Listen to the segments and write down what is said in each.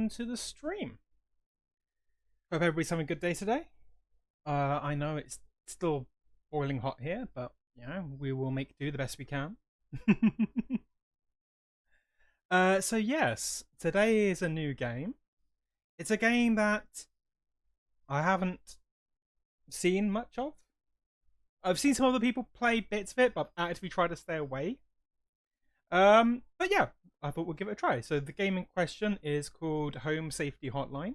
welcome to the stream. Hope everybody's having a good day today. I know it's still boiling hot here, but you know, we will make do the best we can. So yes, today is a new game. It's a game that I haven't seen much of. I've seen some other people play bits of it, but I've actively tried to stay away. But yeah, I thought we'd give it a try. So the game in question is called Home Safety Hotline.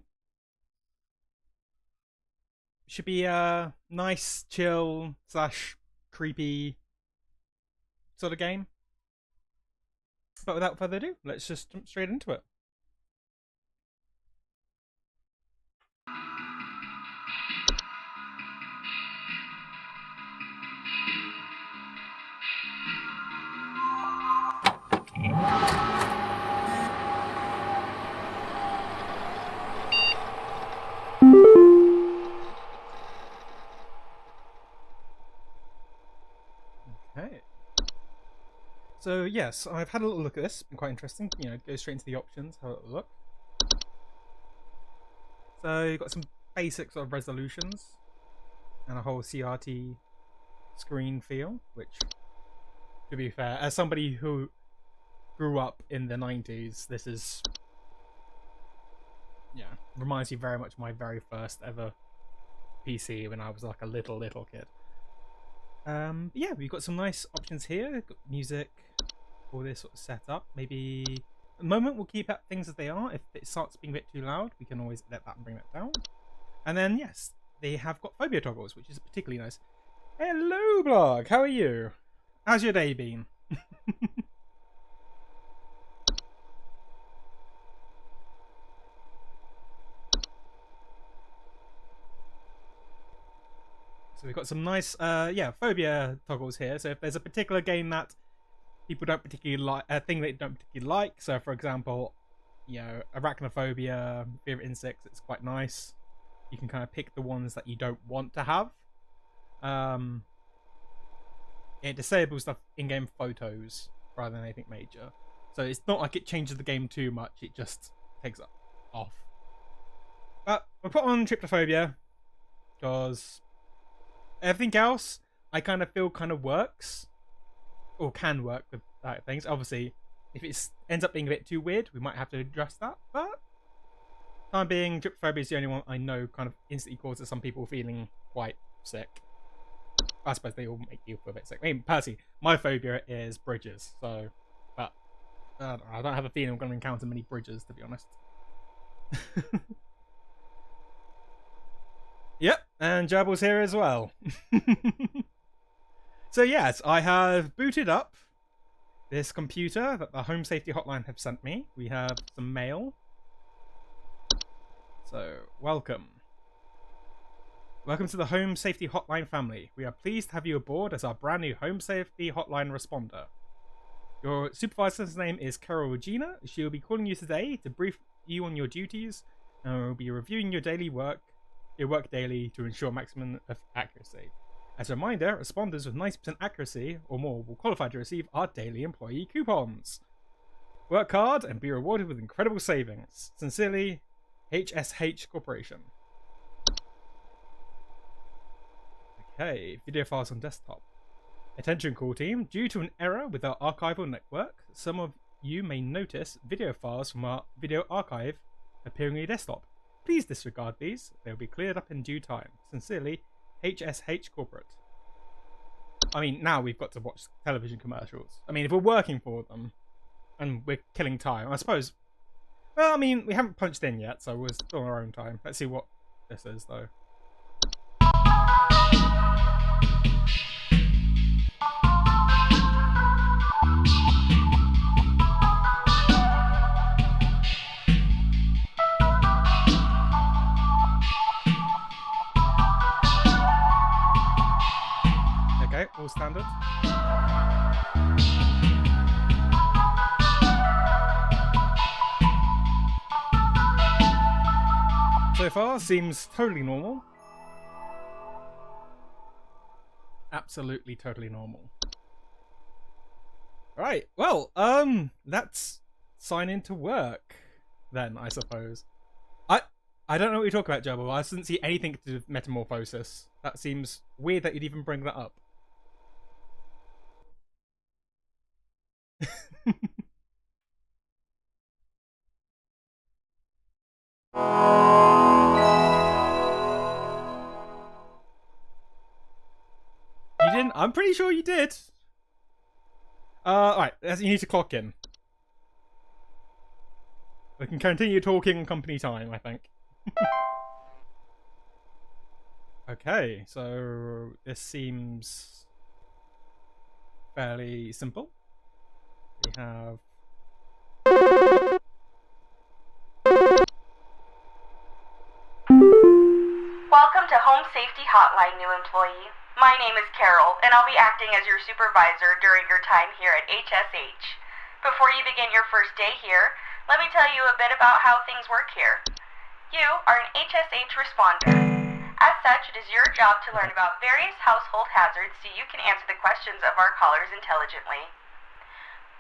Should be a nice, chill / creepy sort of game. But without further ado, let's just jump straight into it. Okay. So yes, I've had a little look at this. Been quite interesting. You know, go straight into the options, have a little look. So you've got some basic sort of resolutions and a whole CRT screen feel, which, to be fair, as somebody who grew up in the 90s, this is, yeah, reminds me very much of my very first ever PC when I was like a little kid. Yeah, we've got some nice options here. Got music, all this sort of setup. Maybe at the moment we'll keep things as they are. If it starts being a bit too loud, we can always let that and bring that down. And then yes, they have got phobia toggles, which is particularly nice. Hello, blog. How are you? How's your day been? So we've got some nice, phobia toggles here. So if there's a particular game that people don't particularly like, a thing they don't particularly like. So for example, you know, arachnophobia, fear of insects, it's quite nice. You can kind of pick the ones that you don't want to have. It disables the in-game photos rather than anything major. So it's not like it changes the game too much. It just takes it off. But we'll put on tryptophobia because everything else I kind of feel kind of works or can work with that things. Obviously, if it ends up being a bit too weird, we might have to adjust that. But time being, tryptophobia is the only one I know kind of instantly causes some people feeling quite sick. I suppose they all make you feel a bit sick. I mean, personally, my phobia is bridges. So, but I don't have a feeling I'm going to encounter many bridges, to be honest. Yep, and Gerbil's here as well. So yes, I have booted up this computer that the Home Safety Hotline have sent me. We have some mail. So, welcome. Welcome to the Home Safety Hotline family. We are pleased to have you aboard as our brand new Home Safety Hotline responder. Your supervisor's name is Carol Regina. She will be calling you today to brief you on your duties, and will be reviewing your work daily to ensure maximum accuracy. As a reminder, responders with 90% accuracy or more will qualify to receive our daily employee coupons. Work hard and be rewarded with incredible savings. Sincerely, HSH Corporation. Okay, video files on desktop. Attention call team, due to an error with our archival network, some of you may notice video files from our video archive appearing on your desktop. Please disregard these. They will be cleared up in due time. Sincerely, HSH Corporate. I mean, now we've got to watch television commercials. I mean, if we're working for them and we're killing time, I suppose. Well, I mean, we haven't punched in yet, so we're still on our own time. Let's see what this is, though. Okay, all standard. So far, seems totally normal. Absolutely totally normal. Right, well, let's sign into work. then, I suppose. I don't know what you talk about, Gerbil. I didn't see anything to do with metamorphosis. That seems weird that you'd even bring that up. You didn't? I'm pretty sure you did. Alright, you need to clock in. We can continue talking on company time, I think. Okay, so this seems fairly simple. We have... Welcome to Home Safety Hotline, new employee. My name is Carol, and I'll be acting as your supervisor during your time here at HSH. Before you begin your first day here, let me tell you a bit about how things work here. You are an HSH responder. As such, it is your job to learn about various household hazards so you can answer the questions of our callers intelligently.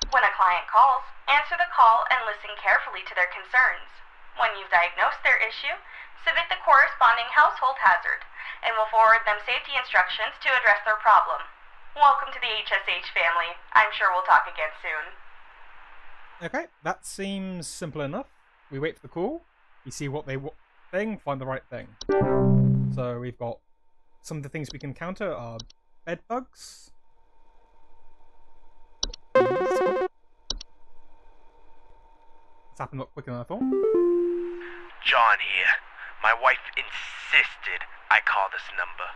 When a client calls, answer the call and listen carefully to their concerns. When you've diagnosed their issue, submit the corresponding household hazard, and we'll forward them safety instructions to address their problem. Welcome to the HSH family. I'm sure we'll talk again soon. Okay, that seems simple enough. We wait for the call, we see what they thing, find the right thing. So we've got some of the things we can counter are bed bugs. It's happened a lot quicker than I thought. John here. My wife insisted I call this number.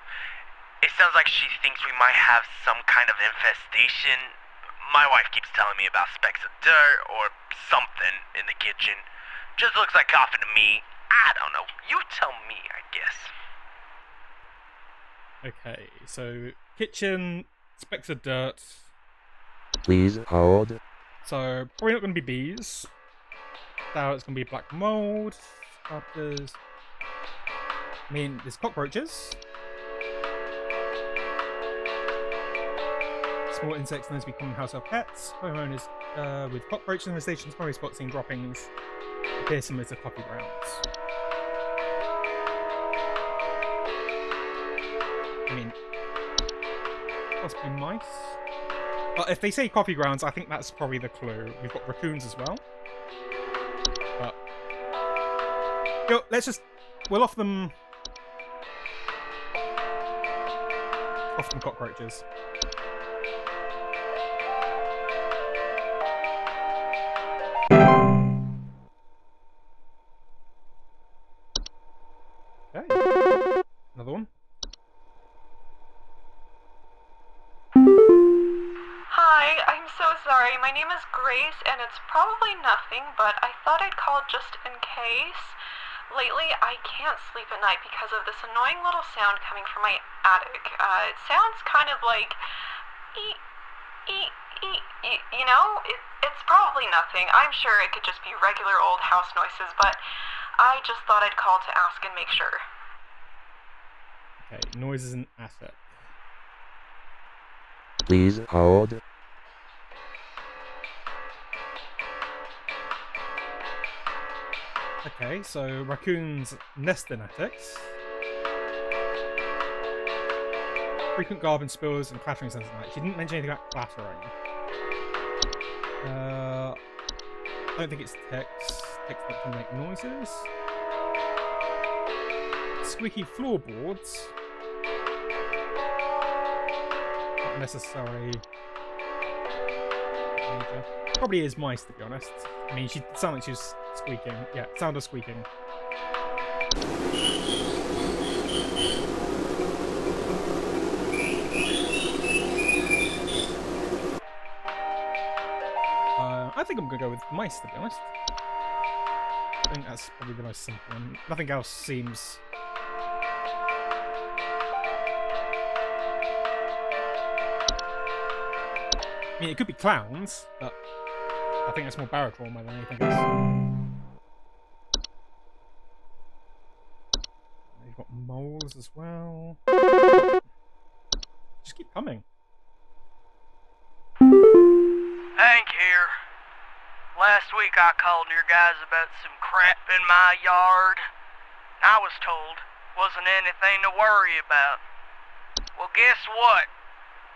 It sounds like she thinks we might have some kind of infestation. My wife keeps telling me about specks of dirt or something in the kitchen. Just looks like coffee to me. I don't know. You tell me, I guess. Okay, so kitchen, specks of dirt. Please hold. So probably not going to be bees. Doubt it's going to be black mold. Carpenters. I mean, there's cockroaches. Small insects known to be common household pets. Homeowners with cockroach infestations, probably spot seeing droppings. Appear similar to coffee grounds. I mean, possibly mice. But if they say coffee grounds, I think that's probably the clue. We've got raccoons as well. But we'll offer them cockroaches. Okay. Another one. Hi, I'm so sorry. My name is Grace, and it's probably nothing, but I thought I'd call just in case. Lately, I can't sleep at night because of this annoying little sound coming from my attic. It sounds kind of like... You know? It's probably nothing. I'm sure it could just be regular old house noises, but I just thought I'd call to ask and make sure. Okay, noise is an asset. Please hold. Okay, so raccoons nest in attics. Frequent garbage spills and clattering sounds at night. She didn't mention anything about clattering. I don't think it's ticks. Ticks that can make noises. Squeaky floorboards. Not necessarily major. Probably is mice, to be honest. I mean, she sounded like she was squeaking. Yeah, sound of squeaking. I think I'm gonna go with mice, to be honest. I think that's probably the most simple one. Nothing else seems... I mean, it could be clowns, but I think that's more barotrauma than anything else. You've got moles as well. Just keep coming. Hank here. Last week I called your guys about some crap in my yard. I was told wasn't anything to worry about. Well, guess what?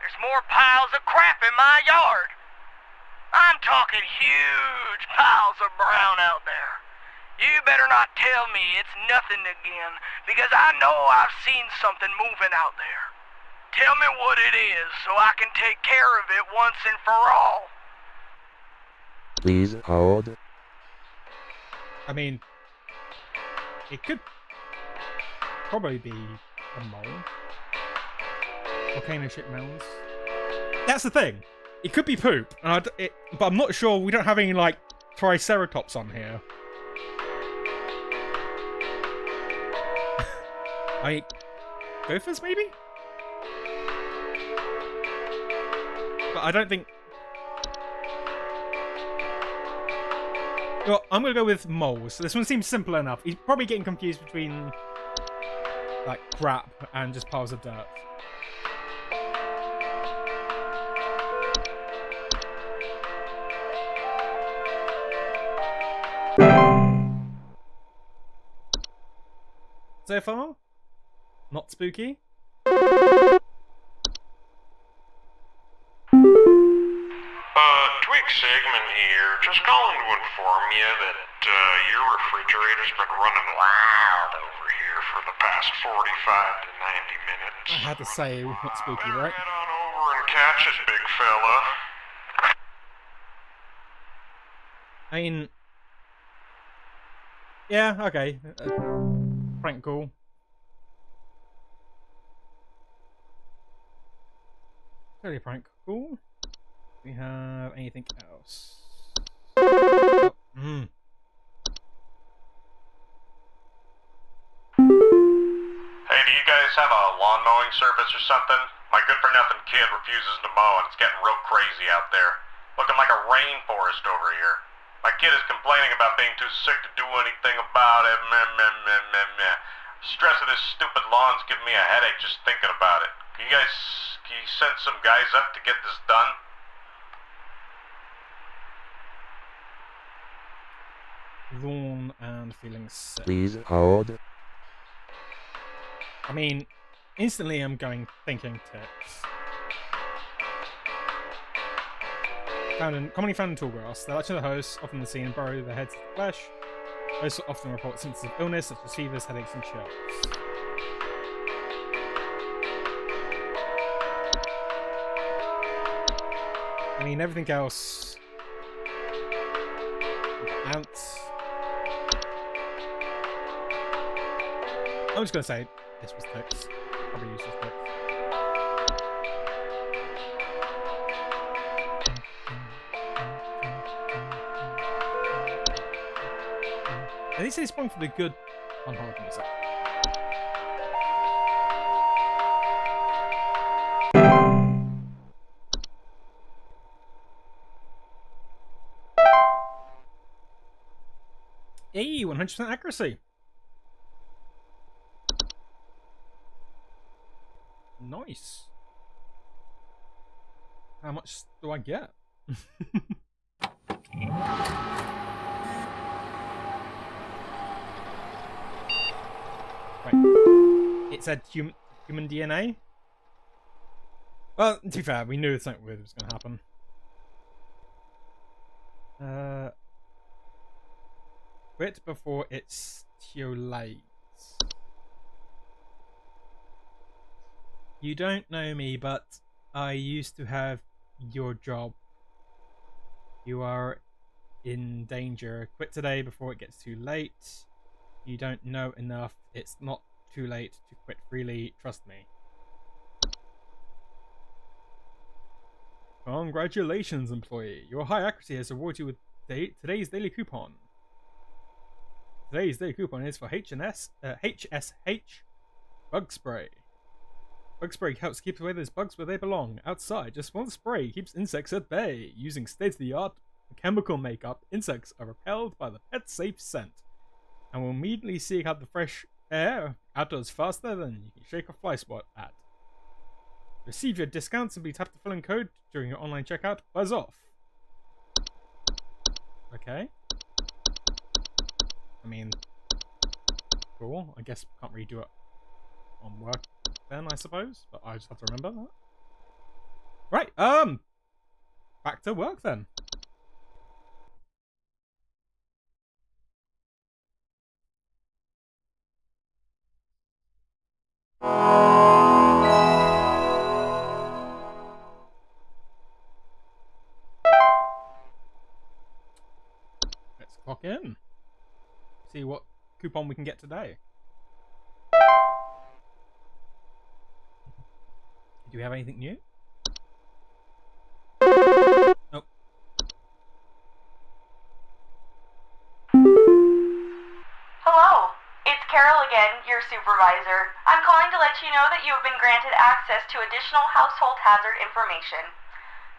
There's more piles of crap in my yard. I'm talking huge piles of brown out there. You better not tell me it's nothing again, because I know I've seen something moving out there. Tell me what it is so I can take care of it once and for all. Please hold. I mean, it could probably be a mole. Volcano ship mounds. That's the thing. It could be poop, and but I'm not sure. We don't have any like triceratops on here. Gophers maybe? But I don't think. Well, I'm gonna go with moles. So this one seems simple enough. He's probably getting confused between like crap and just piles of dirt. So far, not spooky. Twig Segment here. Just calling to inform you that your refrigerator's been running wild over here for the past 45 to 90 minutes. I had to say, not spooky, right? Head on over and catch it, big fella. I mean, yeah, okay. Prank call. Totally prank call. Do we have anything else? Oh, Hey, do you guys have a lawn mowing service or something? My good-for-nothing kid refuses to mow, and it's getting real crazy out there. Looking like a rainforest over here. My kid is complaining about being too sick to do anything about it. Meh, meh, meh, meh, meh. Stress of this stupid lawn's giving me a headache just thinking about it. Can you send some guys up to get this done? lawn and feeling sick. Please hold. I mean, instantly I'm thinking tips. Commonly found in tall grass. They latch on the host, often the scene, and burrow their heads in the flesh. Hosts often report symptoms of illness such as fevers, headaches, and chills. I mean, everything else. Ants. I'm just gonna say this was ticks. Probably useless ticks. At least it's point for the good on horror music. Hey, 100% accuracy. Nice. How much do I get? Right. It said human DNA. Well, to be fair, we knew something weird was going to happen. Quit before it's too late. You don't know me, but I used to have your job. You are in danger. Quit today before it gets too late. You don't know enough. It's not too late to quit freely. Trust me. Congratulations, employee. Your high accuracy has rewarded you with today's daily coupon. Today's daily coupon is for HSH Bug Spray. Bug Spray helps keep away those bugs where they belong, outside. Just one spray keeps insects at bay. Using state-of-the-art chemical makeup, insects are repelled by the pet safe scent and will immediately seek out the fresh air outdoors faster than you can shake a fly spot at. Receive your discount, simply tap the fill-in code during your online checkout. Buzz off. Okay. I mean, cool. I guess can't really do it on work then, I suppose. But I just have to remember that. Right. Back to work then. Let's clock in. See what coupon we can get today. Do we have anything new? Nope. Hello, it's Carol again, your supervisor. I'm calling to let you know that you have been granted access to additional household hazard information.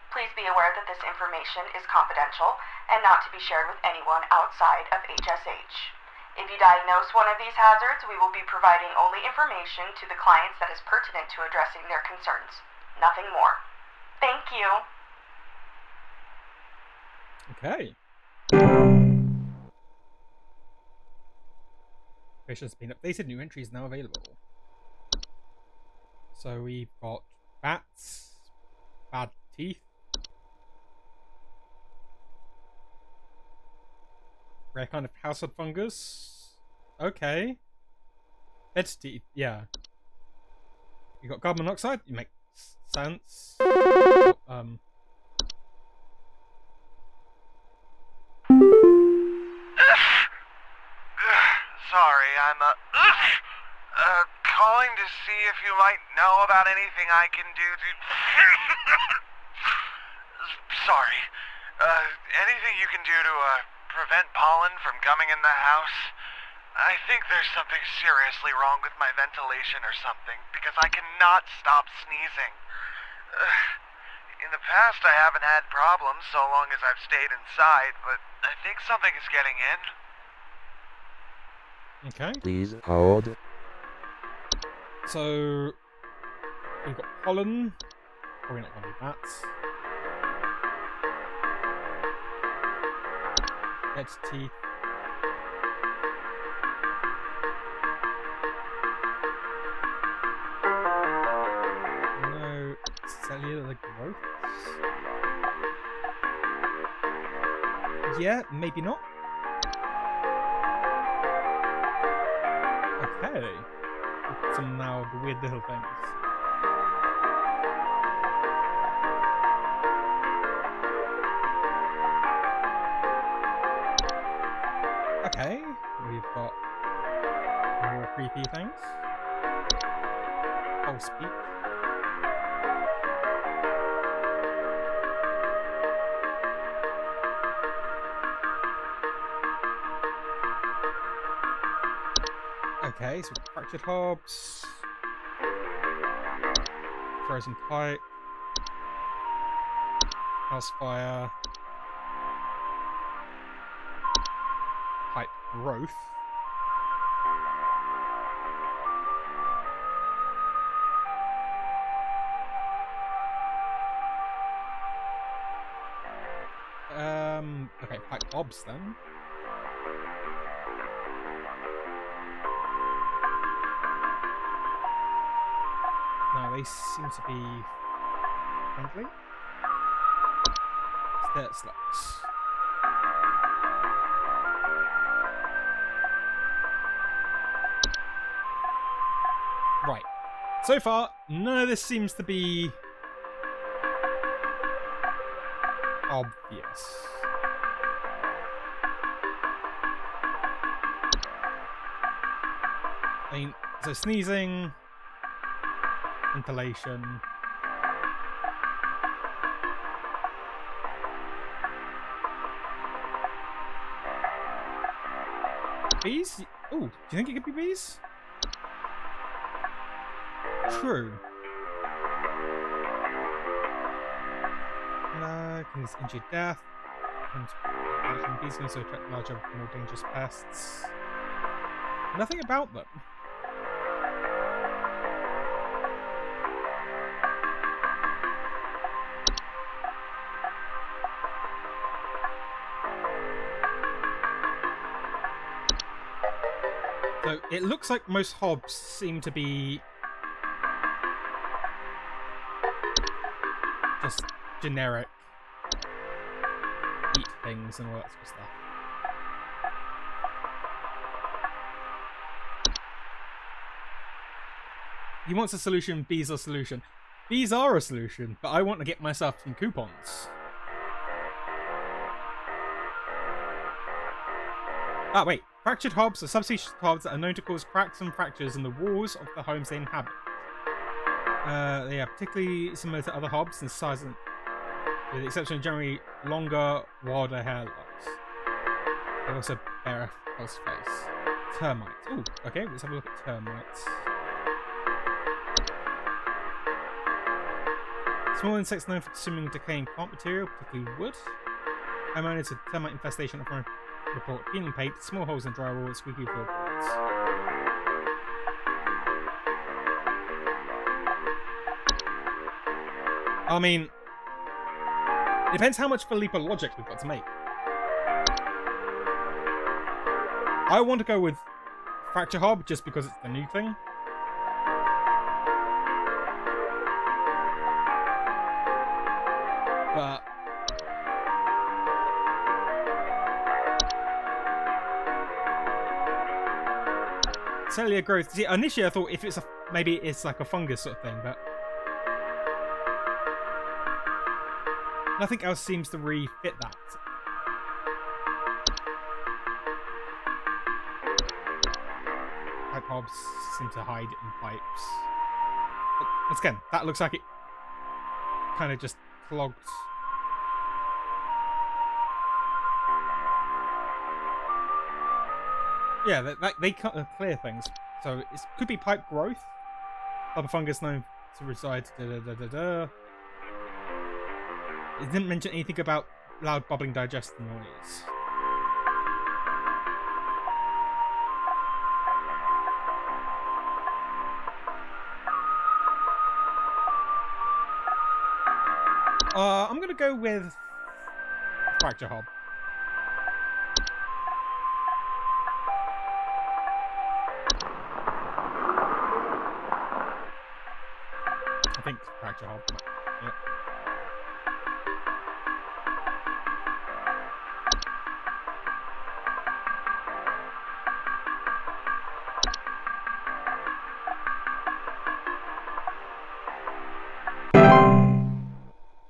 Please be aware that this information is confidential and not to be shared with anyone outside of HSH. If you diagnose one of these hazards, we will be providing only information to the clients that is pertinent to addressing their concerns. Nothing more. Thank you. Okay. Has been updated. New entries now available. So we've got bats, bad teeth, rare kind of household fungus. Okay. Bed teeth. Yeah. You got carbon monoxide. You make sense. Sorry, I'm calling to see if you might know about anything I can do to... Sorry. Anything you can do to, prevent pollen from coming in the house? I think there's something seriously wrong with my ventilation or something, because I cannot stop sneezing. In the past, I haven't had problems so long as I've stayed inside, but I think something is getting in. Okay. Please hold. So we've got pollen. Probably not going to be bats. Bed teeth. No cellular growth. Yeah, maybe not. Okay. Some now of the weird little things. Okay, we've got more creepy things. False speech. Okay, so fractured hobs, frozen pipe, house fire, pipe growth. Okay, pipe bobs then. No, they seem to be friendly. Dirt slugs. Right. So far, none of this seems to be obvious. I mean, so sneezing, ventilation. Bees? Oh, do you think it could be bees? True. Can this injure death? And bees can also attract larger, more dangerous pests. Nothing about them. So it looks like most hobs seem to be just generic eat things and all that sort of stuff. He wants a solution, B's a solution. Bees are a solution, but I want to get myself some coupons. Ah, wait. Fractured hobs are subspecies of hobs that are known to cause cracks and fractures in the walls of the homes they inhabit. They are particularly similar to other hobs in size, with the exception of generally longer, wilder hair locks. They also bear a false face. Termites. Ooh, okay, let's have a look at termites. Small insects known for consuming decaying plant material, particularly wood. Homeowners with termite infestation often report peeling paint, small holes in drywall, squeaky floorboards. I mean, it depends how much of a leap of logic we've got to make. I want to go with Fracture Hob just because it's the new thing. But cellular growth. See, initially I thought if it's maybe it's like a fungus sort of thing, but nothing else seems to refit that. Pipe hobs seem to hide in pipes. But once again, that looks like it kind of just clogged. Yeah, they clear things. So it could be pipe growth. Type of fungus known to reside. It didn't mention anything about loud bubbling digestive noise. I'm gonna go with Fracture Hob. I think Fracture Hob. Yep.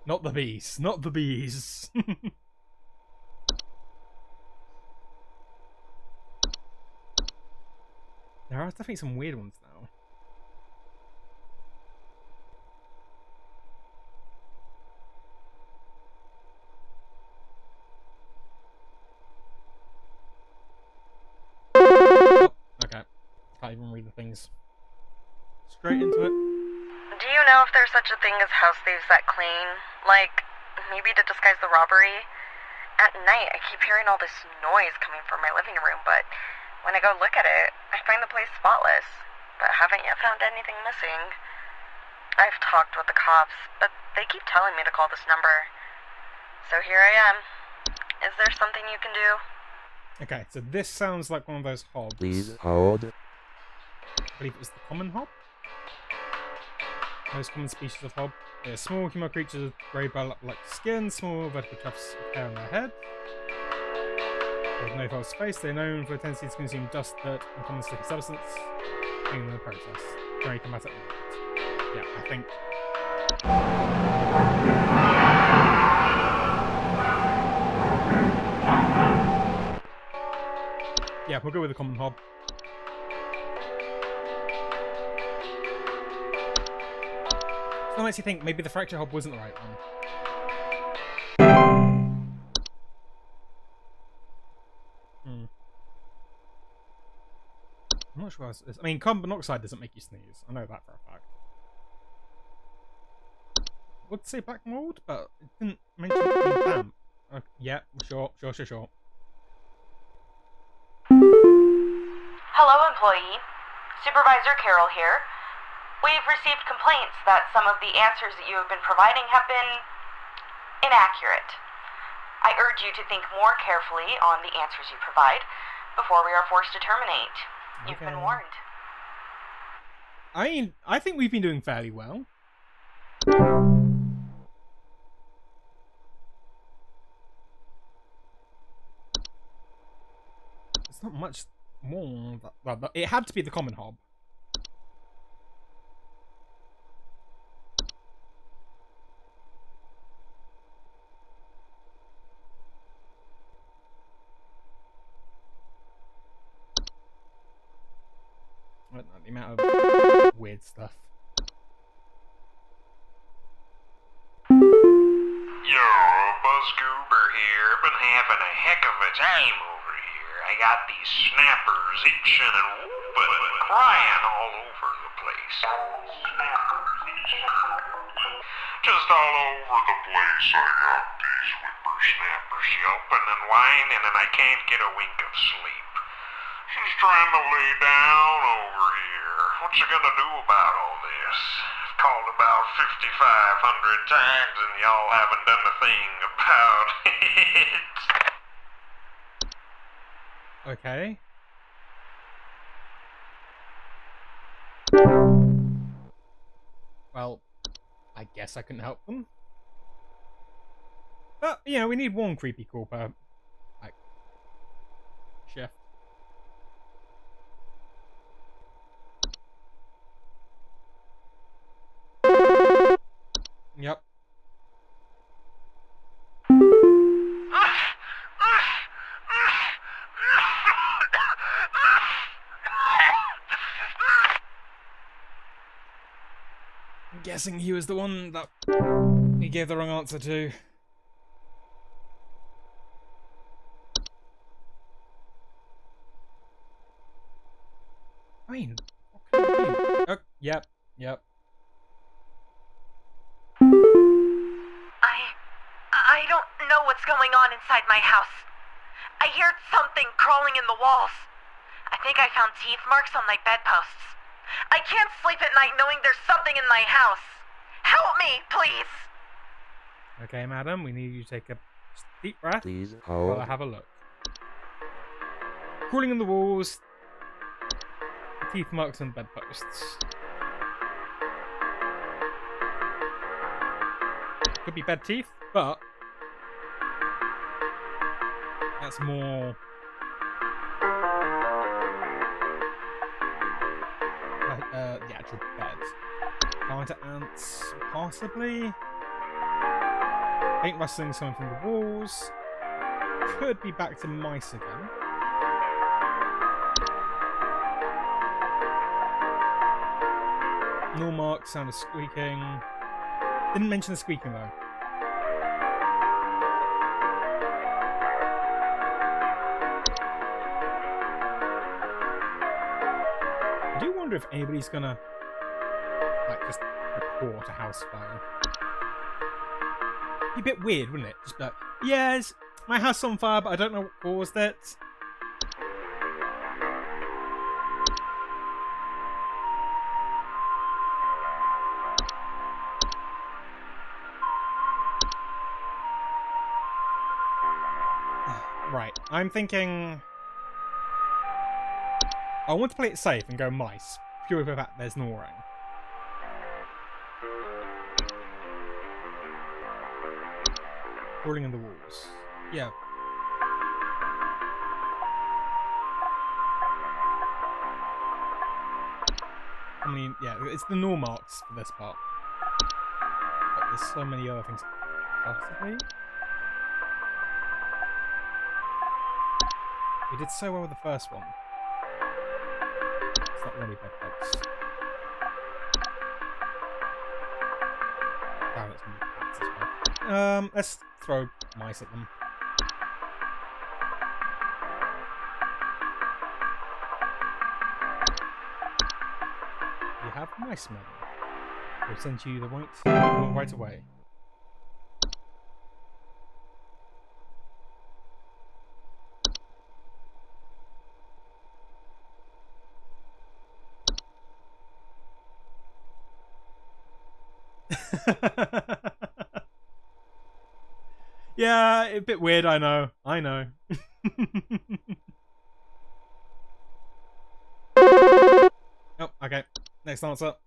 Not the bees. Not the bees. There are definitely some weird ones now. Oh, okay. Can't even read the things. Straight into it. Do you know if there's such a thing as house thieves that clean? Like, maybe to disguise the robbery? At night, I keep hearing all this noise coming from my living room, but when I go look at it, I find the place spotless, but haven't yet found anything missing. I've talked with the cops, but they keep telling me to call this number. So here I am. Is there something you can do? Okay, so this sounds like one of those hobs. Please hold. I believe it was the common hob. Most common species of hob. They're small human creatures with grey like skin, small vertical tufts of hair on their head. They have no false face. They're known for a tendency to consume dust, dirt, and common sticky substance, in the process. Generally come out at night. Yeah, I think. Yeah, we'll go with the common hob. That makes you think maybe the fracture hob wasn't the right one. I'm not sure what else it is. I mean, carbon monoxide doesn't make you sneeze. I know that for a fact. I would say black mold, but it didn't mention it being damp. Yeah, sure. Hello, employee. Supervisor Carol here. We've received complaints that some of the answers that you have been providing have been inaccurate. I urge you to think more carefully on the answers you provide before we are forced to terminate. You've been Okay. warned. I mean, I think we've been doing fairly well. It's not much more. Well, it had to be the common hob. I don't know, the amount of weird stuff. Yo, Buzzgoober here. Been having a heck of a time over here. I got these snappers itching and whooping and crying all over the place. Just all over the place. I got these whippersnappers yelping and whining, and I can't get a wink of sleep. She's trying to lay down over here. What you gonna do about all this? I've called about 5,500 times and y'all haven't done a thing about it. Okay. Well, I guess I can help them. But, you know, we need one creepy call per, like, shift. Yep. I'm guessing he was the one that he gave the wrong answer to. I mean, what can it be? Oh, yep. I don't know what's going on inside my house. I heard something crawling in the walls. I think I found teeth marks on my bedposts. I can't sleep at night knowing there's something in my house. Help me, please! Okay, madam, we need you to take a deep breath Please while I hold. have a look. Crawling in the walls, teeth marks on bedposts. Could be bed teeth, but that's more the actual bed. Counter ants, possibly. Paint rustling something from the walls. Could be back to mice again. Null mark, sound of squeaking. Didn't mention the squeaking though. I do wonder if anybody's gonna like just report a house fire. Be a bit weird, wouldn't it? Just be like, yes, my house is on fire, but I don't know what caused it. Right, I'm thinking I want to play it safe and go mice, purely for the fact there's gnawing. Crawling in the walls. Yeah. I mean, yeah, it's the null marks for this part. But there's so many other things. Possibly? We did so well with the first one. It's not really bed bugs. Oh, that's gonna be bats as well. Let's throw mice at them. You have mice, madam. We'll send you the right away. Yeah, a bit weird, I know. Next answer.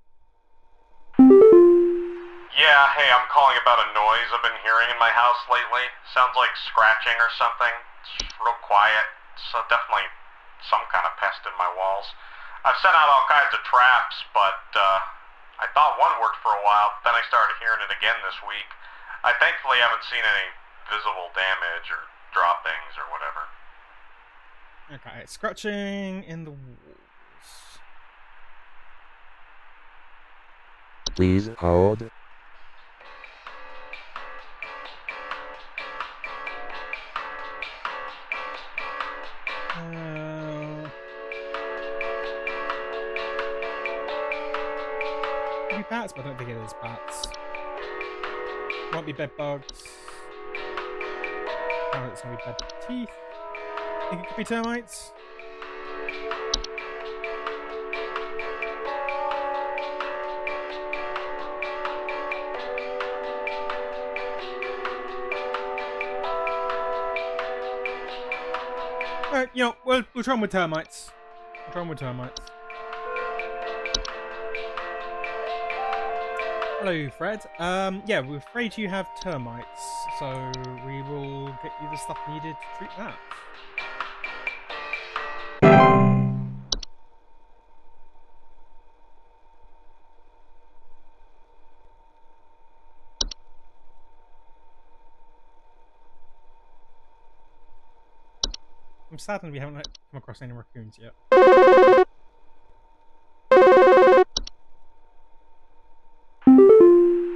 Yeah, hey, I'm calling about a noise I've been hearing in my house lately. Sounds like scratching or something. It's real quiet. So definitely some kind of pest in my walls. I've sent out all kinds of traps, but I thought one worked for a while. Then I started hearing it again this week. I thankfully haven't seen any visible damage or droppings or whatever. Okay, scratching in the walls. Please hold. Could be bats, but I don't think it is bats. Might be bed bugs. Oh, it's gonna be bed teeth. I think it could be termites. Alright, you know, we'll try them with termites. We'll try them with termites. Hello, Fred. Yeah, we're afraid you have termites, so we will get you the stuff needed to treat that. I'm saddened we haven't come across any raccoons yet. Do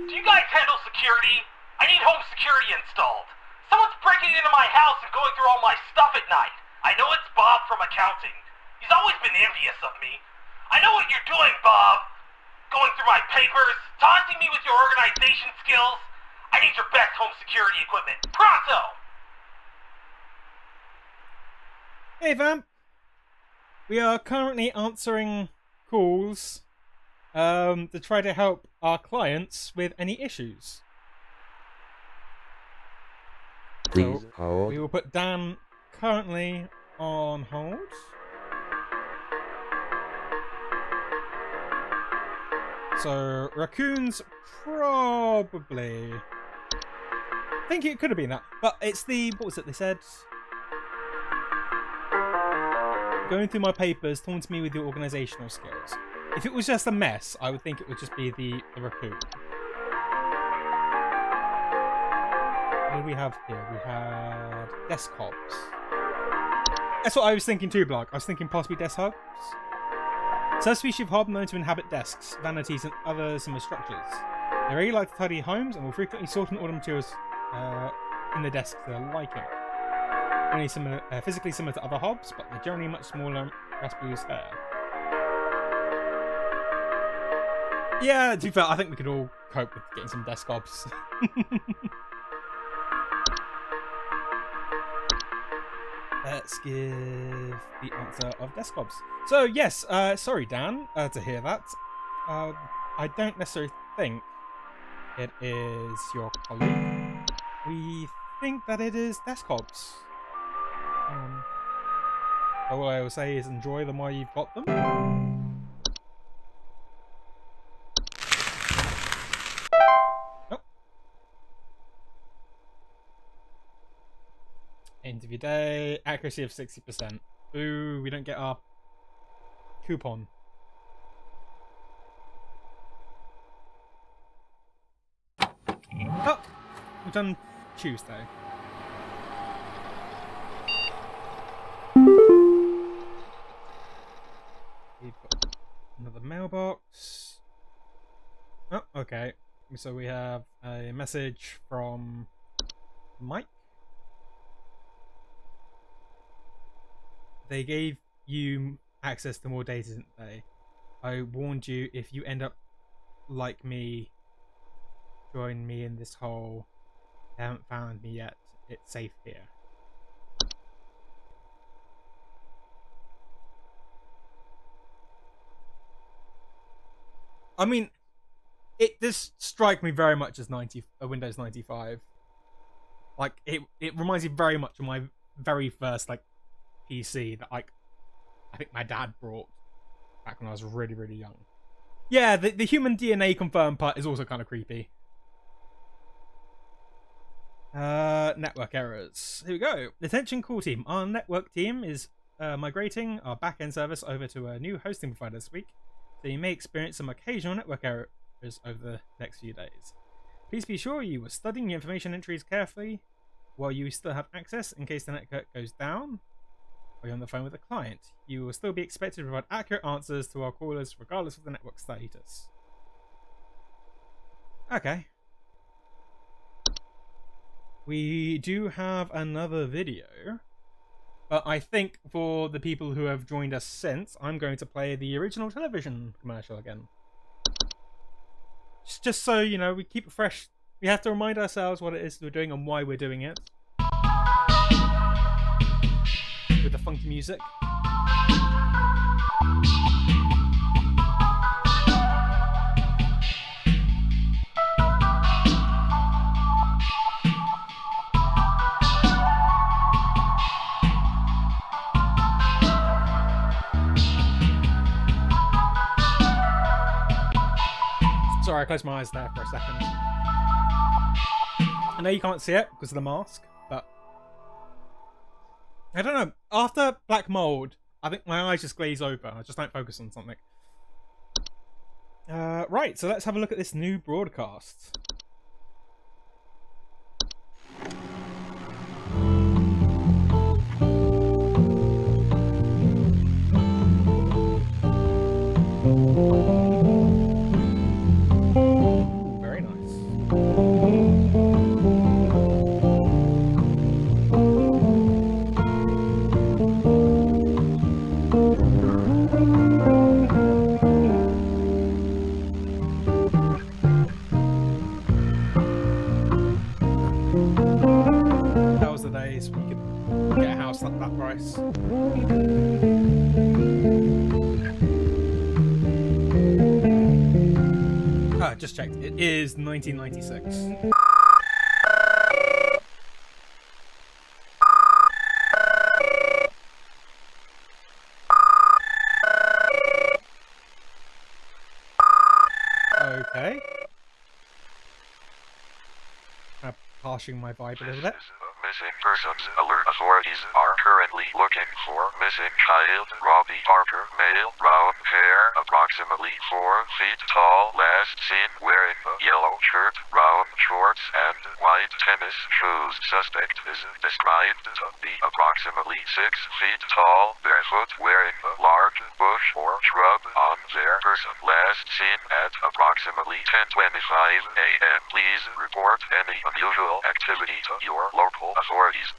you guys handle security? I need home security installed. Someone's breaking into my house and going through all my stuff at night. I know it's Bob from accounting. He's always been envious of me. I know what you're doing, Bob. Going through my papers, taunting me with your organization skills. I need your best home security equipment. Pronto! Hey, Vamp. We are currently answering calls to try to help our clients with any issues. Please So, hold. we will put Dan currently on hold. So, raccoons probably. I think it could have been that. But it's the. What was it they said? Going through my papers, taunting me with your organisational skills. If it was just a mess, I would think it would just be the raccoon. What do we have here? We had desk hobs. That's what I was thinking too, Blark. I was thinking possibly desk hobs. Some species of hob known to inhabit desks, vanities, and other similar structures. They really like to tidy homes and will frequently sort and order materials in the desks to their liking. Only similar, physically similar to other hobs, but they're generally much smaller and raspy as hair. Yeah, to be fair, I think we could all cope with getting some desk hobs. Let's give the answer of desk hobs. So yes, sorry Dan, to hear that. I don't necessarily think it is your colleague. We think that it is desk hobs. All I will say is enjoy them while you've got them. Oh. End of your day, accuracy of 60%. Ooh, we don't get our coupon. Oh, we've done Tuesday. We've got another mailbox. Oh, okay. So we have a message from Mike. They gave you access to more data, didn't they? I warned you, if you end up like me, join me in this hole. They haven't found me yet. It's safe here. I mean, it does strike me very much as Windows 95. Like, it reminds me very much of my very first PC that I think my dad brought back when I was really, really young. Yeah, the human DNA confirmed part is also kind of creepy. Network errors. Here we go. Attention call team. Our network team is migrating our backend service over to a new hosting provider this week, so you may experience some occasional network errors over the next few days. Please be sure you are studying your information entries carefully while you still have access in case the network goes down or you're on the phone with a client. You will still be expected to provide accurate answers to our callers regardless of the network status. Okay. We do have another video, but I think for the people who have joined us since, I'm going to play the original television commercial again. Just so, you know, we keep it fresh. We have to remind ourselves what it is we're doing and why we're doing it. With the funky music. Sorry, I closed my eyes there for a second. I know you can't see it because of the mask, but I don't know. After Black Mold, I think my eyes just glaze over. I just don't focus on something. Right, so let's have a look at this new broadcast. Very nice. That was the days we could get a house at that price. Just checked. It is 1996. Okay. Harshing my vibe a little bit. Missing persons alert. Authorities are currently looking for missing child Robbie Parker, male, brown hair, approximately 4 feet tall, last seen wearing a yellow shirt, brown shorts, and white tennis shoes. Suspect is described to be approximately 6 feet tall, barefoot, wearing a large bush or shrub on their person. Last seen at approximately 10:25 a.m. Please report any unusual activity to your local authorities.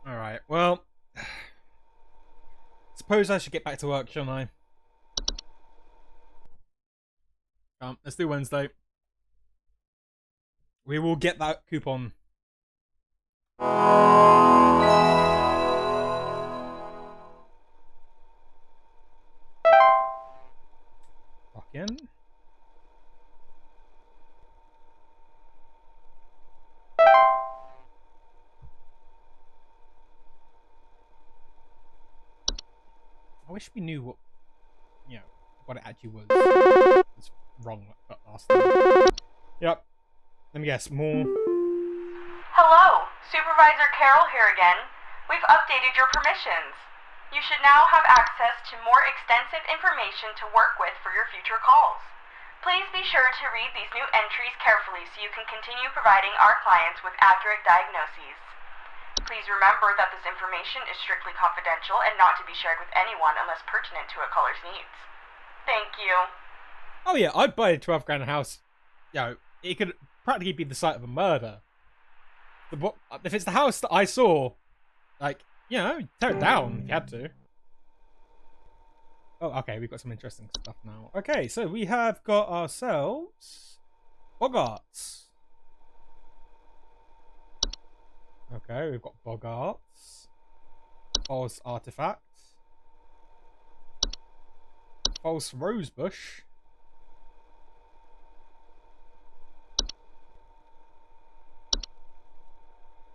Alright, well, suppose I should get back to work, shouldn't I? Let's do Wednesday. We will get that coupon. In. I wish we knew what, you know, what it actually was. It's wrong last time. Yep. Let me guess. More. Hello, Supervisor Carol here again. We've updated your permissions. You should now have access to more extensive information to work with for your future calls. Please be sure to read these new entries carefully so you can continue providing our clients with accurate diagnoses. Please remember that this information is strictly confidential and not to be shared with anyone unless pertinent to a caller's needs. Thank you. Oh yeah, I'd buy a 12 grand house. You know, it could practically be the site of a murder. If it's the house that I saw, like, you know, tear it down if you had to. Oh, okay, we've got some interesting stuff now. Okay, so we have got ourselves Bogarts. Okay, we've got Bogarts. False Artifact. False Rosebush.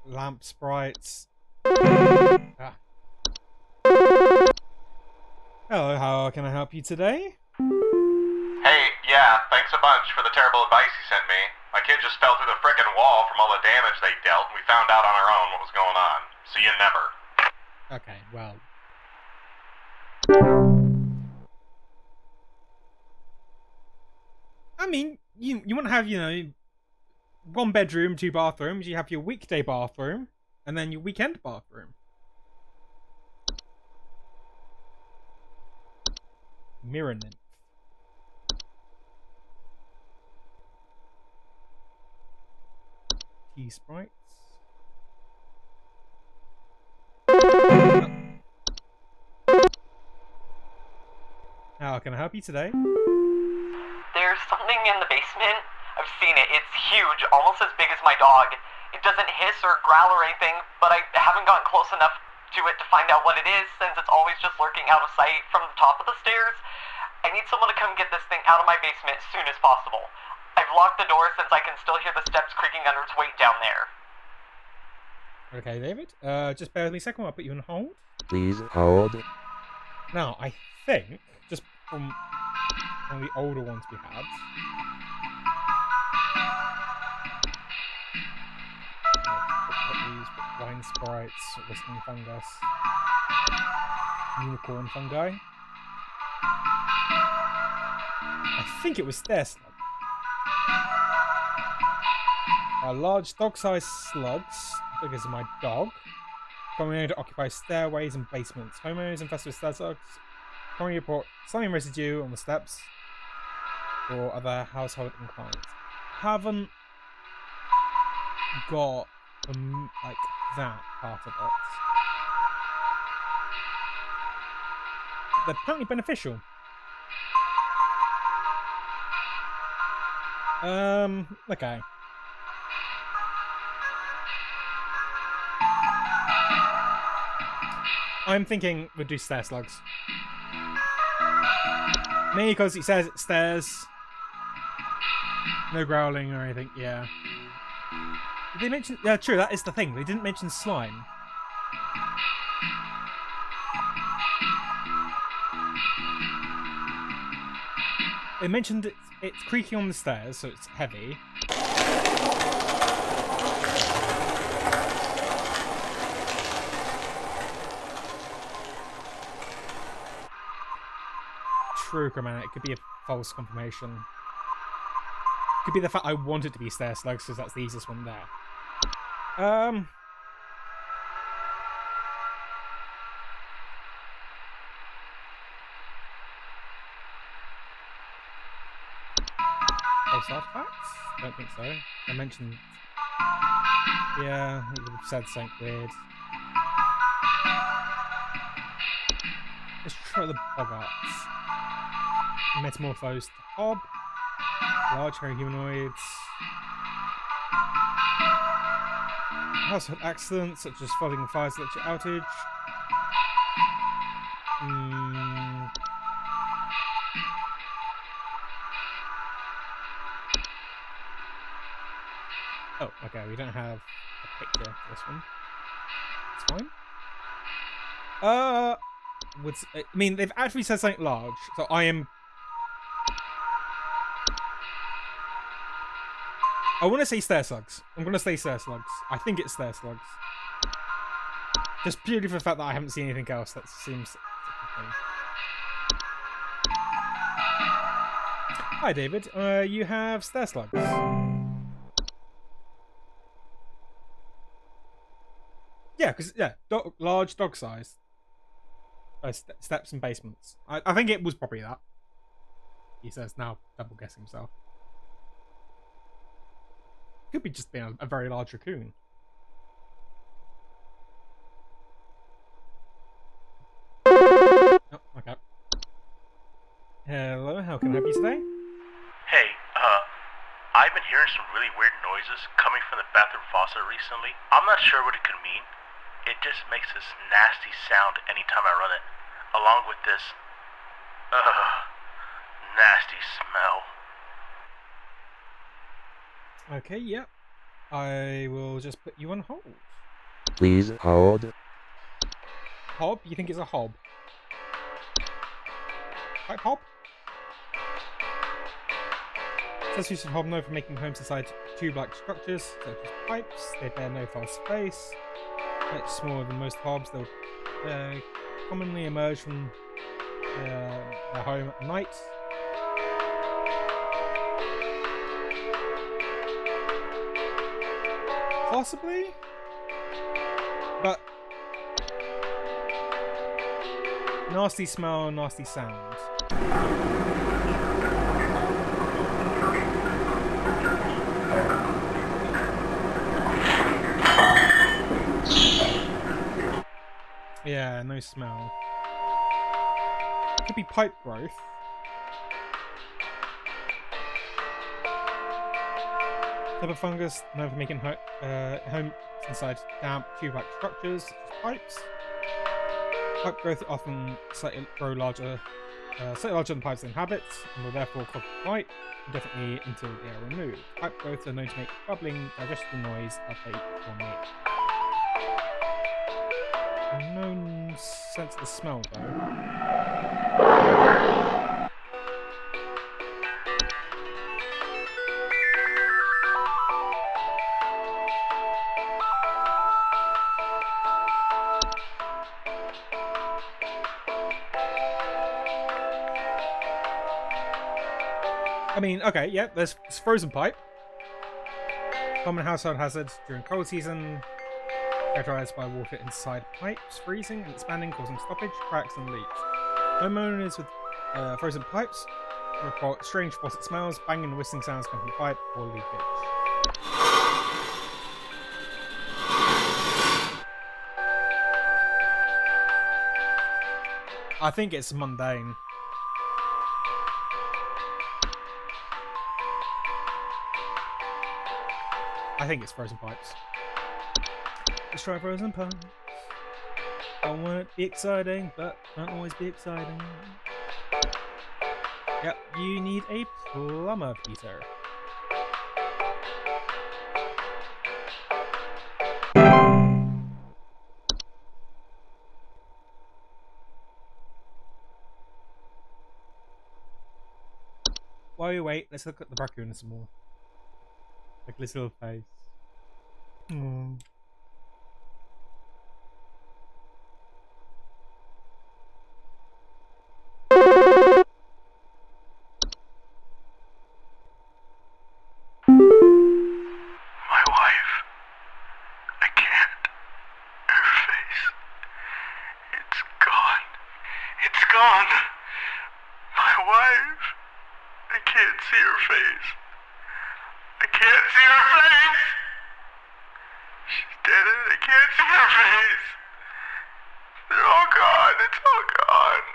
lamp sprites. Ah. Hello, how can I help you today? Hey, yeah, thanks a bunch for the terrible advice you sent me. My kid just fell through the frickin' wall from all the damage they dealt, and we found out on our own what was going on. See you never. Okay, well. I mean, you want to have, you know, 1 bedroom, 2 bathrooms. You have your weekday bathroom, and then your weekend bathroom. Mirror nymph. T sprites. How can I help you today? There's something in the basement. I've seen it. It's huge, almost as big as my dog. It doesn't hiss or growl or anything, but I haven't gotten close enough to it to find out what it is, since it's always just lurking out of sight from the top of the stairs. I need someone to come get this thing out of my basement as soon as possible. I've locked the door since I can still hear the steps creaking under its weight down there. Okay, David. Just bear with me a second while I put you on hold. Please hold. Now, I think, just from one of the older ones we had, these wine sprites, whistling fungus, unicorn fungi. I think it was stair slug. Large dog-sized slugs, big as my dog, commonly to occupy stairways and basements. Homeowners infested with stair slugs commonly report slimy residue on the steps or other household inclines. Haven't got like that part of it. They're apparently beneficial. Okay. I'm thinking we'll do stair slugs. Mainly because it says it stairs. No growling or anything, yeah. Did they mention... Yeah, true, that is the thing. They didn't mention slime. They mentioned it's creaking on the stairs, so it's heavy. True, Cremana. It could be a false confirmation. Could be the fact I want it to be stair slugs because that's the easiest one there. False artifacts? Don't think so. I mentioned... Yeah, it would have said something weird. Let's try the bogarts. Metamorphosed hob. Large hairy humanoids. Household accidents such as flooding, fires, electric outage. Oh, okay, we don't have a picture for this one. It's fine. I mean, they've actually said something large, so I want to say stair slugs. I'm going to say stair slugs. I think it's stair slugs. Just purely for the fact that I haven't seen anything else that seems... Hi, David. You have stair slugs. Yeah, because, large dog size. Steps and basements. I think it was probably that. He says, now double guessing himself. Could be just being a very large raccoon. Oh, okay. Hello, how can I help you today? Hey, I've been hearing some really weird noises coming from the bathroom faucet recently. I'm not sure what it could mean. It just makes this nasty sound anytime I run it, along with this, nasty smell. Okay, yeah. I will just put you on hold. Please hold. Hob? You think it's a hob? Pipe hob? Says use of hob known for making homes inside tube-like structures, such as pipes. They bear no fast space. Much smaller than most hobs, they'll commonly emerge from their home at night. Possibly? But nasty smell, nasty sound. Yeah, no smell. Could be pipe growth. Type of fungus known for making homes inside damp tube-like structures, such as pipes. Pipe growth often grow larger, slightly larger than pipes inhabit, and will therefore clog the pipe indefinitely until they are removed. Pipe growth are known to make bubbling, digestible noise as they form it. No sense of the smell though. I mean, okay, yeah, there's frozen pipe. Common household hazard during cold season, characterized by water inside pipes freezing and expanding, causing stoppage, cracks, and leaks. Homeowners with frozen pipes report strange faucet smells, banging and whistling sounds come from the pipe, or leakage. I think it's mundane. I think it's frozen pipes. Let's try frozen pipes. I want it to be exciting, but can't always be exciting. Yep, you need a plumber, Peter. While you wait, let's look at the raccoon some more. Like this little face. Aww. My wife. I can't. Her face. It's gone. It's gone. My wife. I can't see her face. I can't see her face! She's dead and I can't see her face! They're all gone, it's all gone.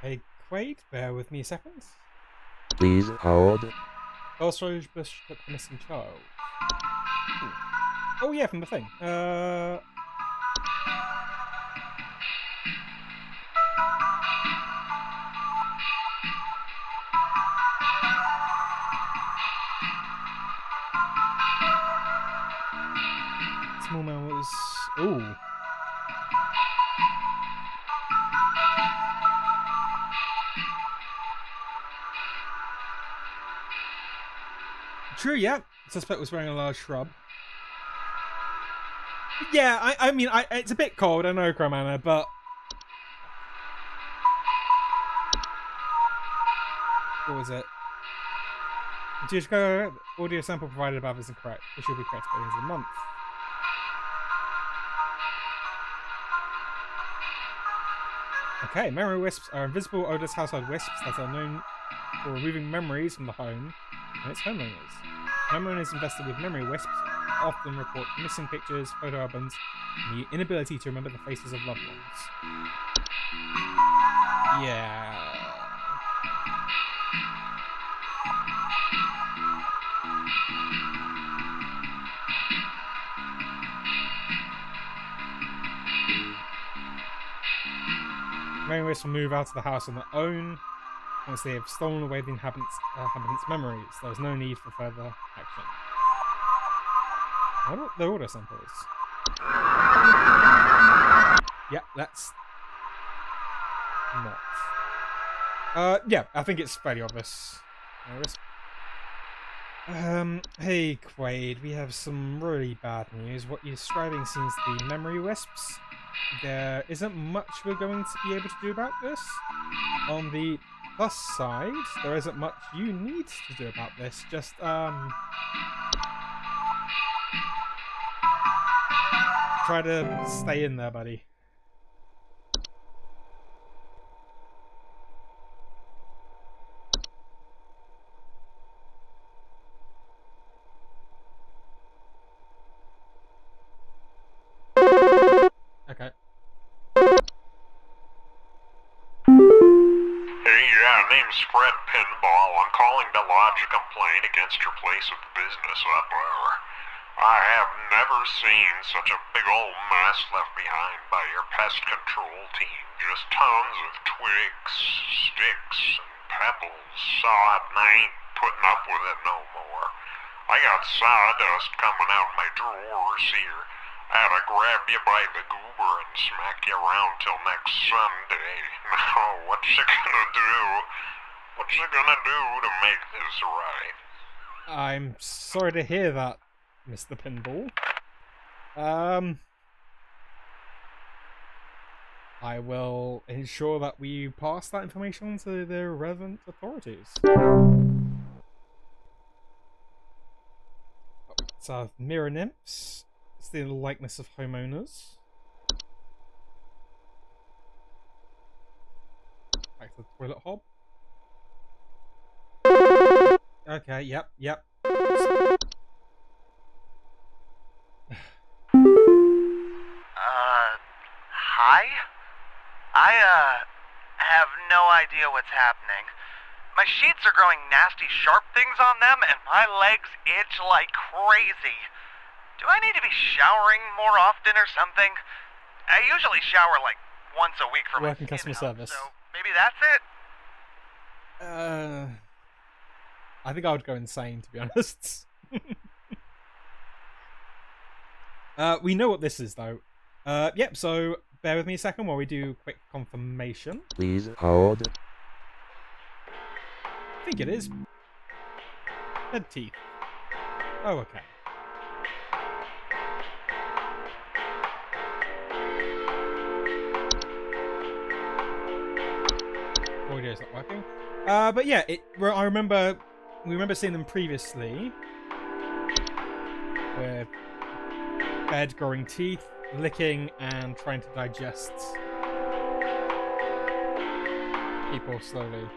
Hey, Quaid, bear with me a second. Please hold. Ghost Rosebush took the missing child. Ooh. Oh yeah, from the thing. Small man was. Ooh. True, yeah. Suspect was wearing a large shrub. Yeah, I mean, it's a bit cold, I know, Cromana, but... What was it? The audio sample provided above is incorrect. It should be correct by the end of the month. Okay, memory wisps are invisible, odorless household wisps that are known for removing memories from the home and its homeowners. Homeowners invested with memory wisps often report missing pictures, photo albums, and the inability to remember the faces of loved ones. Yeah. Memory wisps will move out of the house on their own once they have stolen away the inhabitants' memories. There is no need for further action. What about the order samples? Yeah, that's not. Yeah, I think it's fairly obvious. Hey Quaid, we have some really bad news. What you're describing seems to be memory wisps. There isn't much we're going to be able to do about this. On the plus side, there isn't much you need to do about this. Just, try to stay in there, buddy. Okay. Hey, yeah, name's Fred Pinball. I'm calling to lodge a complaint against your place of business up there. I have never seen such a big old mess left behind by your pest control team. Just tons of twigs, sticks, and pebbles. Sod, and I ain't putting up with it no more. I got sawdust coming out my drawers here. I had to grab you by the goober and smack you around till next Sunday. Now, what's you gonna do? What's you gonna do to make this right? I'm sorry to hear that, Mr. Pinball. I will ensure that we pass that information on to the relevant authorities. So, mirror nymphs. It's the likeness of homeowners. Back to the toilet hob. Okay, yep. Hi? I have no idea what's happening. My sheets are growing nasty sharp things on them, and my legs itch like crazy. Do I need to be showering more often or something? I usually shower like once a week for my Working customer skin health, service. so maybe that's it? I think I would go insane, to be honest. We know what this is, though. Yep, so bear with me a second while we do quick confirmation. Please hold. I think it is. Head teeth. Oh, okay. Audio's not working. But yeah, we remember seeing them previously. With bed growing teeth, licking, and trying to digest people slowly.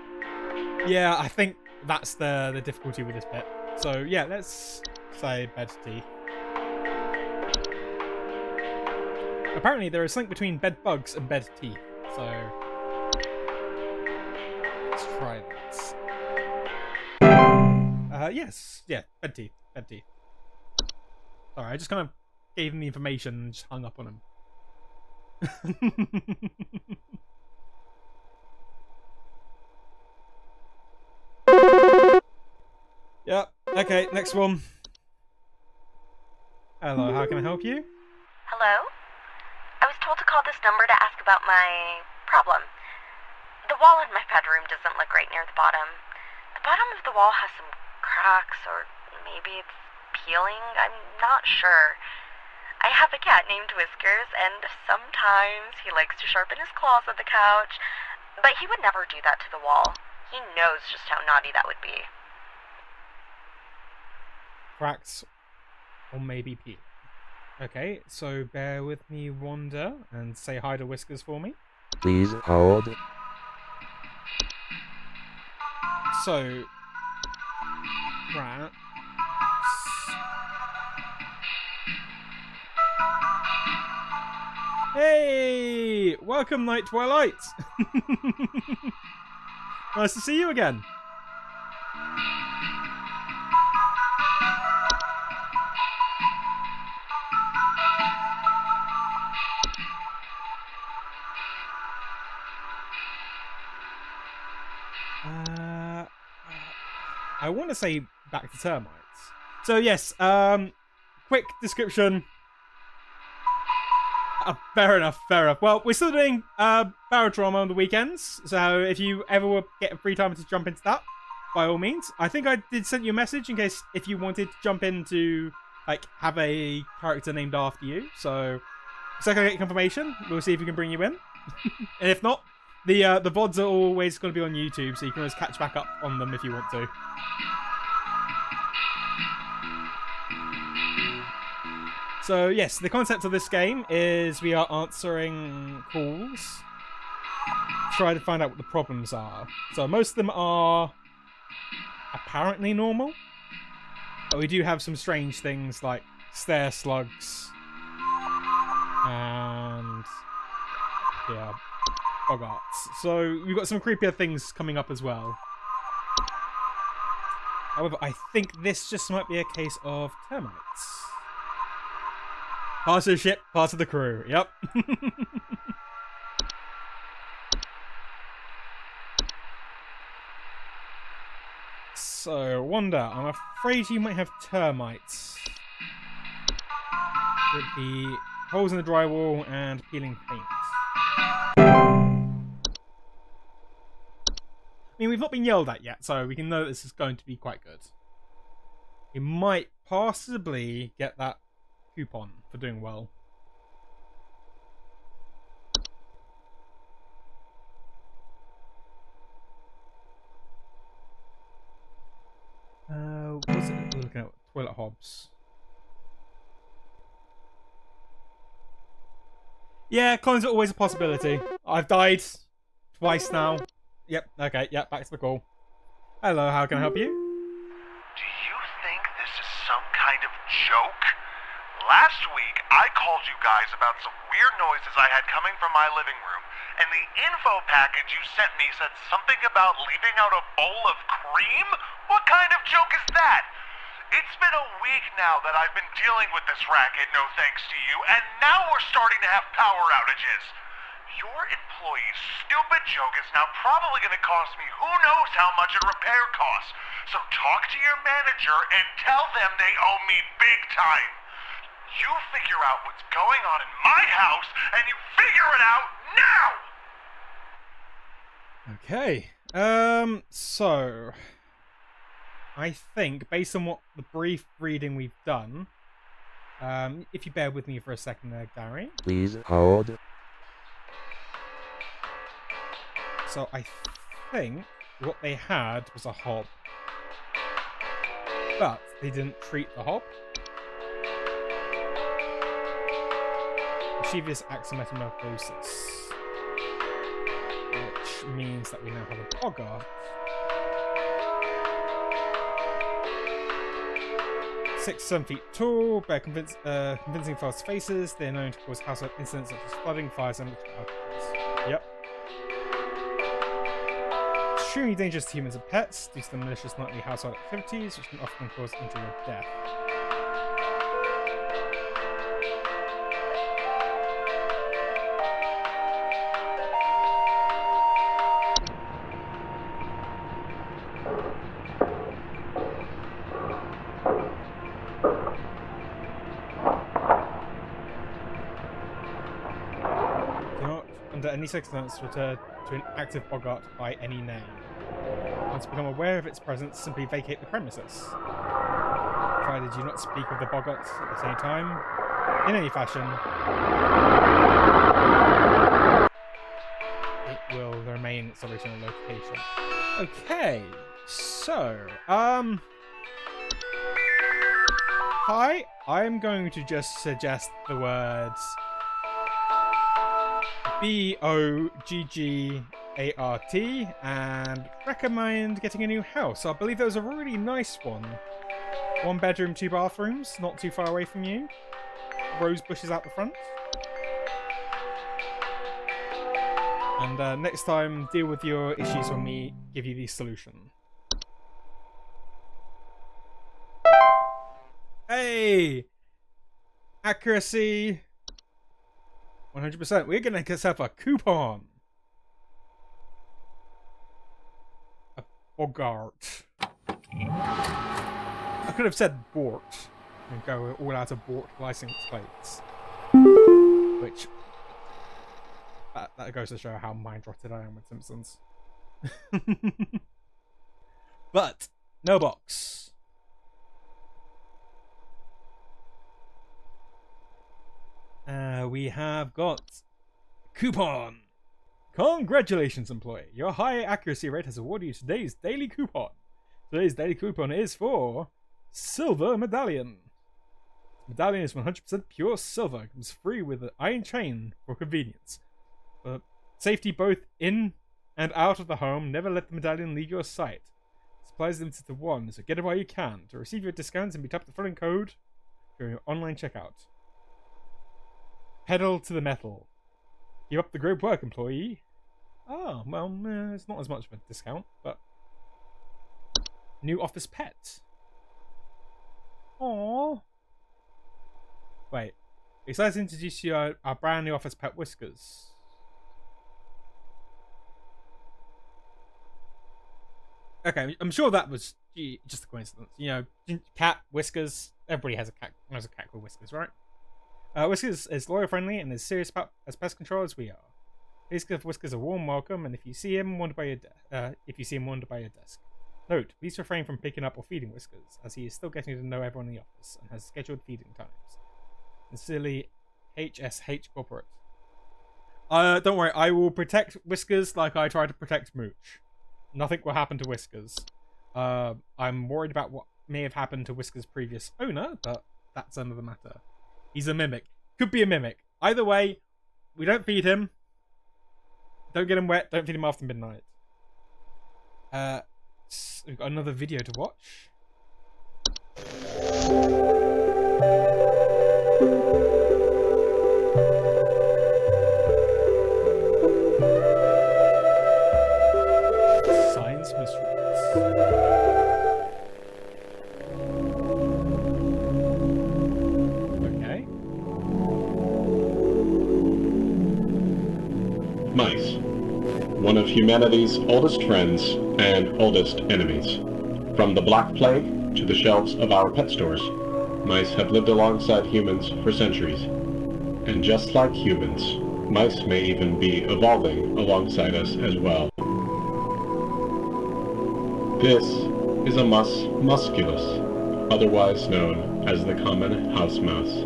Yeah, I think that's the difficulty with this bit. So yeah, let's say bed teeth. Apparently there is a link between bed bugs and bed teeth, so let's try that. Yes, yeah, bed teeth. Sorry, I just kind of gave him the information and just hung up on him. Yep, okay, next one. Hello, how can I help you? Hello? I was told to call this number to ask about my problem. The wall in my bedroom doesn't look right near the bottom. The bottom of the wall has some cracks, or maybe it's peeling. I'm not sure. I have a cat named Whiskers, and sometimes he likes to sharpen his claws at the couch, but he would never do that to the wall. He knows just how naughty that would be. Cracks, or maybe peel. Okay, so bear with me, Wanda, and say hi to Whiskers for me. Please hold. So, cracks. Hey! Welcome, Night Twilight! Nice to see you again. I want to say back to termites. So yes, quick description. Fair enough, fair enough. Well, we're still doing barrel drama on the weekends, so if you ever get free time to jump into that, by all means. I think I did send you a message in case if you wanted to jump into, like, have a character named after you. So, second I get confirmation, we'll see if we can bring you in. And if not, the VODs are always going to be on YouTube, so you can always catch back up on them if you want to. So yes, the concept of this game is we are answering calls to try to find out what the problems are. So most of them are apparently normal, but we do have some strange things like stair slugs and yeah, boggarts. So we've got some creepier things coming up as well. However, I think this just might be a case of termites. Part of the ship, part of the crew. Yep. So, Wanda, I'm afraid you might have termites. With the holes in the drywall and peeling paint. I mean, we've not been yelled at yet, so we can know this is going to be quite good. We might possibly get that coupon for doing well. What's it we're looking at? Toilet hobs. Yeah, clones are always a possibility. I've died twice now. Yep, okay, yep, back to the call. Hello, how can I help you? Do you think this is some kind of joke? Last week, I called you guys about some weird noises I had coming from my living room, and the info package you sent me said something about leaving out a bowl of cream? What kind of joke is that? It's been a week now that I've been dealing with this racket, no thanks to you, and now we're starting to have power outages. Your employee's stupid joke is now probably going to cost me who knows how much in repair costs. So talk to your manager and tell them they owe me big time. You figure out what's going on in my house, and you figure it out now! Okay. So I think, based on what the brief reading we've done, if you bear with me for a second there, Gary. Please hold. So I think what they had was a hob. But they didn't treat the hob. Mischievous axometamorphosis. Which means that we now have a boggart. 6-7 feet tall, bear convincing fast faces. They're known to cause household incidents such as flooding, fires, and outbreaks. Yep. Extremely dangerous to humans and pets due to the malicious nightly household activities, which can often cause injury or death. Any circumstance refer to an active boggart by any name. Once become aware of its presence, simply vacate the premises. Provided you not speak of the boggart at the same time, in any fashion, it will remain its original location. Okay, so, hi, I'm going to just suggest the words BOGGART and recommend getting a new house. I believe there was a really nice one. 1 bedroom, 2 bathrooms, not too far away from you. Rose bushes out the front. And next time, deal with your issues when we give you the solution. Hey! Accuracy! 100%. We're going to get ourselves a coupon. A Bogart. I could have said Bort and go all out of Bort license plates. Which, that goes to show how mind-rotted I am with Simpsons. But, no box. We have got coupon. Congratulations, employee. Your high accuracy rate has awarded you today's daily coupon. Today's daily coupon is for Silver Medallion. Medallion is 100% pure silver. It comes free with an iron chain for convenience. For safety both in and out of the home, never let the medallion leave your sight. Supply is limited to 1, so get it while you can. To receive your discounts, and tap the following code during your online checkout. Pedal to the metal. Keep up the great work, employee. Oh, well, it's not as much of a discount, but... New office pet. Aww. Wait. Excited to introduce you our brand new office pet, Whiskers. Okay, I'm sure that was just a coincidence. You know, cat, Whiskers. Everybody has a cat called Whiskers, right? Whiskers is loyal, friendly, and as serious as pest control as we are. Please give Whiskers a warm welcome, and if you see him, wander by your desk. Note: please refrain from picking up or feeding Whiskers, as he is still getting to know everyone in the office and has scheduled feeding times. Sincerely, HSH Corporate. Don't worry, I will protect Whiskers like I try to protect Mooch. Nothing will happen to Whiskers. I'm worried about what may have happened to Whiskers' previous owner, but that's another matter. He's a mimic. Could be a mimic. Either way, we don't feed him. Don't get him wet. Don't feed him after midnight. We've got another video to watch. Science mysteries. Mice, one of humanity's oldest friends and oldest enemies. From the Black Plague to the shelves of our pet stores, mice have lived alongside humans for centuries. And just like humans, mice may even be evolving alongside us as well. This is a mus musculus, otherwise known as the common house mouse.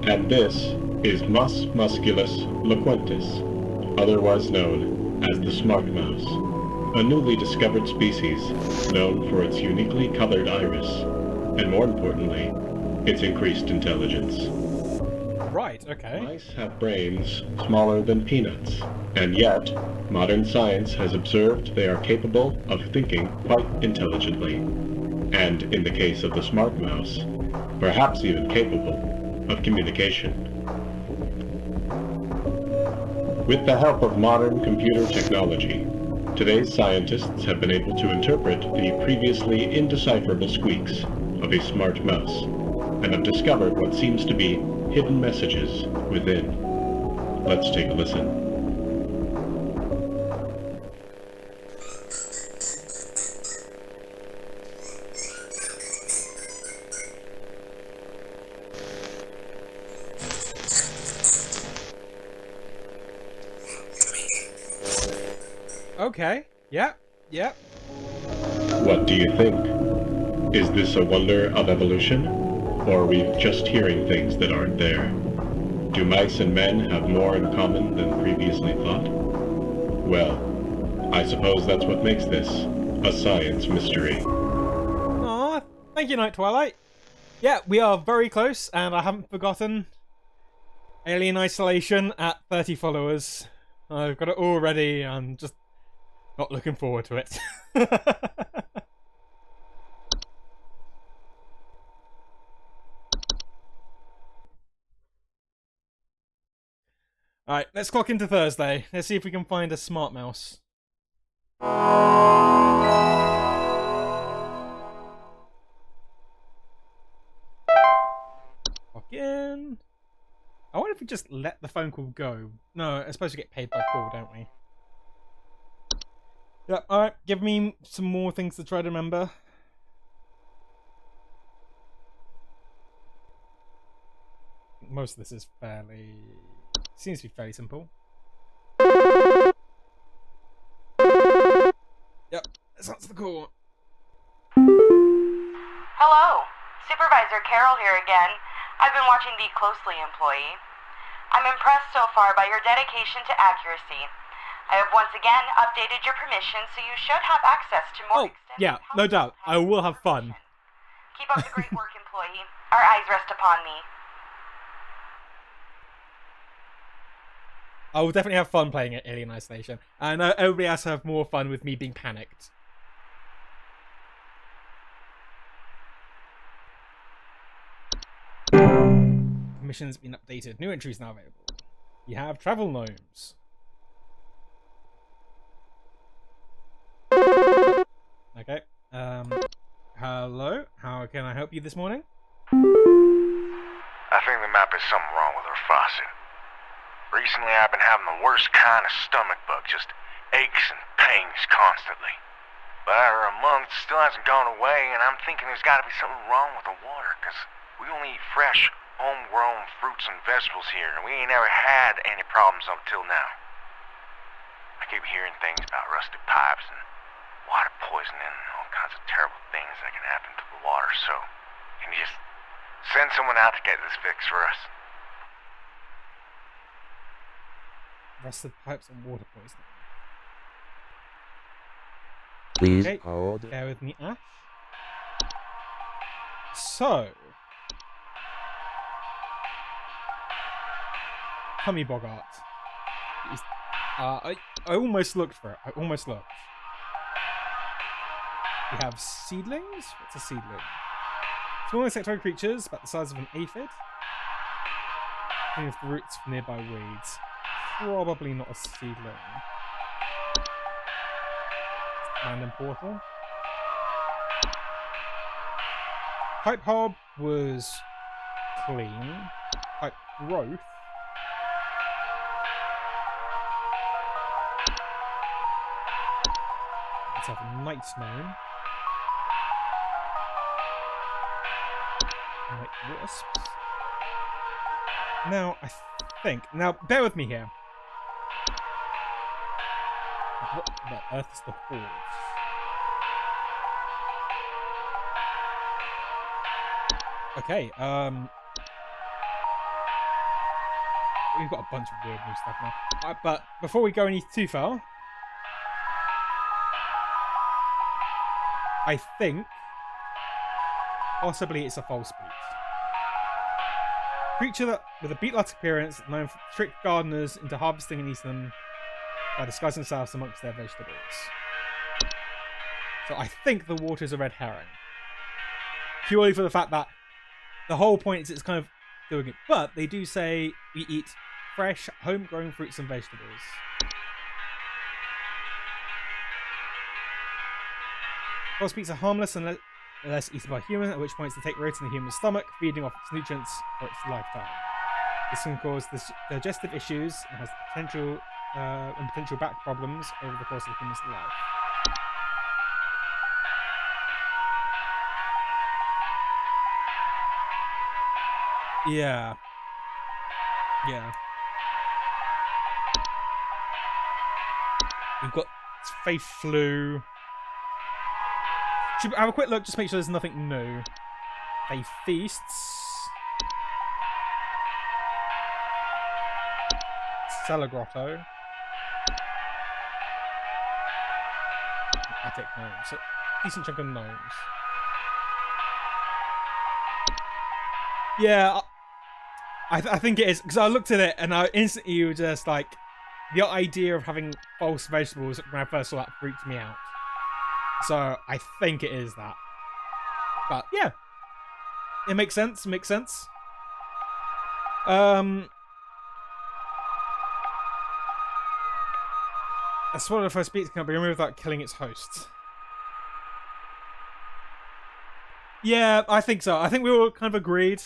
And this is Mus musculus loquentis, otherwise known as the smart mouse, a newly discovered species known for its uniquely colored iris, and more importantly, its increased intelligence. Right, okay. Mice have brains smaller than peanuts, and yet, modern science has observed they are capable of thinking quite intelligently, and in the case of the smart mouse, perhaps even capable of communication. With the help of modern computer technology, today's scientists have been able to interpret the previously indecipherable squeaks of a smart mouse, and have discovered what seems to be hidden messages within. Let's take a listen. Okay. Yeah. Yeah. What do you think? Is this a wonder of evolution? Or are we just hearing things that aren't there? Do mice and men have more in common than previously thought? Well, I suppose that's what makes this a science mystery. Aw, thank you, Night Twilight. Yeah, we are very close, and I haven't forgotten Alien Isolation at 30 followers. I've got it all ready. I'm just not looking forward to it. Alright, let's clock into Thursday. Let's see if we can find a smart mouse. Clock in. I wonder if we just let the phone call go. No, I suppose we get paid by call, don't we? Yeah, alright, give me some more things to try to remember. Most of this is seems to be fairly simple. Yep, let's answer the call. Hello, Supervisor Carol here again. I've been watching thee closely, employee. I'm impressed so far by your dedication to accuracy. I have once again updated your permission, so you should have access to more extensive... Yeah, no doubt. I will have fun. Keep up the great work, employee. Our eyes rest upon thee. I will definitely have fun playing at Alien Isolation. I know everybody else have more fun with me being panicked. Mission's been updated. New entries now available. You have travel gnomes. Okay. Hello? How can I help you this morning? I think there might be something wrong with our faucet. Recently I've been having the worst kind of stomach bug, just aches and pains constantly. But after a month, it still hasn't gone away, and I'm thinking there's gotta be something wrong with the water, because we only eat fresh, homegrown fruits and vegetables here, and we ain't ever had any problems up till now. I keep hearing things about rusted pipes and water poisoning and all kinds of terrible things that can happen to the water, so can you just send someone out to get this fixed for us? Rusted pipes and water poisoning. Please Okay, hold. bear with me, Ash. So, Hummy Bogart. I almost looked for it. I almost looked. We have seedlings. What's a seedling? Small insectoid creatures about the size of an aphid. With the roots from nearby weeds. Probably not a seedling. Random portal. Pipe hob was clean. Pipe growth. Let's have a night gnome. Night wasps. Now, I think. Now, bear with me here. What the earth is the horse? Okay, we've got a bunch of weird new stuff now. But before we go any too far, I think possibly it's a false beat. Creature that with a beat-like appearance, known to trick gardeners into harvesting and eating them by disguising themselves amongst their vegetables. So I think the water is a red herring. Purely for the fact that the whole point is it's kind of doing it. But they do say we eat fresh, homegrown fruits and vegetables. False beats are harmless unless eaten by human, at which point they take root in the human stomach, feeding off its nutrients for its lifetime. This can cause digestive issues and has potential back problems over the course of the human's life. Yeah. We've got Faith Flu. Should we have a quick look, just make sure there's nothing new. Faith Feasts. Cellar Grotto. Attic gnomes. So, decent chunk of gnomes. Yeah, I think it is, because I looked at it and I instantly was just like, the idea of having false vegetables when I first saw that freaked me out. So I think it is that. But yeah, it makes sense. A swallow of first beats cannot be removed without killing its host. Yeah, I think so. I think we all kind of agreed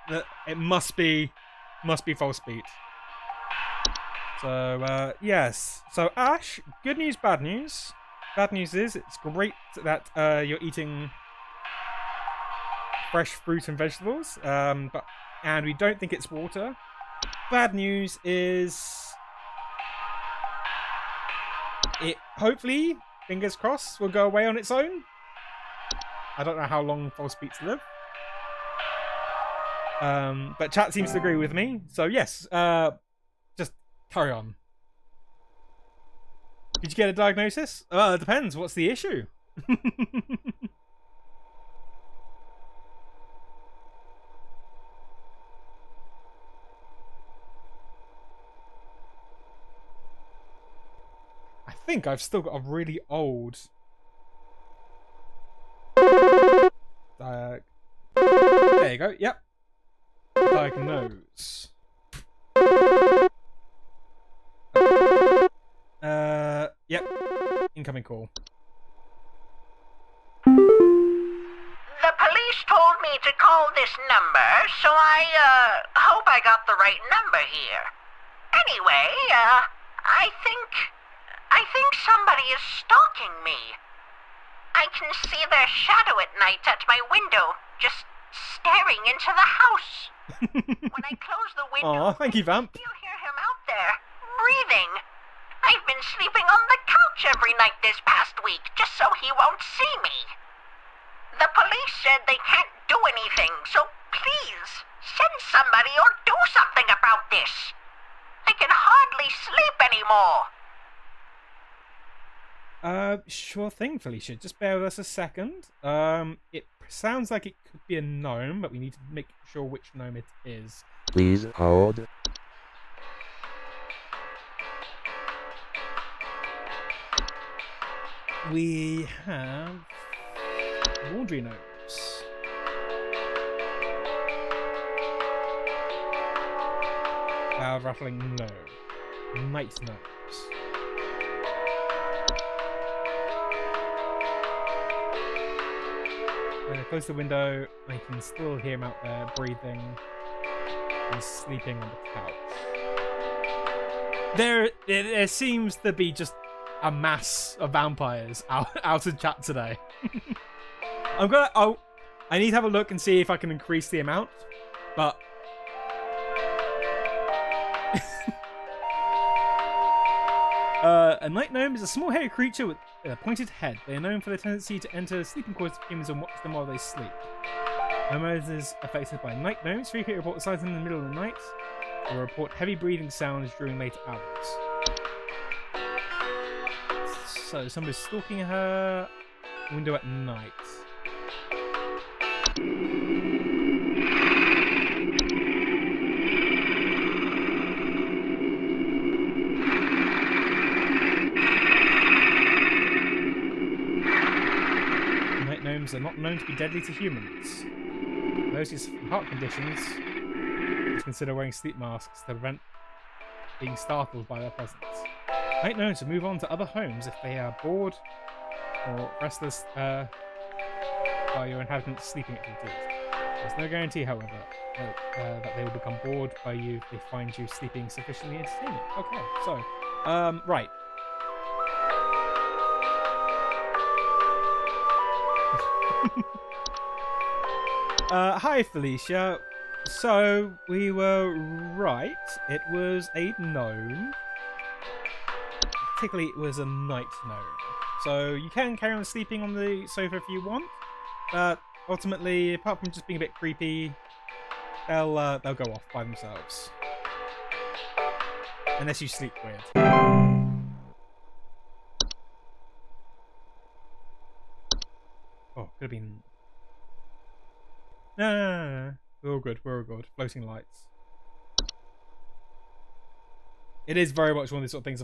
that it must be false beat. So yes. So Ash, good news, bad news. Bad news is, it's great that you're eating fresh fruit and vegetables, and we don't think it's water. Bad news is, it hopefully, fingers crossed, will go away on its own. I don't know how long false beats live. But chat seems to agree with me, so yes, just carry on. Did you get a diagnosis? Well, it depends. What's the issue? I think I've still got a really old... There you go, yep. Diagnose. Yep. Incoming call. The police told me to call this number, so I hope I got the right number here. Anyway, I think somebody is stalking me. I can see their shadow at night at my window, just staring into the house. When I close the window, Aw, thank you, Vamp. I still hear him out there, breathing. I've been sleeping on the couch every night this past week, just so he won't see me. The police said they can't do anything, so please, send somebody or do something about this. I can hardly sleep anymore. Sure thing, Felicia. Just bear with us a second. It sounds like it could be a gnome, but we need to make sure which gnome it is. Please hold. We have laundry gnomes. Loud rattling no. Night gnomes. When I close the window, I can still hear him out there breathing and sleeping on the couch. There seems to be just a mass of vampires out in chat today. I need to have a look and see if I can increase the amount, but a night gnome is a small hairy creature with a pointed head. They are known for their tendency to enter sleeping quarters of humans and watch them while they sleep. Homeowners is affected by night gnomes. Frequently report sights in the middle of the night or report heavy breathing sounds during late hours. So somebody's stalking her window at night. Night gnomes are not known to be deadly to humans. Those with heart conditions must consider wearing sleep masks to prevent being startled by their presence. Night gnomes will move on to other homes if they are bored or restless by your inhabitants' sleeping activities. There's no guarantee, however, that they will become bored by you if they find you sleeping sufficiently entertaining. Okay, so, right. Hi, Felicia. So, we were right. It was a gnome. Particularly, it was a night gnome. So, you can carry on sleeping on the sofa if you want. But, ultimately, apart from just being a bit creepy, they'll go off by themselves. Unless you sleep weird. Oh, could have been... No. We're all good, we're all good. Floating lights. It is very much one of these sort of things.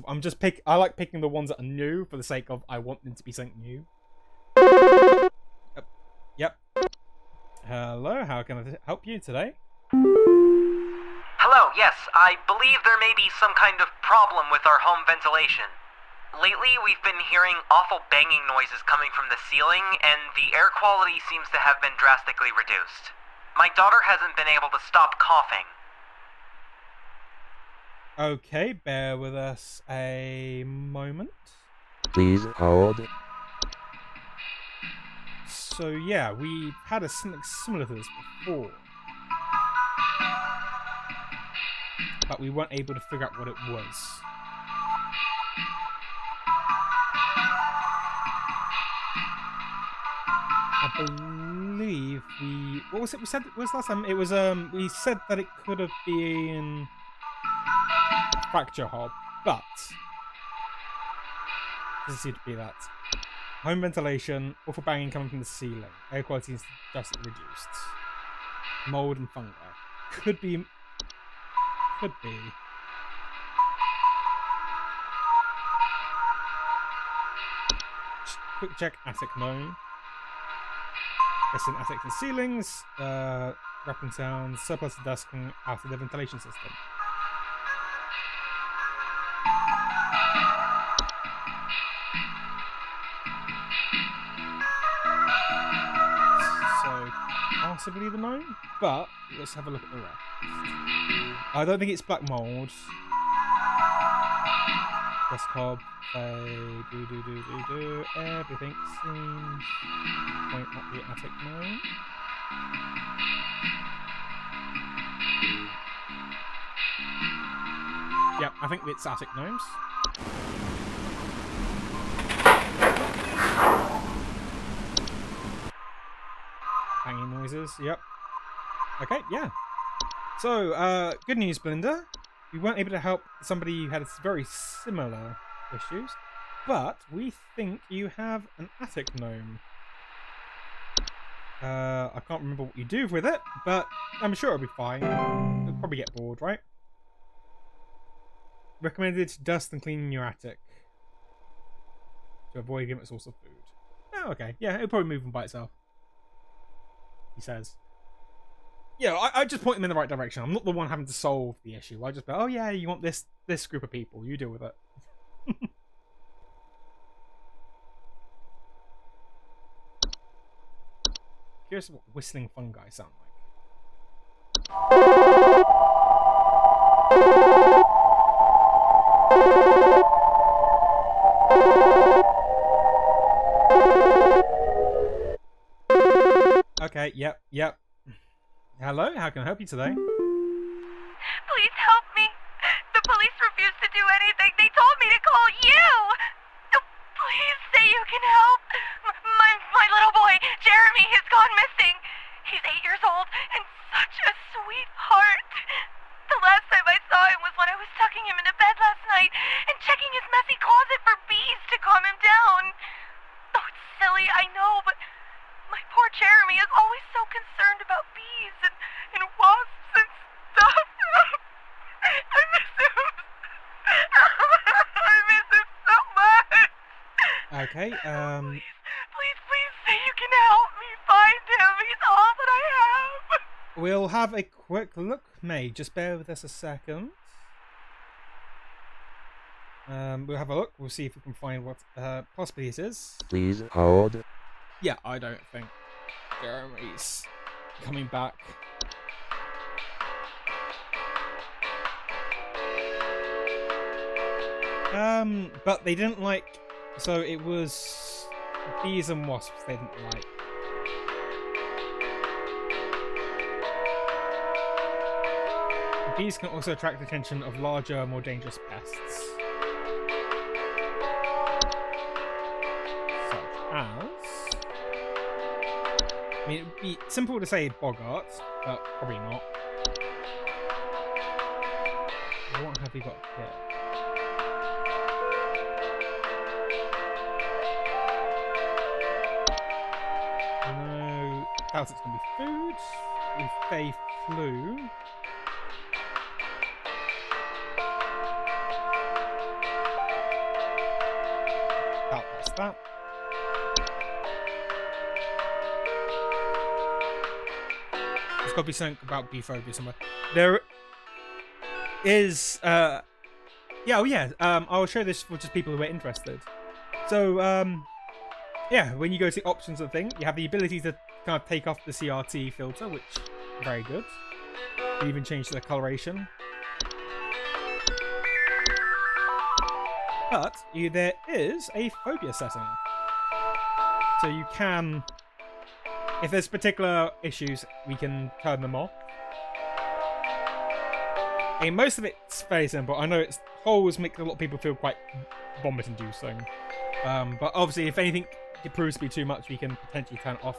I like picking the ones that are new for the sake of I want them to be something new. Yep. Hello, how can I help you today? Hello, yes, I believe there may be some kind of problem with our home ventilation. Lately, we've been hearing awful banging noises coming from the ceiling, and the air quality seems to have been drastically reduced. My daughter hasn't been able to stop coughing. Okay, bear with us a moment. Please hold. So yeah, we had something similar to this before, but we weren't able to figure out what it was. I believe what was it we said? What was last time? It was we said that it could have been a fracture hob, but doesn't seem to be that. Home ventilation, awful banging coming from the ceiling. Air quality is just reduced. Mold and fungi. Could be. Quick check attic gnome. Listen, attics and ceilings. Rapping sounds. Surplus of dust coming out of the ventilation system. So, possibly the gnome, but let's have a look at the rest. I don't think it's black mold. Dust cob. Everything seems point at the attic gnome. Yep, I think it's attic gnomes. Banging noises, yep. Okay, yeah. So, good news, Belinda. We weren't able to help somebody who had very similar issues, but we think you have an attic gnome. I can't remember what you do with it, but I'm sure it'll be fine. It'll probably get bored, right? Recommended to dust and clean your attic to avoid giving it a source of food. Oh, okay. Yeah, it'll probably move on by itself, he says. Yeah, I just point them in the right direction. I'm not the one having to solve the issue. I just go, oh yeah, you want this group of people. You deal with it. Curious what whistling fungi sound like. Okay, yep. Hello, how can I help you today? Please help me. The police refuse to do anything. They told me to call you. Please say you can help. My little boy, Jeremy, has gone missing. He's 8 years old and such a sweetheart. The last time I saw him was when I was tucking him into bed last night and checking his messy closet for bees to calm him down. Oh, it's silly, I know, but my poor Jeremy is always so concerned about bees and wasps and stuff. I miss him. I miss him so much. Okay, Please say you can help me find him. He's all that I have. we'll have a quick look, May. Just bear with us a second. We'll have a look. We'll see if we can find what possibly it is. Please hold. Yeah, I don't think Jeremy's coming back. But they didn't like. So it was bees and wasps they didn't like. Bees can also attract the attention of larger, more dangerous pests. Such as... I mean, it would be simple to say boggart, but probably not. What have we got here? No, doubt it's going to be food. We say flu. That's that. There's got to be something about bee phobia somewhere. There is, I'll show this for just people who are interested. So, yeah, when you go to the options of the thing, you have the ability to kind of take off the CRT filter, which is very good. You even change the coloration. But there is a phobia setting. So you can, if there's particular issues, we can turn them off. And most of it's fairly simple. I know it's holes make a lot of people feel quite vomit-inducing. But obviously, if anything it proves to be too much, we can potentially turn it off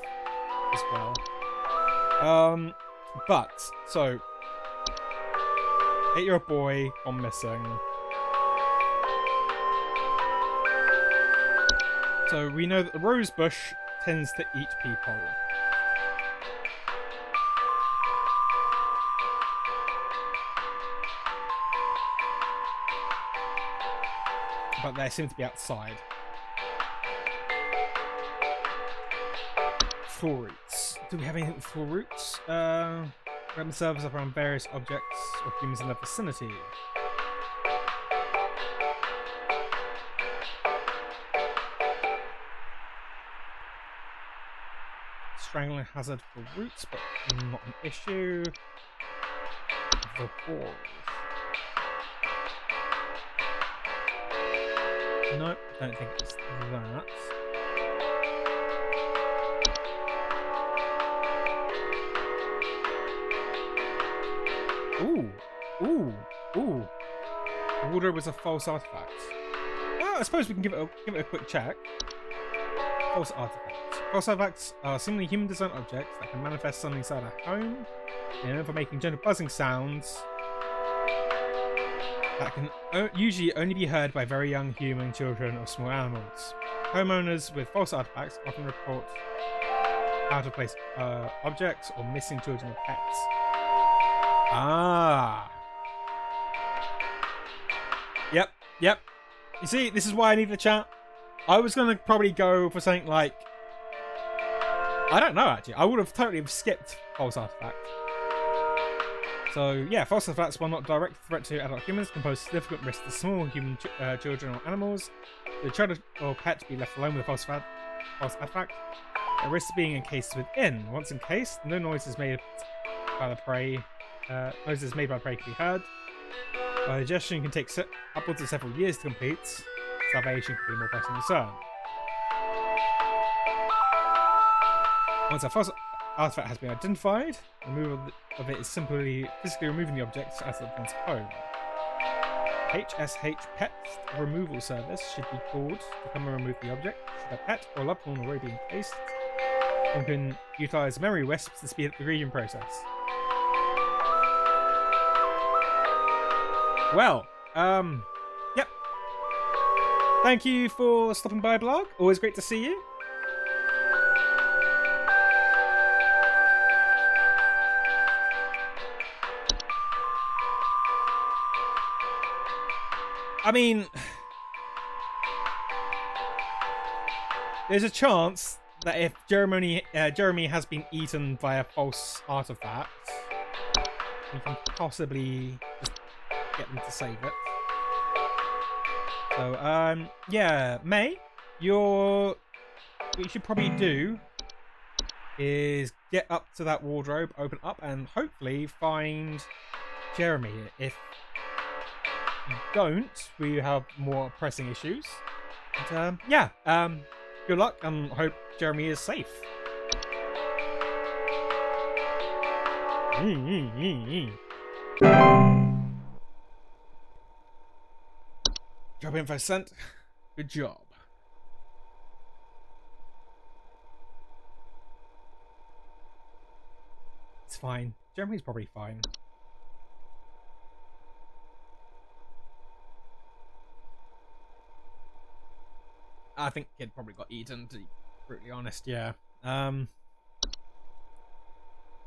as well. So 8-year-old boy gone missing. So we know that the rose bush tends to eat people. But they seem to be outside. Floor roots. Do we have anything with floor roots? Wrap themselves up around various objects or humans in their vicinity. Strangling hazard for roots, but not an issue. The balls. Nope, don't think it's that. Ooh. The wardrobe was a false artifact. Well, I suppose we can give it a quick check. False artifacts. False artifacts are seemingly human design objects that can manifest suddenly inside a home. They're known for making gentle buzzing sounds that can usually only be heard by very young human, children, or small animals. Homeowners with false artifacts often report out of place objects or missing children or pets. Ah. Yep. You see, this is why I need the chat. I was going to probably go for something like... I don't know, actually. I would have totally skipped false artifact. So, yeah, false artifacts, while not a direct threat to adult humans, can pose significant risk to small human children or animals. The child or pet to be left alone with a false artifact. The risk of being encased within. Once encased, no noises made by the prey. Noises made by the prey can be heard. While digestion can take upwards of several years to complete, salvation can be more pressing concern. Once a false artifact has been identified, removal of it is simply physically removing the object as it returns home. HSH Pet Removal Service should be called to come and remove the object. Should a pet or loved one already be encased, one can utilise memory wisps to speed up the reading process. Well, yep. Thank you for stopping by, blog. Always great to see you. I mean, there's a chance that if Jeremy has been eaten by a false artifact, we can possibly just get them to save it. So, yeah, May, what you should probably do is get up to that wardrobe, open up, and hopefully find Jeremy. If you don't, we have more pressing issues. And, yeah, good luck, and hope Jeremy is safe. Job info sent. Good job. It's fine. Jeremy's probably fine. I think kid probably got eaten, to be brutally honest, yeah.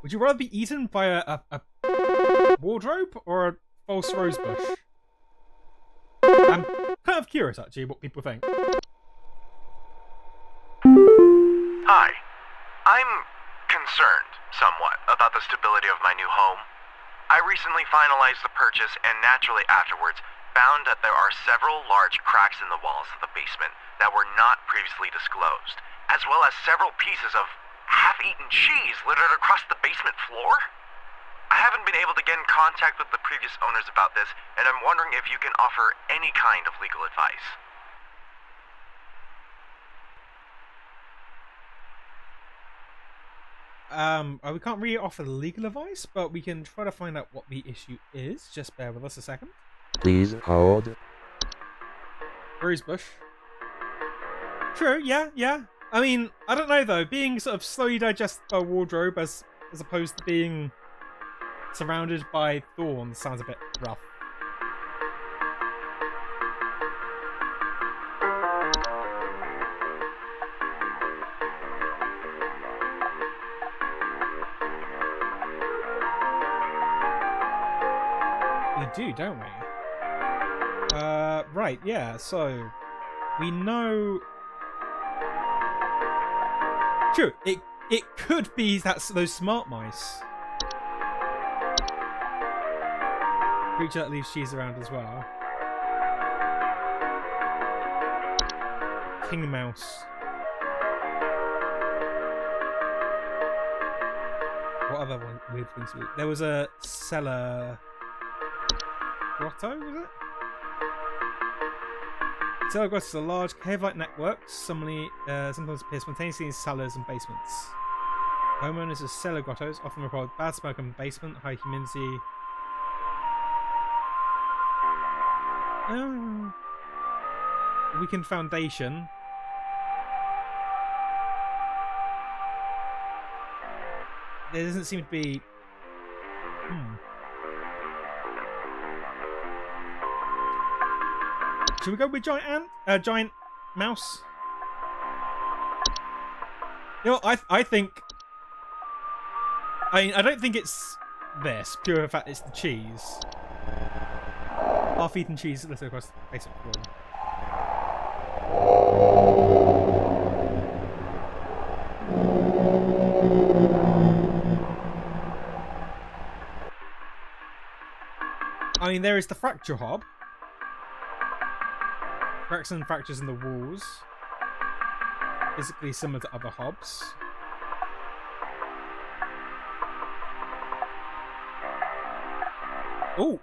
Would you rather be eaten by a wardrobe or a false rose bush? I'm kind of curious, actually, what people think. Hi. I'm concerned, somewhat, about the stability of my new home. I recently finalized the purchase and naturally afterwards found that there are several large cracks in the walls of the basement that were not previously disclosed, as well as several pieces of half-eaten cheese littered across the basement floor. I haven't been able to get in contact with the previous owners about this, and I'm wondering if you can offer any kind of legal advice. We can't really offer legal advice, but we can try to find out what the issue is. Just bear with us a second. Please hold. Rosebush. True, yeah. I mean, I don't know though. Being sort of slowly digested by a wardrobe as opposed to being surrounded by thorns sounds a bit rough. We do, don't we? Right, yeah, so we know. True, it could be those smart mice. Creature that leaves cheese around as well. King Mouse. What other weird things? There was a cellar grotto, was it? Cellar grottos are large cave-like networks, sometimes appear spontaneously in cellars and basements. Homeowners of cellar grottos often report bad smoke in the basement, high humidity. Weakened foundation. There doesn't seem to be. Should we go with giant mouse? You know, I think. I mean, I don't think it's this. Pure fact, it's the cheese. Half-eaten cheese littered across the basement floor. I mean, there is the fracture hob. Cracks and fractures in the walls. Physically similar to other hobs. Ooh.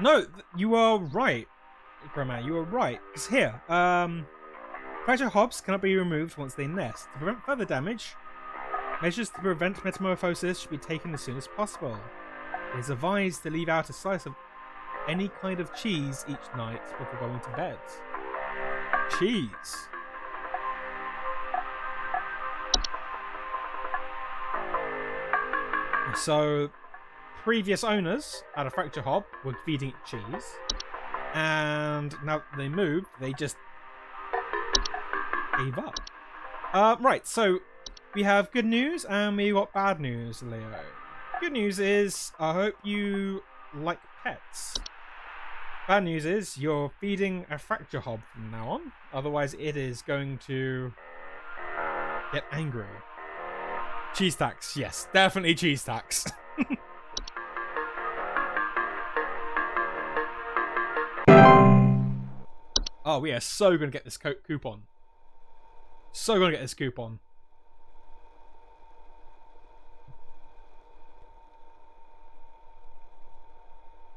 No, you are right, Grandma. You are right. It's here. Fracture hobs cannot be removed once they nest. To prevent further damage, measures to prevent metamorphosis should be taken as soon as possible. It is advised to leave out a slice of any kind of cheese each night before going to bed. Cheese. So, previous owners had a fracture hob were feeding it cheese, and now that they moved, they just gave up. Right, so we have good news and we got bad news, Leo. Good news is, I hope you like pets. Bad news is, you're feeding a fracture hob from now on, otherwise it is going to get angry. Cheese tax, yes, definitely cheese tax. Oh, we are so gonna get this coupon. So gonna get this coupon.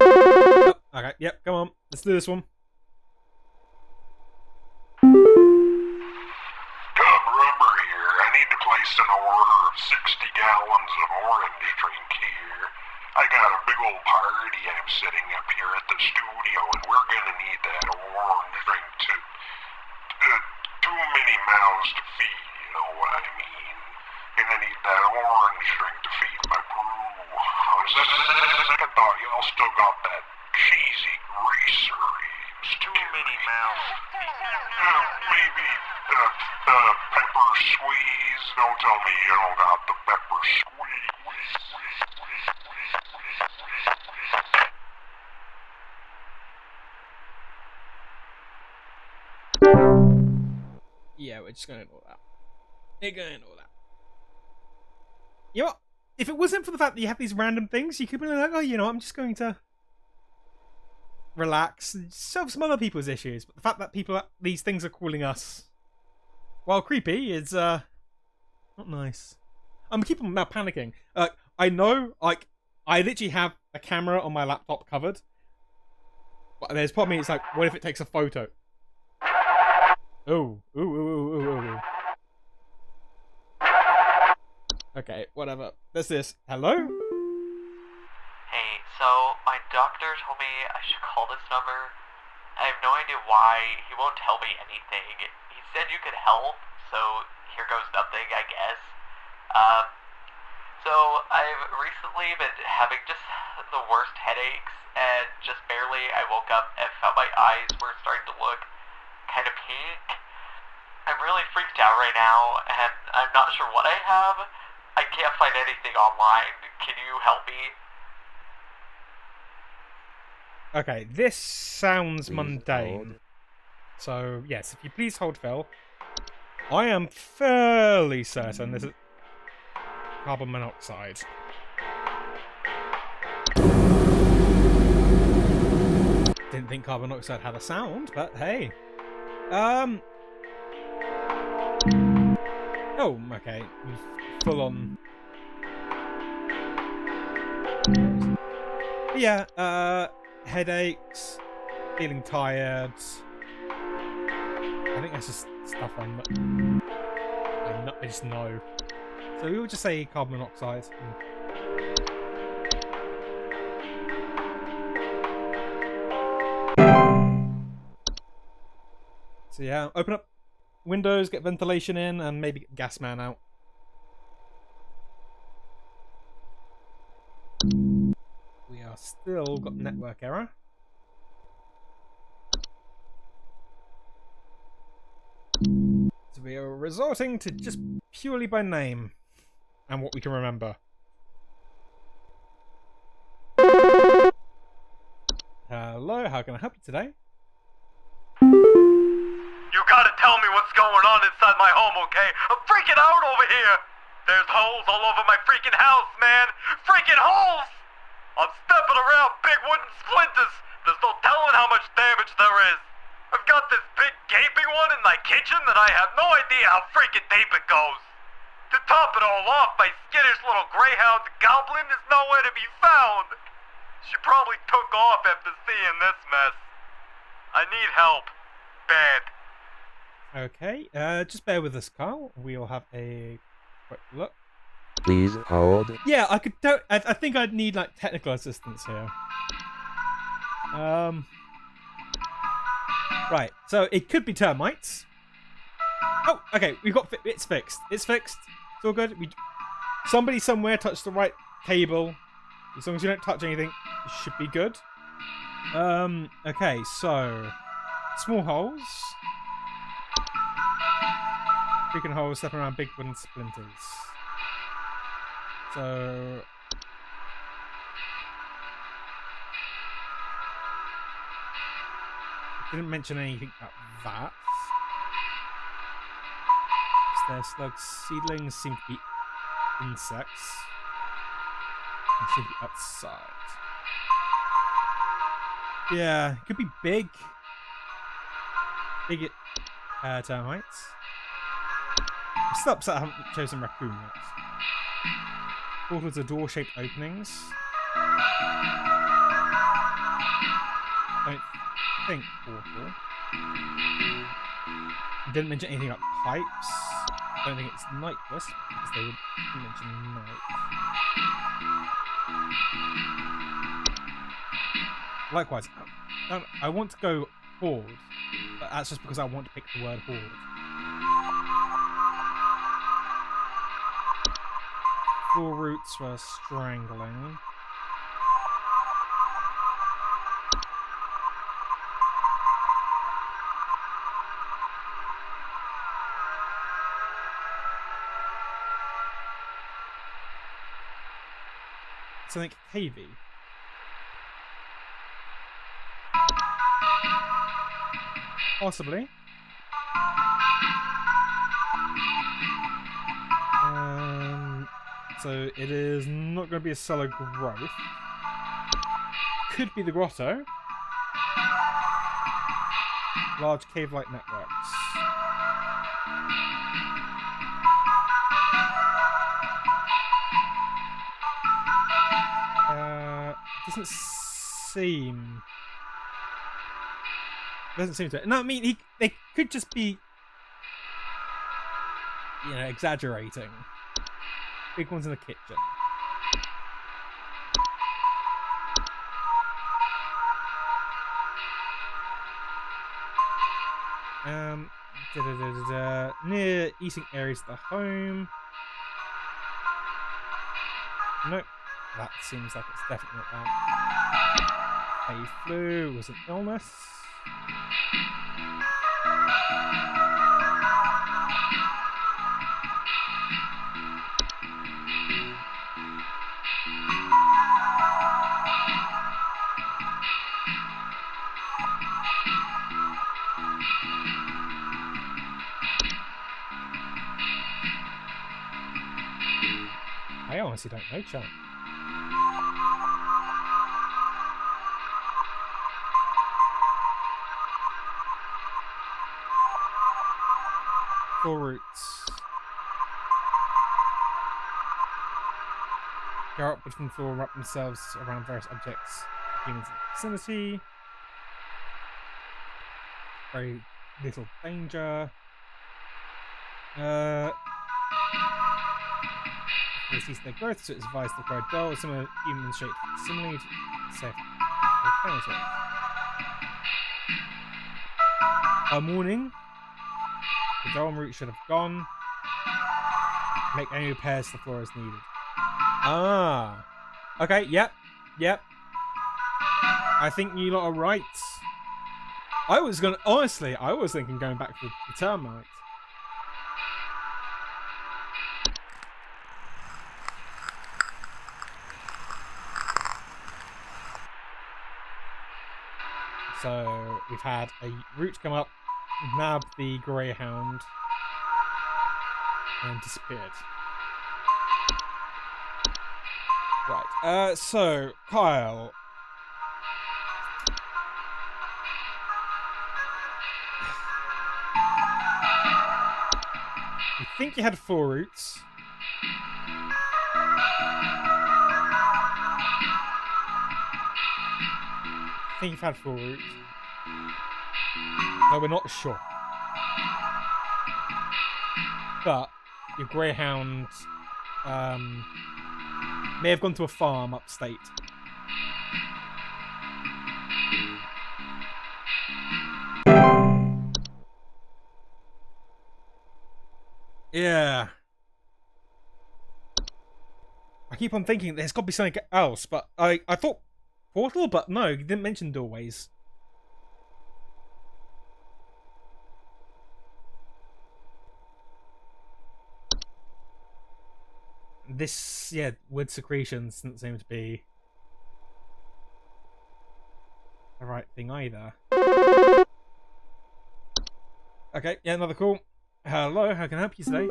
Oh, okay, yep, come on. Let's do this one. Rubber here. I need to place an order of 60 gallons of orange drink here. I got a big old party I'm setting up here at the studio, and we're gonna need that orange drink to... too many mouths to feed, you know what I mean? Gonna need that orange drink to feed my brew. On second thought, y'all still got that cheesy greaser. Too many mouths. Maybe pepper squeeze. Don't tell me you don't got the pepper squeeze. Yeah, we're just gonna ignore that. We're gonna ignore that. You know what? If it wasn't for the fact that you have these random things, you could be like, oh, you know, I'm just going to relax and solve some other people's issues. But the fact that these things are calling us, while creepy, is not nice. I'm keeping now panicking. I know, like, I literally have a camera on my laptop covered. But there's part of me, it's like, what if it takes a photo? Ooh. Okay, whatever. That's this. Hello? Hey, so my doctor told me I should call this number. I have no idea why. He won't tell me anything. He said you could help, so here goes nothing, I guess. So I've recently been having just the worst headaches, and just barely I woke up and felt my eyes were starting to look kind of pink. I'm really freaked out right now, and I'm not sure what I have. I can't find anything online. Can you help me? Okay, this sounds Please mundane. hold. So, yes, if you please hold Phil. I am fairly certain this is carbon monoxide. Didn't think carbon monoxide had a sound, but hey. Oh, okay. Full on. Yeah, headaches, feeling tired. I think that's just stuff I just know. So we will just say carbon monoxide. So yeah, open up windows, get ventilation in, and maybe get gas man out. We are still got network error. So we are resorting to just purely by name and what we can remember. Hello, how can I help you today? You gotta tell me what's going on inside my home, okay? I'm freaking out over here! There's holes all over my freaking house, man! Freaking holes! I'm stepping around big wooden splinters! There's no telling how much damage there is! I've got this big gaping one in my kitchen that I have no idea how freaking deep it goes! To top it all off, my skittish little greyhound goblin is nowhere to be found! She probably took off after seeing this mess. I need help. Bad. Okay, just bear with us, Carl. We'll have a quick look. Please hold. Yeah, I could. I think I'd need like technical assistance here. Right. So it could be termites. Oh, okay. We've got it's fixed. It's fixed. It's all good. Somebody somewhere touched the right cable. As long as you don't touch anything, it should be good. Okay. So small holes. Freaking holes stepping around big wooden splinters. So didn't mention anything about that. Stair slugs, seedlings seem to be insects. They should be outside. Yeah, it could be big. Big termites. I'm still upset I haven't chosen raccoon yet. Portals are door-shaped openings. Don't think portal. Didn't mention anything about pipes. Don't think it's nightless because they would mention night. Likewise, I want to go horde, but that's just because I want to pick the word horde. Full roots for strangling. Something cavey. Possibly. So it is not going to be a cellar growth. Could be the grotto. Large cave-like networks. Doesn't seem. Doesn't seem to. No, I mean they could just be, exaggerating. Big ones in the kitchen. Near eating areas of the home. Nope, that seems like it's definitely not that. A flu was an illness. I honestly don't know, chat. Four roots. Go up between the floor, wrap themselves around various objects, humans in the vicinity. Very little danger. They cease their growth, so it's advised to grow dull, similar human shaped, similarly to safe alternative. By morning, the dull root should have gone. Make any repairs to the floor as needed. Ah. Okay, yep. I think you lot are right. I was thinking going back to the termite. So we've had a root come up, nab the greyhound, and disappeared. Right. So Kyle, you think you had 4 roots? I think you've had 4 roots. No, we're not sure. But your greyhound may have gone to a farm upstate. Yeah. I keep on thinking there's got to be something else, but I thought portal, but no, you didn't mention doorways. This, wood secretions doesn't seem to be the right thing either. Okay, another call. Hello, how can I help you today?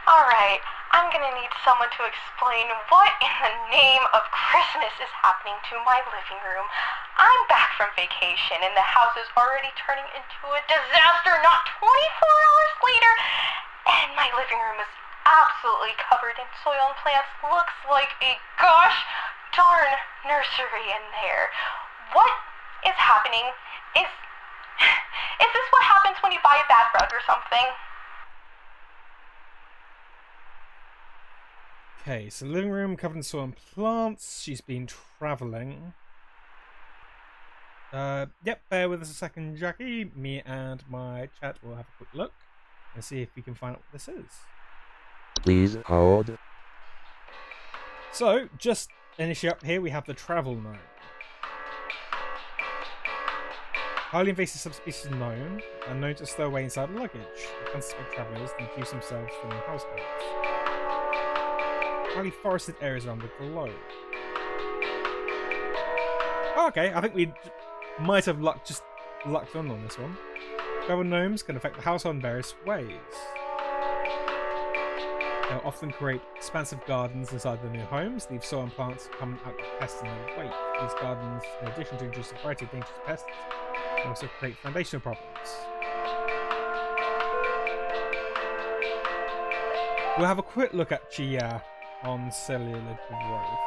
Alright, I'm gonna need someone to explain what in the name of Christmas is happening to my living room. I'm back from vacation and the house is already turning into a disaster not 24 hours later, and my living room is absolutely covered in soil and plants. Looks like a gosh darn nursery in there. What is happening? Is this what happens when you buy a bad rug or something? Okay, so living room covered in soil and plants. She's been travelling. Yep, bear with us a second, Jackie. Me and my chat will have a quick look and see if we can find out what this is. Please hold. So, just initially up here, we have the travel gnome. Highly invasive subspecies known and known to stow away inside luggage. Unsuspected travellers and use themselves from households. Highly forested areas around the globe. Oh, okay, I think we might have lucked on this one. Travel gnomes can affect the household in various ways. They'll often create expansive gardens inside their new homes, leave soil and plants come out of pests in their wake. These gardens, in addition to introduce a variety of dangerous pests, can also create foundational problems. We'll have a quick look at Chia on cellular growth.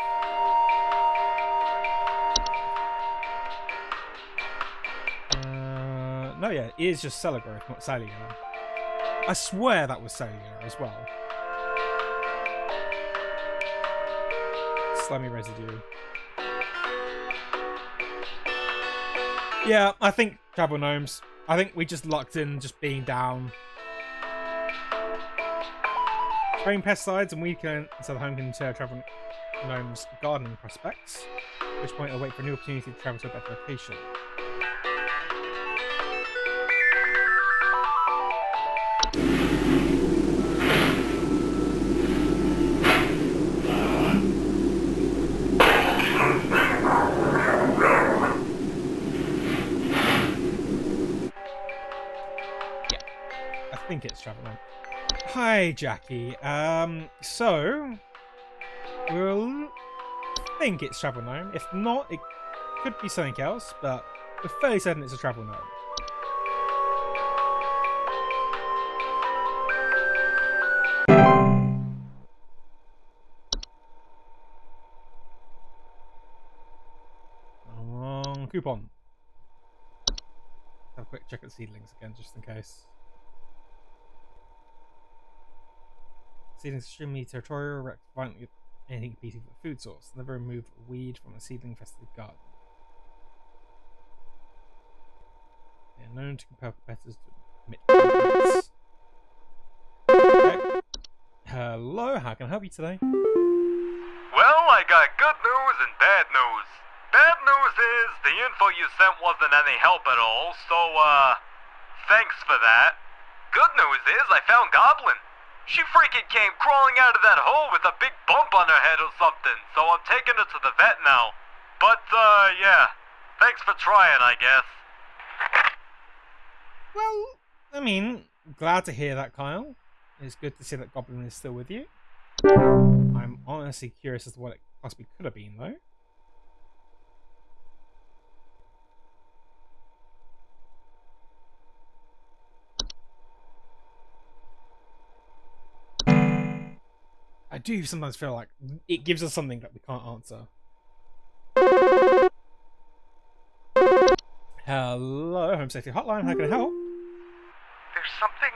No, yeah, it is just cellar growth, not cellular. I swear that was cellular as well. Slimy residue. Yeah, I think travel gnomes. I think we just lucked in just being down. Spraying pesticides and we can, so the home can share travel gnomes gardening prospects. At which point I'll wait for a new opportunity to travel to a better location. I think it's travel gnome. Hi, Jackie. So we'll think it's travel gnome. If not, it could be something else, but we're fairly certain it's a travel gnome. Wrong coupon. Have a quick check at seedlings again, just in case. Seedlings extremely territorial, wrecked violently with anything competing for the food source. Never remove a weed from a seedling infested garden. They are known to compel competitors to commit conflicts. Okay. Hello, how can I help you today? Well, I got good news and bad news. Bad news is the info you sent wasn't any help at all, so, thanks for that. Good news is I found Goblin. She freaking came crawling out of that hole with a big bump on her head or something, so I'm taking her to the vet now. But, yeah. Thanks for trying, I guess. Well, I mean, glad to hear that, Kyle. It's good to see that Goblin is still with you. I'm honestly curious as to what it possibly could have been, though. I do sometimes feel like it gives us something that we can't answer. Hello, Home Safety Hotline. How can I help? There's something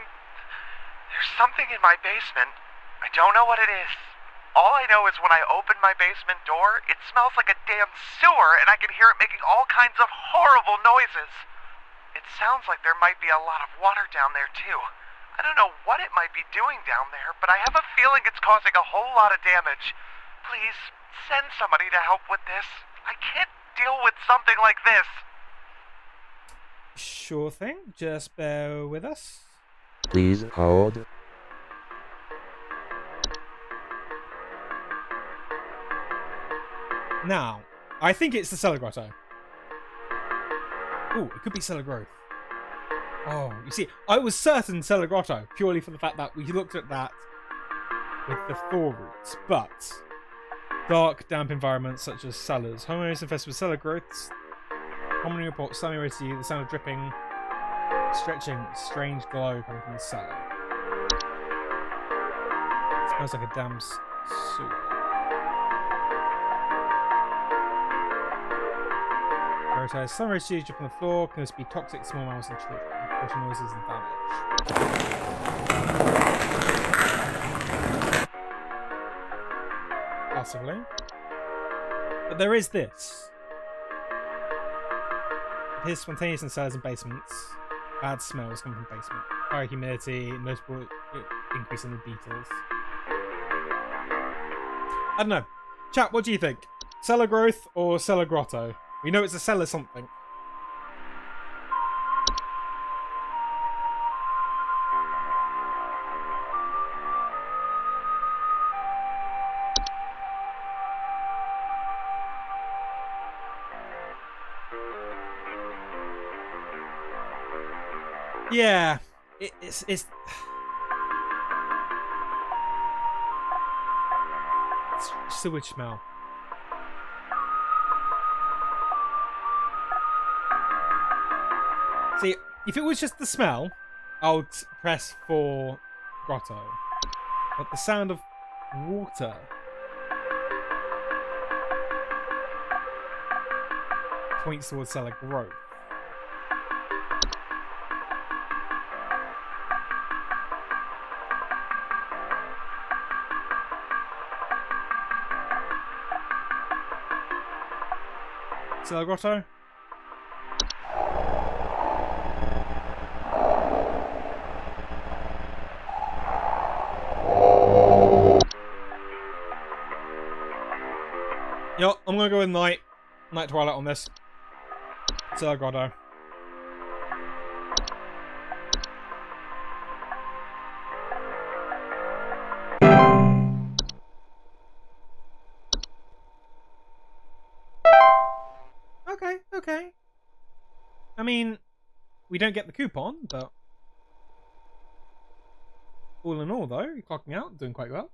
in my basement. I don't know what it is. All I know is when I open my basement door, it smells like a damn sewer and I can hear it making all kinds of horrible noises. It sounds like there might be a lot of water down there too. I don't know what it might be doing down there, but I have a feeling it's causing a whole lot of damage. Please, send somebody to help with this. I can't deal with something like this. Sure thing. Just bear with us. Please hold. Now, I think it's the cellar grotto. Ooh, it could be cellar growth. Oh, you see, I was certain cellar grotto, purely for the fact that we looked at that with the Thor roots, but dark, damp environments such as cellars, homeowners infested with cellar growths, commonly report slimy residue, the sound of dripping, stretching, strange glow coming from the cellar. It smells like a damn sewer. Prioritize some residue dripping on the floor, can this be toxic to small mammals and children, causing noises and damage. Possibly. But there is this. It appears spontaneous in cellars and basements. Bad smells come from basement. High humidity, notable increase in the details. I don't know. Chat, what do you think? Cellar growth or cellar grotto? We know it's a cellar something. Yeah, it's sewage smell. See, if it was just the smell, I would press for grotto. But the sound of water points towards cellar growth. Cellar Grotto. Yo, I'm gonna go with Night Twilight on this. Cellar Grotto. Okay. I mean, we don't get the coupon, but all in all, though, you're clocking out, doing quite well.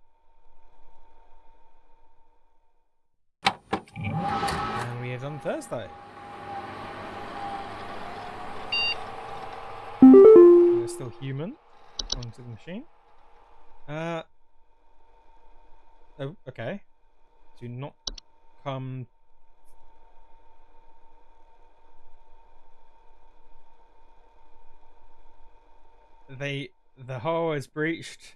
And we have done Thursday. We're still human onto the machine. Oh, okay. Do not come. The hole is breached.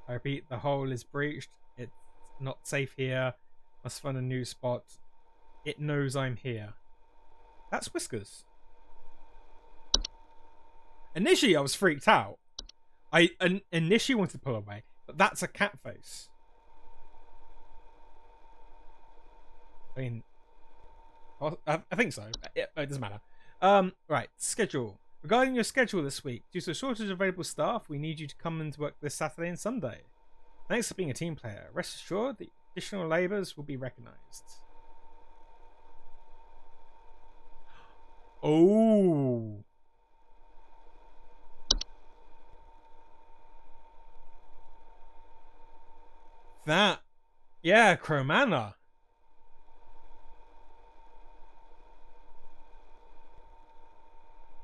I repeat, the hole is breached. It's not safe here. Must find a new spot. It knows I'm here. That's Whiskers. Initially, I was freaked out. I initially wanted to pull away, but that's a cat face. I mean, I think so. It doesn't matter. Right, schedule. Regarding your schedule this week, due to a shortage of available staff, we need you to come into work this Saturday and Sunday. Thanks for being a team player. Rest assured that additional labours will be recognised. Oh. That. Yeah, Cromana.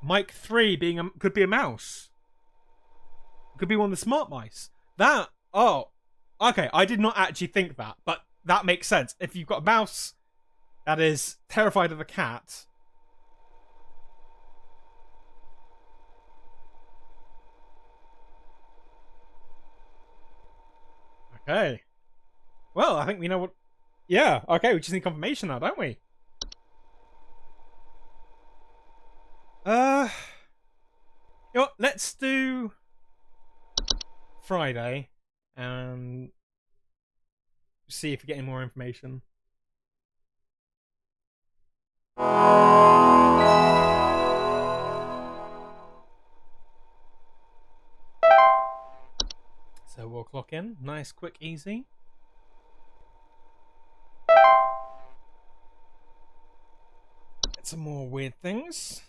Mike 3 being could be a mouse. Could be one of the smart mice. That. Oh. Okay, I did not actually think that, but that makes sense. If you've got a mouse that is terrified of a cat. Okay. Well, I think we know what... Yeah, okay, we just need confirmation now, don't we? You know what, let's do Friday and see if we get any more information. So we'll clock in. Nice, quick, easy. Get some more weird things.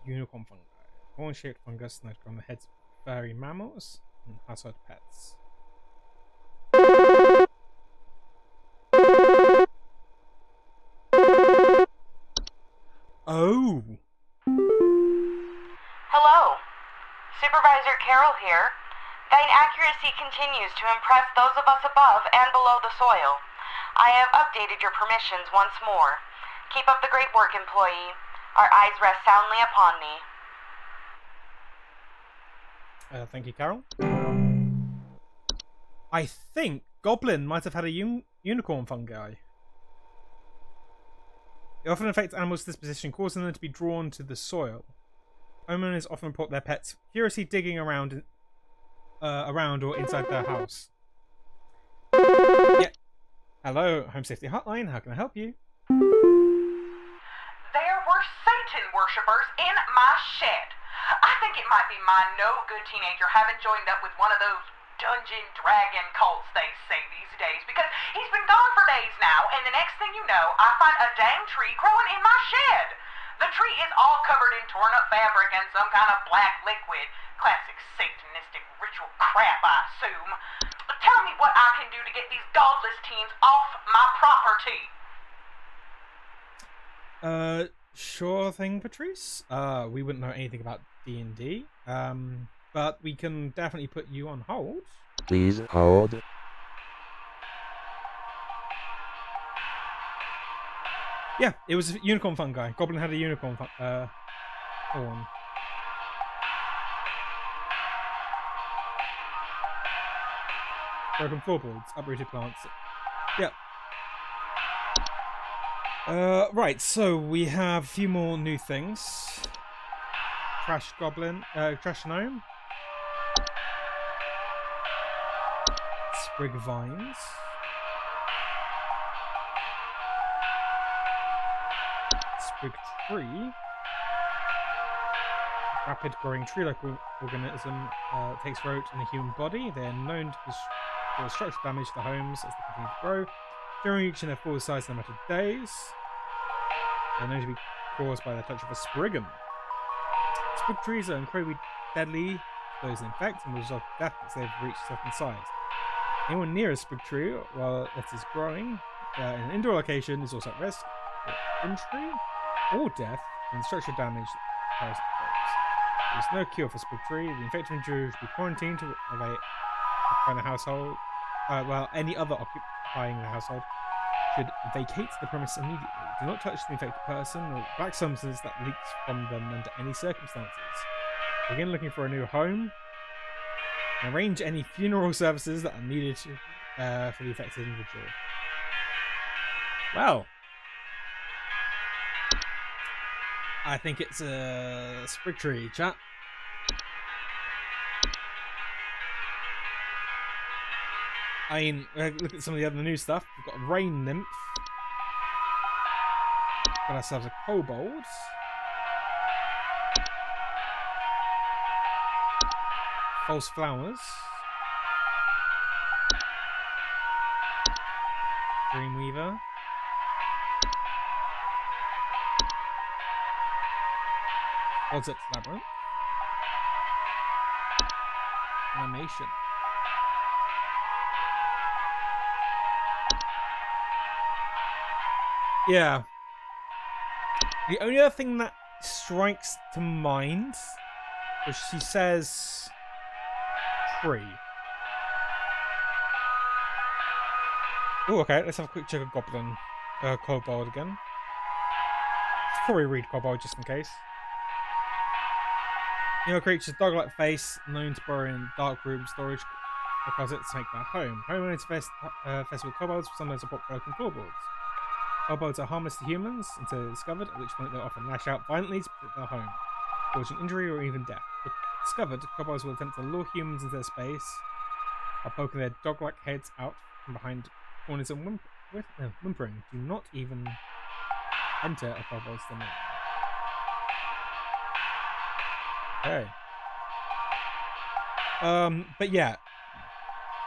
Unicorn fungi. Horn-shaped fungus that on the heads of furry mammals and household pets. Oh. Hello. Supervisor Carol here. Thine accuracy continues to impress those of us above and below the soil. I have updated your permissions once more. Keep up the great work, employee. Our eyes rest soundly upon thee. Thank you, Carol. I think Goblin might have had a unicorn fungi. It often affects animals' disposition, causing them to be drawn to the soil. Homeowners often report their pets furiously digging around or inside their house. Yeah. Hello, Home Safety Hotline. How can I help you? There were Satan worshippers in my shed. I think it might be my no-good teenager having joined up with one of those Dungeon Dragon cults they say these days, because he's been gone for days now, and the next thing you know, I find a dang tree growing in my shed. The tree is all covered in torn-up fabric and some kind of black liquid. Classic satanistic ritual crap, I assume. Tell me what I can do to get these godless teens off my property. Sure thing, Patrice. We wouldn't know anything about D&D. But we can definitely put you on hold. Please hold. Yeah, it was a unicorn fungi. Goblin had a unicorn horn. Broken floorboards, uprooted plants. Yeah. Right, so we have a few more new things. Trash goblin, trash gnome. Sprig vines. Sprig tree. Rapid growing tree-like organism takes root in the human body. They are known to cause structural damage to homes as they continue to grow. During reaching their full size in a matter of days, they are known to be caused by the touch of a spriggan. Sprig trees are incredibly deadly to those infected and will result in death as they've reached a certain size. Anyone near a sprig tree while it is growing in an indoor location is also at risk of injury or death from structural damage that parasite causes. There is no cure for sprig tree. The infected individual should be quarantined to occupy the household, while any other occupying the household should vacate the premise immediately. Do not touch the infected person or black substance that leaks from them under any circumstances. Begin looking for a new home and arrange any funeral services that are needed for the affected individual. Well, I think it's a sprig tree, chat. I mean, look at some of the other new stuff. We've got a rain nymph. Got ourselves a kobold. False flowers. Dreamweaver. Closet labyrinth. Animation. Yeah. The only other thing that strikes to mind is she says tree. Oh, okay. Let's have a quick check of Goblin. Kobold again. Let's probably read Kobold just in case. You know, creature's dog-like face, known to burrow in dark rooms, storage, or closets to make their home. Homeowners infest with kobolds, sometimes report broken floorboards. Kobolds are harmless to humans until they're discovered, at which point they'll often lash out violently to protect their home, causing injury or even death. If discovered, kobolds will attempt to lure humans into their space by poking their dog-like heads out from behind corners and whimpering. Do not even enter a kobold's domain. Okay. But yeah,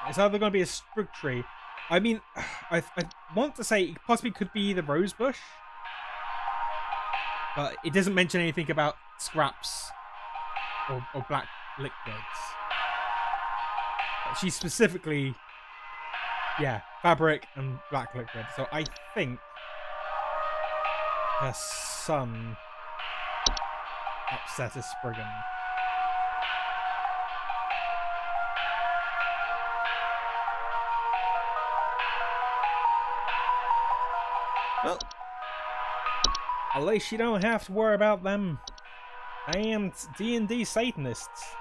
it's either going to be a sprig tree. I mean, I want to say it possibly could be the rose bush, but it doesn't mention anything about scraps or black liquids. She's specifically, yeah, fabric and black liquid. So I think her son upset a spriggan. Well, at least you don't have to worry about them damn D&D Satanists.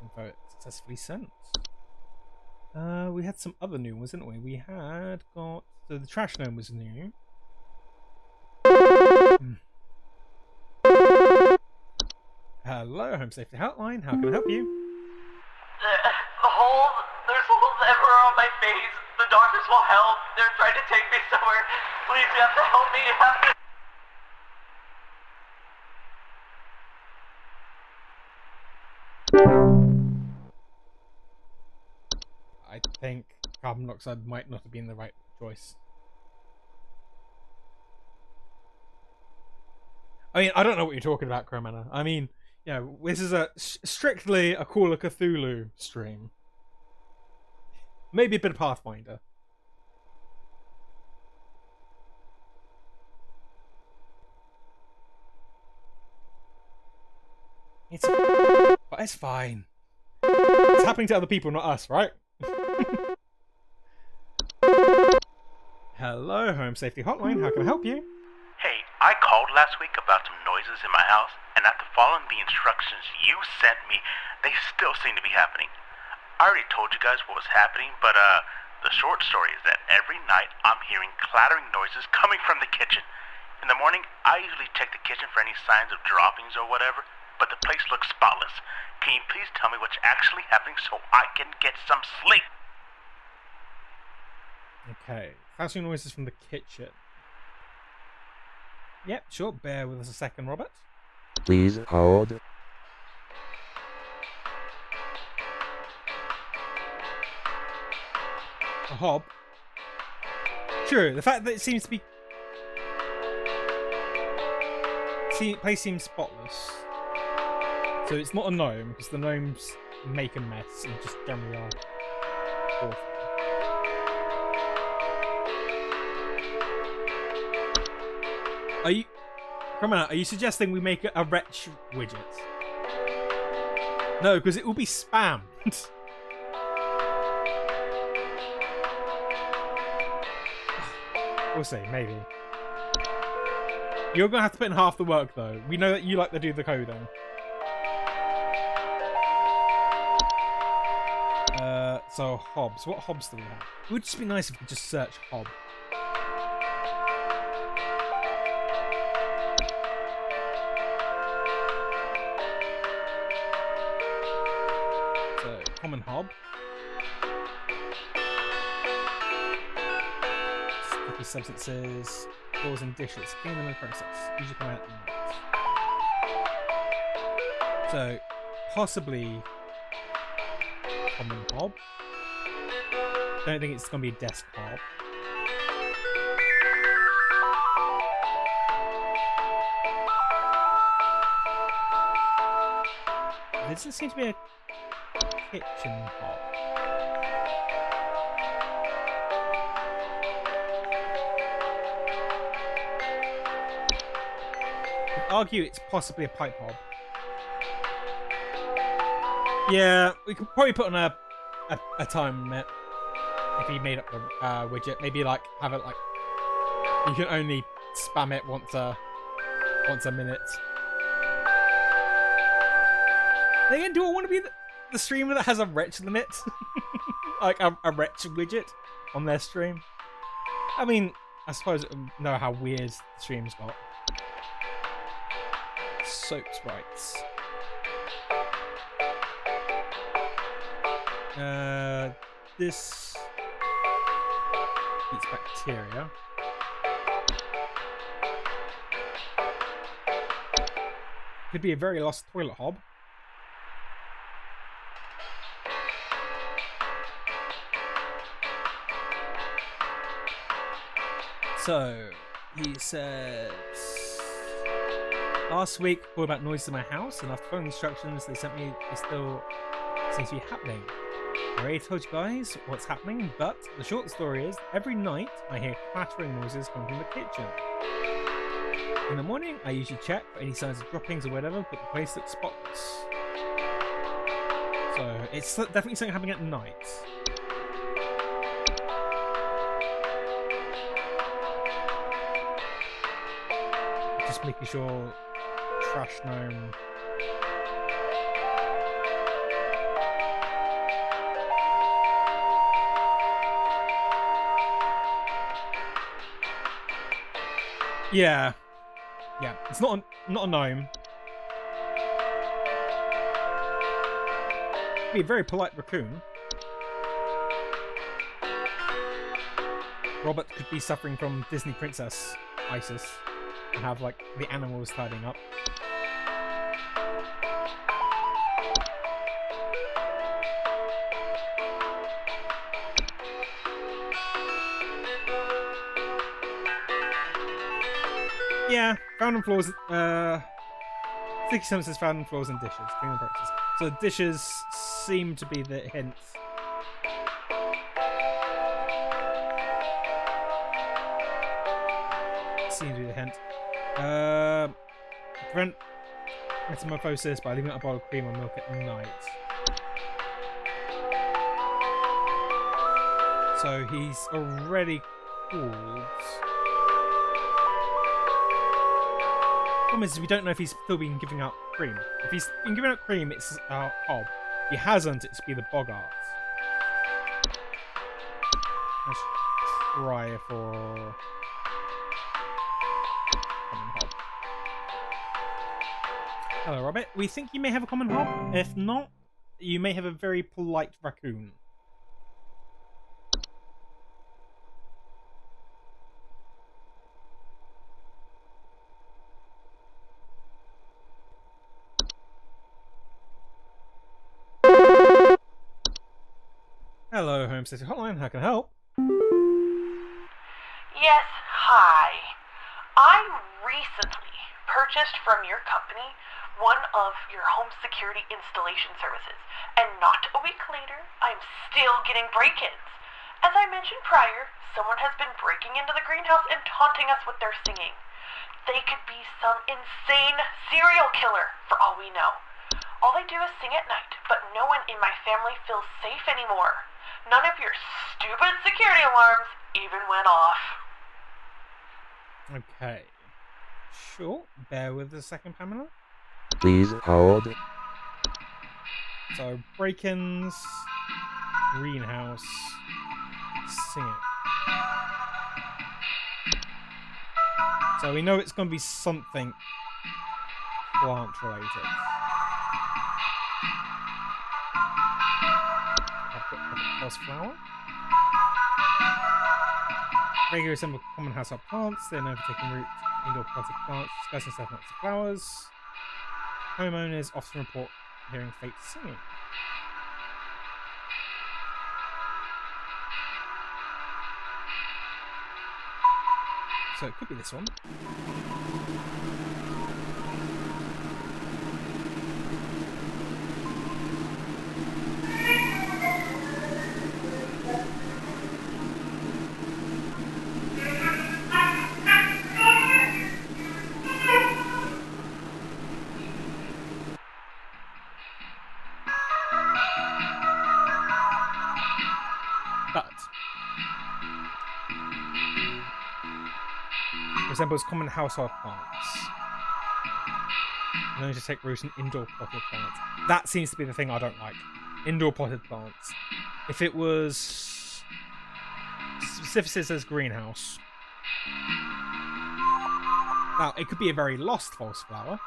Info successfully sent. We had some other new ones, didn't we? We had got... So the trash gnome was new. Hello, Home Safety Hotline. How can I help you? There's holes everywhere on my face. The doctors won't help. They're trying to take me somewhere. Please, you have to help me. You have to... I think carbon monoxide might not have been the right choice. I mean, I don't know what you're talking about, Cromana. I mean, you know, this is a strictly a Call of Cthulhu stream. Maybe a bit of Pathfinder. But it's fine. It's happening to other people, not us, right? Hello, Home Safety Hotline. How can I help you? Hey, I called last week about some noises in my house, and after following the instructions you sent me, they still seem to be happening. I already told you guys what was happening, but the short story is that every night I'm hearing clattering noises coming from the kitchen. In the morning, I usually check the kitchen for any signs of droppings or whatever, but the place looks spotless. Can you please tell me what's actually happening so I can get some sleep? Okay. Clattering noises from the kitchen. Yep, sure. Bear with us a second, Robert. Please hold. A hob. Sure, the fact that it seems to be... See, the place seems spotless. So it's not a gnome, because the gnomes make a mess and just generally are awful. Are you... Come on, are you suggesting we make a wretch widget? No, because it will be spammed. We'll see, maybe. You're going to have to put in half the work, though. We know that you like to do the coding. So, hobs. What hobs do we have? It would just be nice if we could just search hob. So, common hob. Sticky substances. Floors and dishes. Clean them in the process. Usually come out in minutes. So, possibly common hob. Don't think it's going to be desk hob. There doesn't seem to be a kitchen hob. I'd argue it's possibly a pipe hob. Yeah, we could probably put on a time limit if he made up the widget. Maybe like have it like you can only spam it once a minute. Then again, do I want to be the streamer that has a wretch limit? Like a wretch widget on their stream? I mean, I suppose it will know how weird the stream's got. Soap sprites. This eats bacteria. Could be a very lost toilet hob. So, he says... Last week, called about noises in my house, and after following instructions they sent me, it still seems to be happening. I already told you guys what's happening, but the short story is, every night I hear clattering noises coming from the kitchen. In the morning, I usually check for any signs of droppings or whatever, but the place looks spotless. So, it's definitely something happening at night. Just making sure trash gnome. Yeah, it's not a gnome. Be a very polite raccoon. Robert could be suffering from Disney Princess Isis and have like the animals tidying up. Yeah, found on floors. Sticky substances found on floors and dishes. Clean the process. So dishes seem to be the hint. Seem to be the hint. Prevent metamorphosis by leaving out a bowl of cream or milk at night. So he's already cooled. Problem is, we don't know if he's still been giving out cream. If he's been giving out cream, it's Hob. If he hasn't, it's be the Bogart. Let's try for common Hob. Hello, Robert. We think you may have a common Hob. If not, you may have a very polite raccoon. Hello, Home Safety Hotline. How can I help? Yes, hi. I recently purchased from your company one of your home security installation services, and not a week later, I'm still getting break-ins. As I mentioned prior, someone has been breaking into the greenhouse and taunting us with their singing. They could be some insane serial killer, for all we know. All they do is sing at night, but no one in my family feels safe anymore. None of your stupid security alarms even went off. Okay. Sure. Bear with us a second, Pamela. Please hold. So, break-ins, greenhouse, singing. So we know it's going to be something plant-related. I've got false flower. Regular resemble common household plants. They're known for taking root indoor potted plants, dispersing stuff nuts of flowers. Homeowners often report hearing faint singing. So it could be this one. But resembles common household plants. Known to take root in indoor potted plants. That seems to be the thing I don't like. Indoor potted plants. If it was specifically says greenhouse. Now it could be a very lost false flower.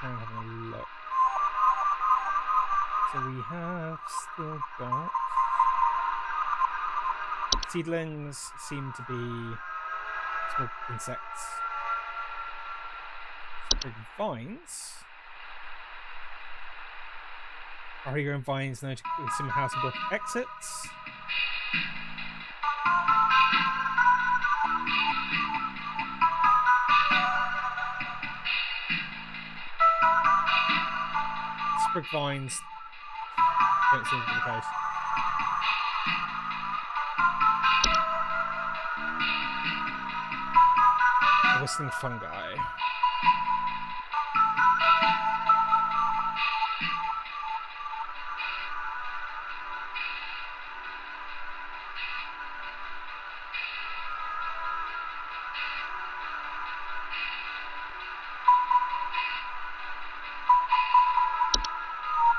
I'm having a look. So we have still got seedlings seem to be small insects. Sprig vines. Are you growing vines known to some house and block exits? Sprig vines don't seem to be the case. Whistling fungi.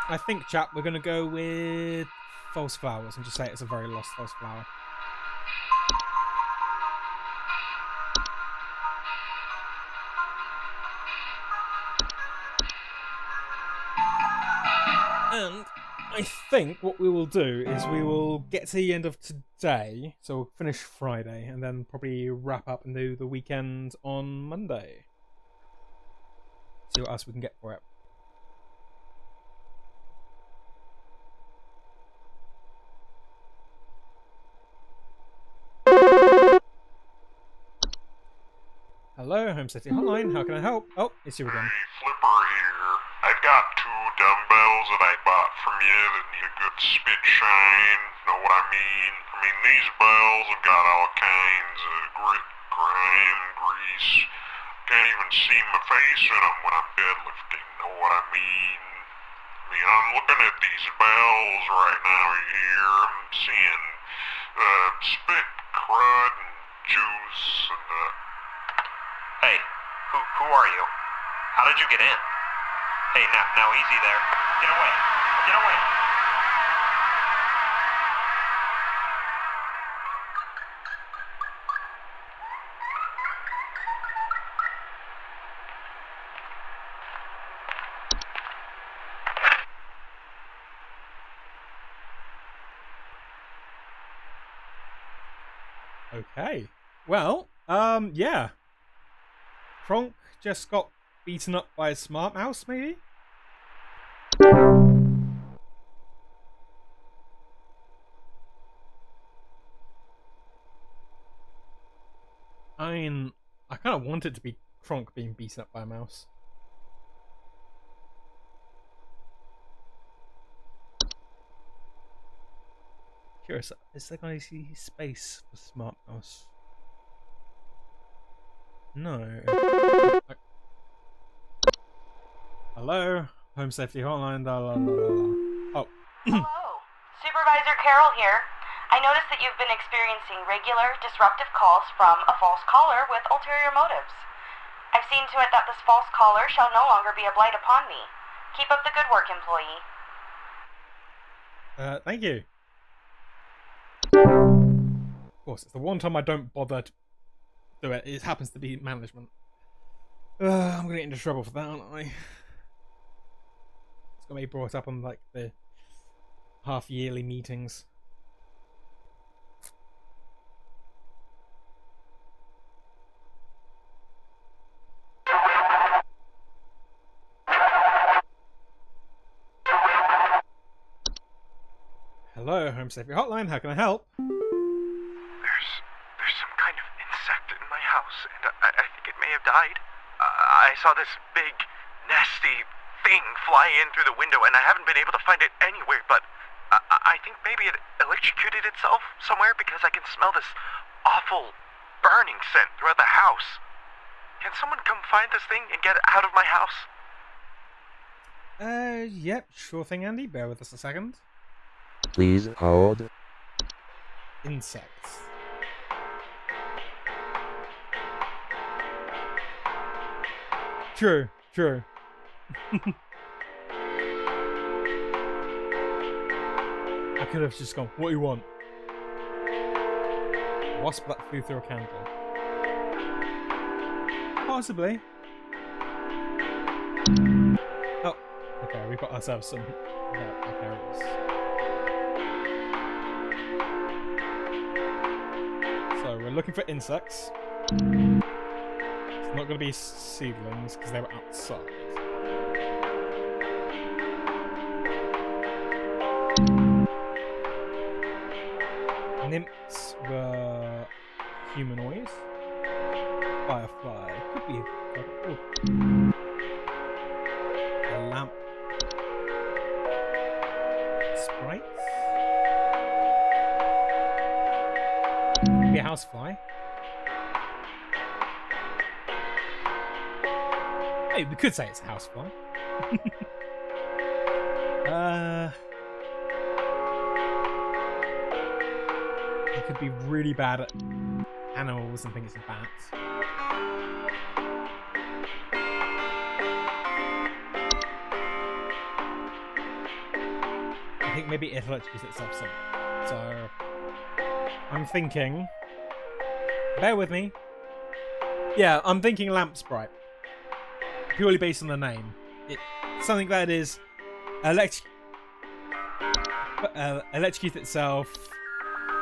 I think, chap, we're going to go with false flowers and just say it's a very lost false flower. And I think what we will do is we will get to the end of today, so we'll finish Friday, and then probably wrap up and do the weekend on Monday. See what else we can get for it. Hello, Home Safety Hotline. How can I help? Oh, it's you again. Hey, Flipper here. I've got 2 dumbbells that I bought from you that need a good spit shine. Know what I mean? I mean, these bells have got all kinds of grit, grime, grease. Can't even see my face in them when I'm deadlifting, know what I mean? I'm looking at these bells right now here. I'm seeing spit, crud, and juice, and Hey, who are you? How did you get in? Hey, now easy there. Get away. Get away. Okay. Well, yeah. Kronk just got beaten up by a smart mouse, maybe? I mean, I kind of want it to be Kronk being beaten up by a mouse. Curious, is there going to be space for smart mouse? No. Hello? Home Safety Hotline, Oh. Hello. Supervisor Carol here. I noticed that you've been experiencing regular, disruptive calls from a false caller with ulterior motives. I've seen to it that this false caller shall no longer be a blight upon me. Keep up the good work, employee. Thank you. Of course, it's the one time I don't bother to do it. It happens to be management. I'm gonna get into trouble for that, aren't I? It's gonna be brought up on like the half-yearly meetings. Hello, Home Safety Hotline. How can I help? There's some kind of insect in my house, and I think it may have died. I saw this big, nasty thing fly in through the window, and I haven't been able to find it anywhere, but I think maybe it electrocuted itself somewhere because I can smell this awful burning scent throughout the house. Can someone come find this thing and get it out of my house? Yep, sure thing, Andy. Bear with us a second. Please hold. Insects. True. I could have just gone, what do you want? Wasp that flew through a candle. Possibly. Oh, okay, we've got ourselves some carrots. So we're looking for insects. It's not going to be seedlings because they were outside. Nymphs were humanoid. Firefly could be a lamp. Sprites. Could be a housefly. Hey, we could say it's a housefly. It could be really bad at animals and think it's bats. I think maybe it electrocutes itself soon. So I'm thinking. Bear with me. Yeah, I'm thinking lamp sprite. Purely based on the name. It's something that is electrocute itself,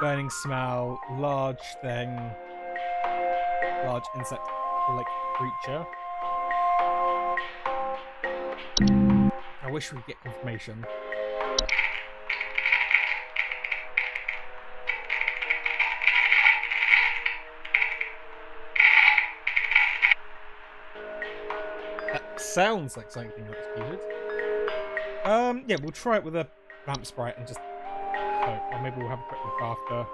burning smell, large thing, large insect like creature. I wish we'd get confirmation. Sounds like something executed. Yeah, we'll try it with a lamp sprite and just hope. Or maybe we'll have a quick look after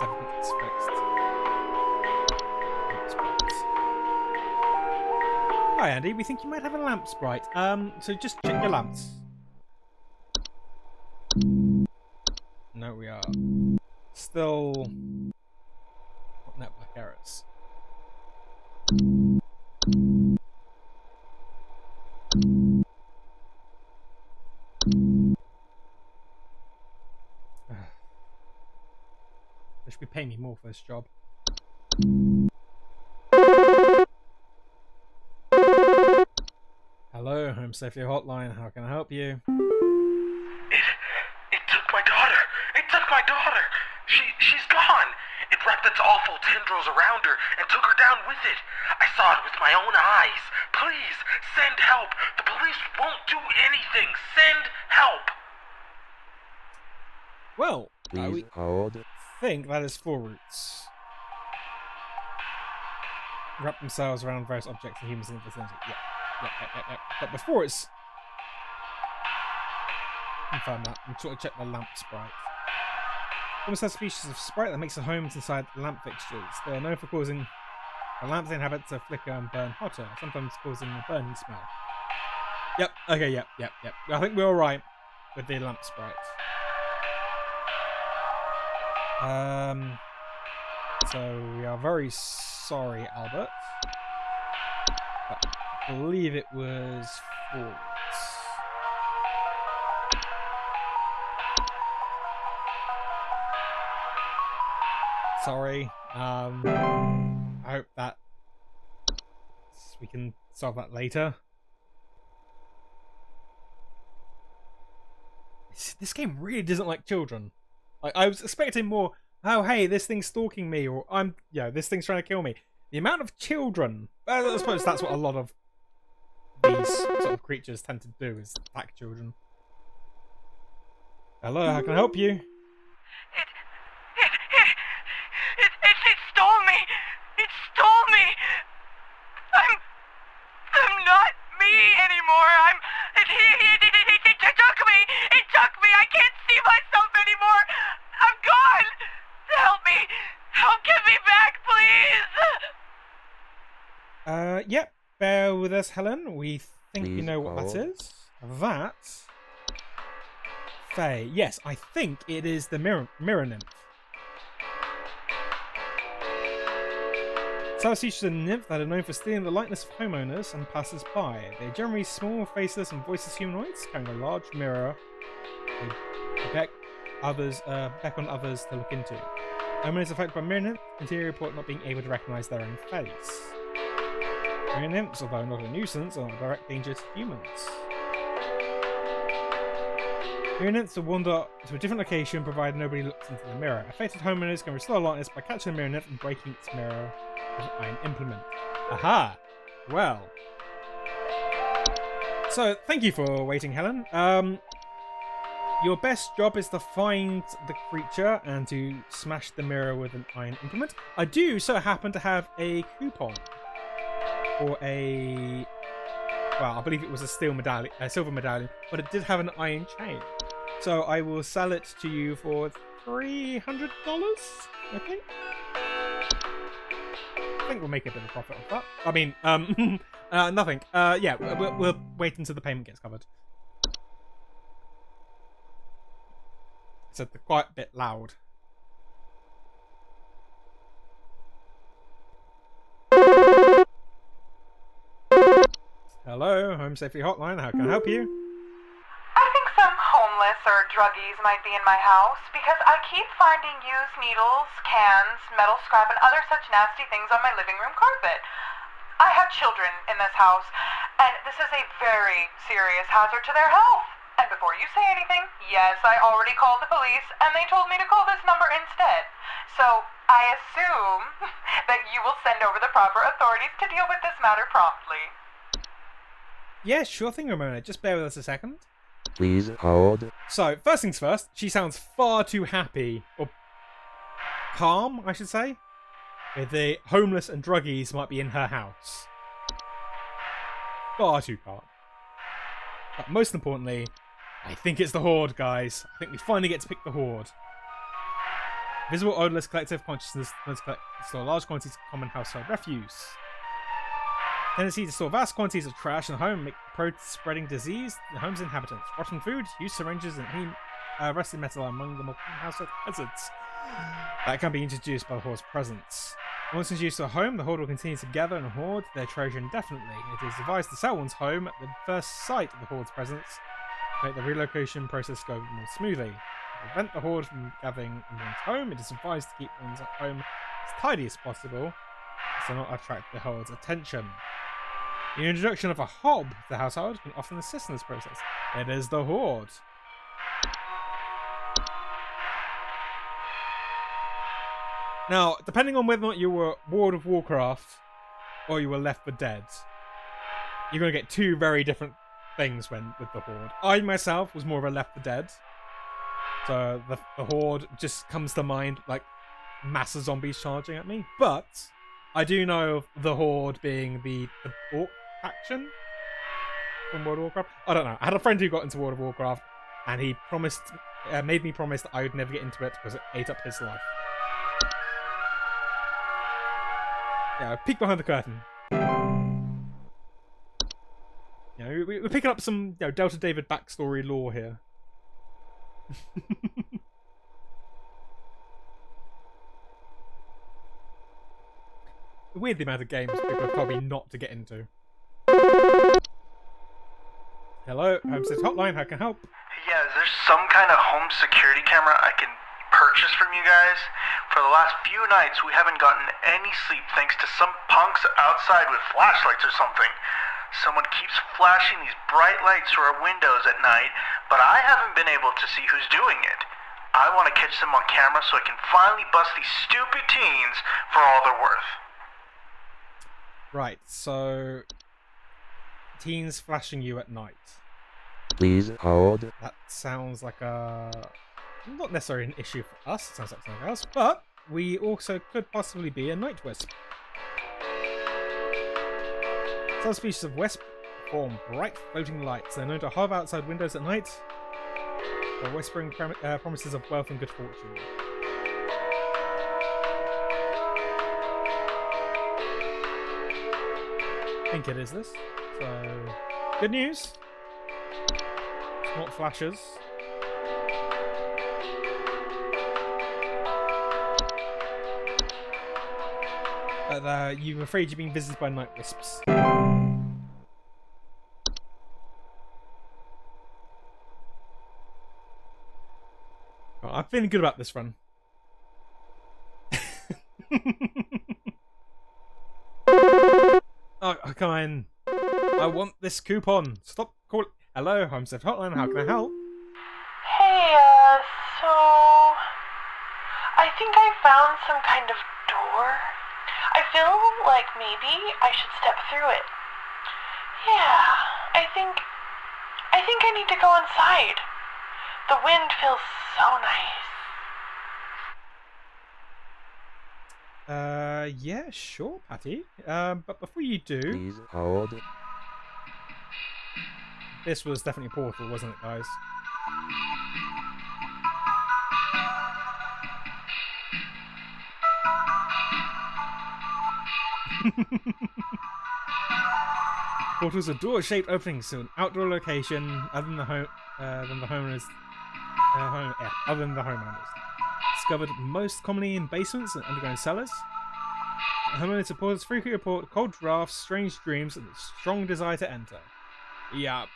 everything gets fixed. Lamp sprites. Hi, Andy. We think you might have a lamp sprite. So just check your lamps. No, we are still network errors. They should be paying me more for this job. Hello, Home Safety Hotline. How can I help you? It took my daughter. It took my daughter. She's gone. It wrapped its awful tendrils around her and took her down with it. I saw it with my own eyes. Please, send help. The police won't do anything. Send help. Well, Please hold. think that is 4 routes. Wrap themselves around various objects and humans in the vicinity. Yep. But before it's... confirm that, I'm sort of check the lamp sprite. Almost a species of sprite that makes the homes inside lamp fixtures. They are known for causing the lamps they inhabit to flicker and burn hotter, sometimes causing a burning smell. Yep, okay, yep. I think we're alright with the lamp sprites. So we are very sorry, Albert. But I believe it was 4 weeks. Sorry. I hope that we can solve that later. This game really doesn't like children. Like, I was expecting more, oh hey, this thing's stalking me, or this thing's trying to kill me. The amount of children, I suppose that's what a lot of these sort of creatures tend to do, is attack children. Hello, how can I help you? It stole me! It stole me! I'm not me anymore! It took me! It took me! I can't see myself anymore! I'm gone! Help me! Help, get me back, please! Yep, bear with us, Helen. We think Please you know what hold. that is. That... Faye. Yes, I think it is the mirror nymph. South Sea is a nymph that are known for stealing the likeness of homeowners and passers-by. They are generally small, faceless, and voiceless humanoids, carrying a large mirror. They beck on others to look into. Homeowners affected by mirror nymph interior report not being able to recognise their own face. Mirror nymphs, although not a nuisance, are a direct danger to humans. Mirror nymphs will wander to a different location provided nobody looks into the mirror. Affected homeowners can restore likeness by catching the mirror nymph and breaking its mirror with an iron implement. Aha! Well. So, thank you for waiting, Helen. Your best job is to find the creature and to smash the mirror with an iron implement. I do so happen to have a coupon for a... well, I believe it was a silver medallion, but it did have an iron chain. So I will sell it to you for $300, I think. I think we'll make a bit of profit off that. I mean, nothing. Yeah, we'll wait until the payment gets covered. So they're quite a bit loud. Hello, Home Safety Hotline. How can I help you? I think some homeless or druggies might be in my house because I keep finding used needles, cans, metal scrap, and other such nasty things on my living room carpet. I have children in this house, and this is a very serious hazard to their health. And before you say anything, yes, I already called the police, and they told me to call this number instead. So I assume that you will send over the proper authorities to deal with this matter promptly. Yeah, sure thing, Ramona. Just bear with us a second. Please hold. So, first things first, she sounds far too happy, or calm, I should say, with the homeless and druggies might be in her house. Far too calm. But most importantly, I think it's the Horde, guys. I think we finally get to pick the Horde. Visible, odorless, collective consciousness store large quantities of common household refuse. Tendency to store vast quantities of trash in the home, make spreading disease to the home's inhabitants. Rotten food, used syringes, and any rusted metal are among the more common household hazards that can be introduced by the Horde's presence. Once introduced to a home, the Horde will continue to gather and hoard their treasure indefinitely. It is advised to sell one's home at the first sight of the Horde's presence to make the relocation process go more smoothly. To prevent the Horde from gathering in one's home, it is advised to keep one's home as tidy as possible, so not attract the Horde's attention. The introduction of a hob to the household can often assist in this process. It is the Horde. Now, depending on whether or not you were World of Warcraft or you were Left 4 Dead, you're going to get two very different things with the Horde. I myself was more of a Left 4 Dead, so the Horde just comes to mind like mass of zombies charging at me. But I do know of the Horde being the Orc faction from World of Warcraft. I don't know. I had a friend who got into World of Warcraft, and he made me promise that I would never get into it because it ate up his life. Yeah, peek behind the curtain. We're picking up some Delta David backstory lore here. Weird the amount of games people have told me not to get into. Hello, Home Safety Hotline, how can I help? Yeah, is there some kind of home security camera I can purchase from you guys? For the last few nights, we haven't gotten any sleep thanks to some punks outside with flashlights or something. Someone keeps flashing these bright lights through our windows at night, but I haven't been able to see who's doing it. I want to catch them on camera so I can finally bust these stupid teens for all they're worth. Right, so teens flashing you at night. Please hold. That sounds like not necessarily an issue for us, it sounds like something else, but we also could possibly be a night wisp. Some species of wisp form bright floating lights. They're known to hover outside windows at night, while whispering promises of wealth and good fortune. I think it is this. So, good news. It's not flashes. But you're afraid you're being visited by night wisps. Oh, I'm feeling good about this run. Oh, come on. I want this coupon. Stop calling. Hello, Home Safety Hotline. How can I help? Hey, so I think I found some kind of door. I feel like maybe I should step through it. Yeah, I think I need to go inside. The wind feels so nice. Yeah, sure, Patty. But before you do, Please hold. this was definitely a portal, wasn't it, guys? Portals are door-shaped openings to an outdoor location other than the homeowners. Other than the homeowners. Discovered most commonly in basements and underground cellars. Homeowners supporters frequently report cold drafts, strange dreams, and a strong desire to enter. Yeah.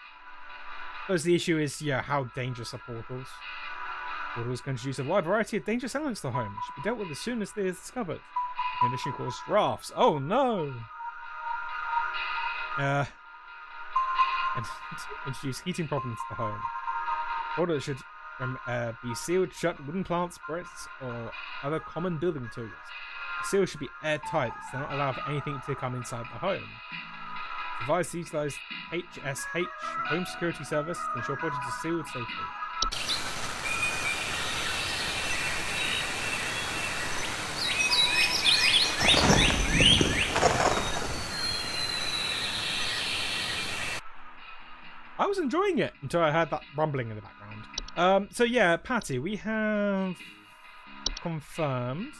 Because the issue is, how dangerous are portals? Portals can introduce a wide variety of dangerous elements to the home. It should be dealt with as soon as they are discovered. The condition causes drafts. Oh no! And introduce heating problems to the home. Portals should be sealed shut with wooden plants, bricks, or other common building materials. The seal should be airtight, so not allow for anything to come inside the home. It's advised to utilize HSH, Home Security Service, to ensure portals are sealed safely. I was enjoying it until I heard that rumbling in the background. So yeah, Patty, we have confirmed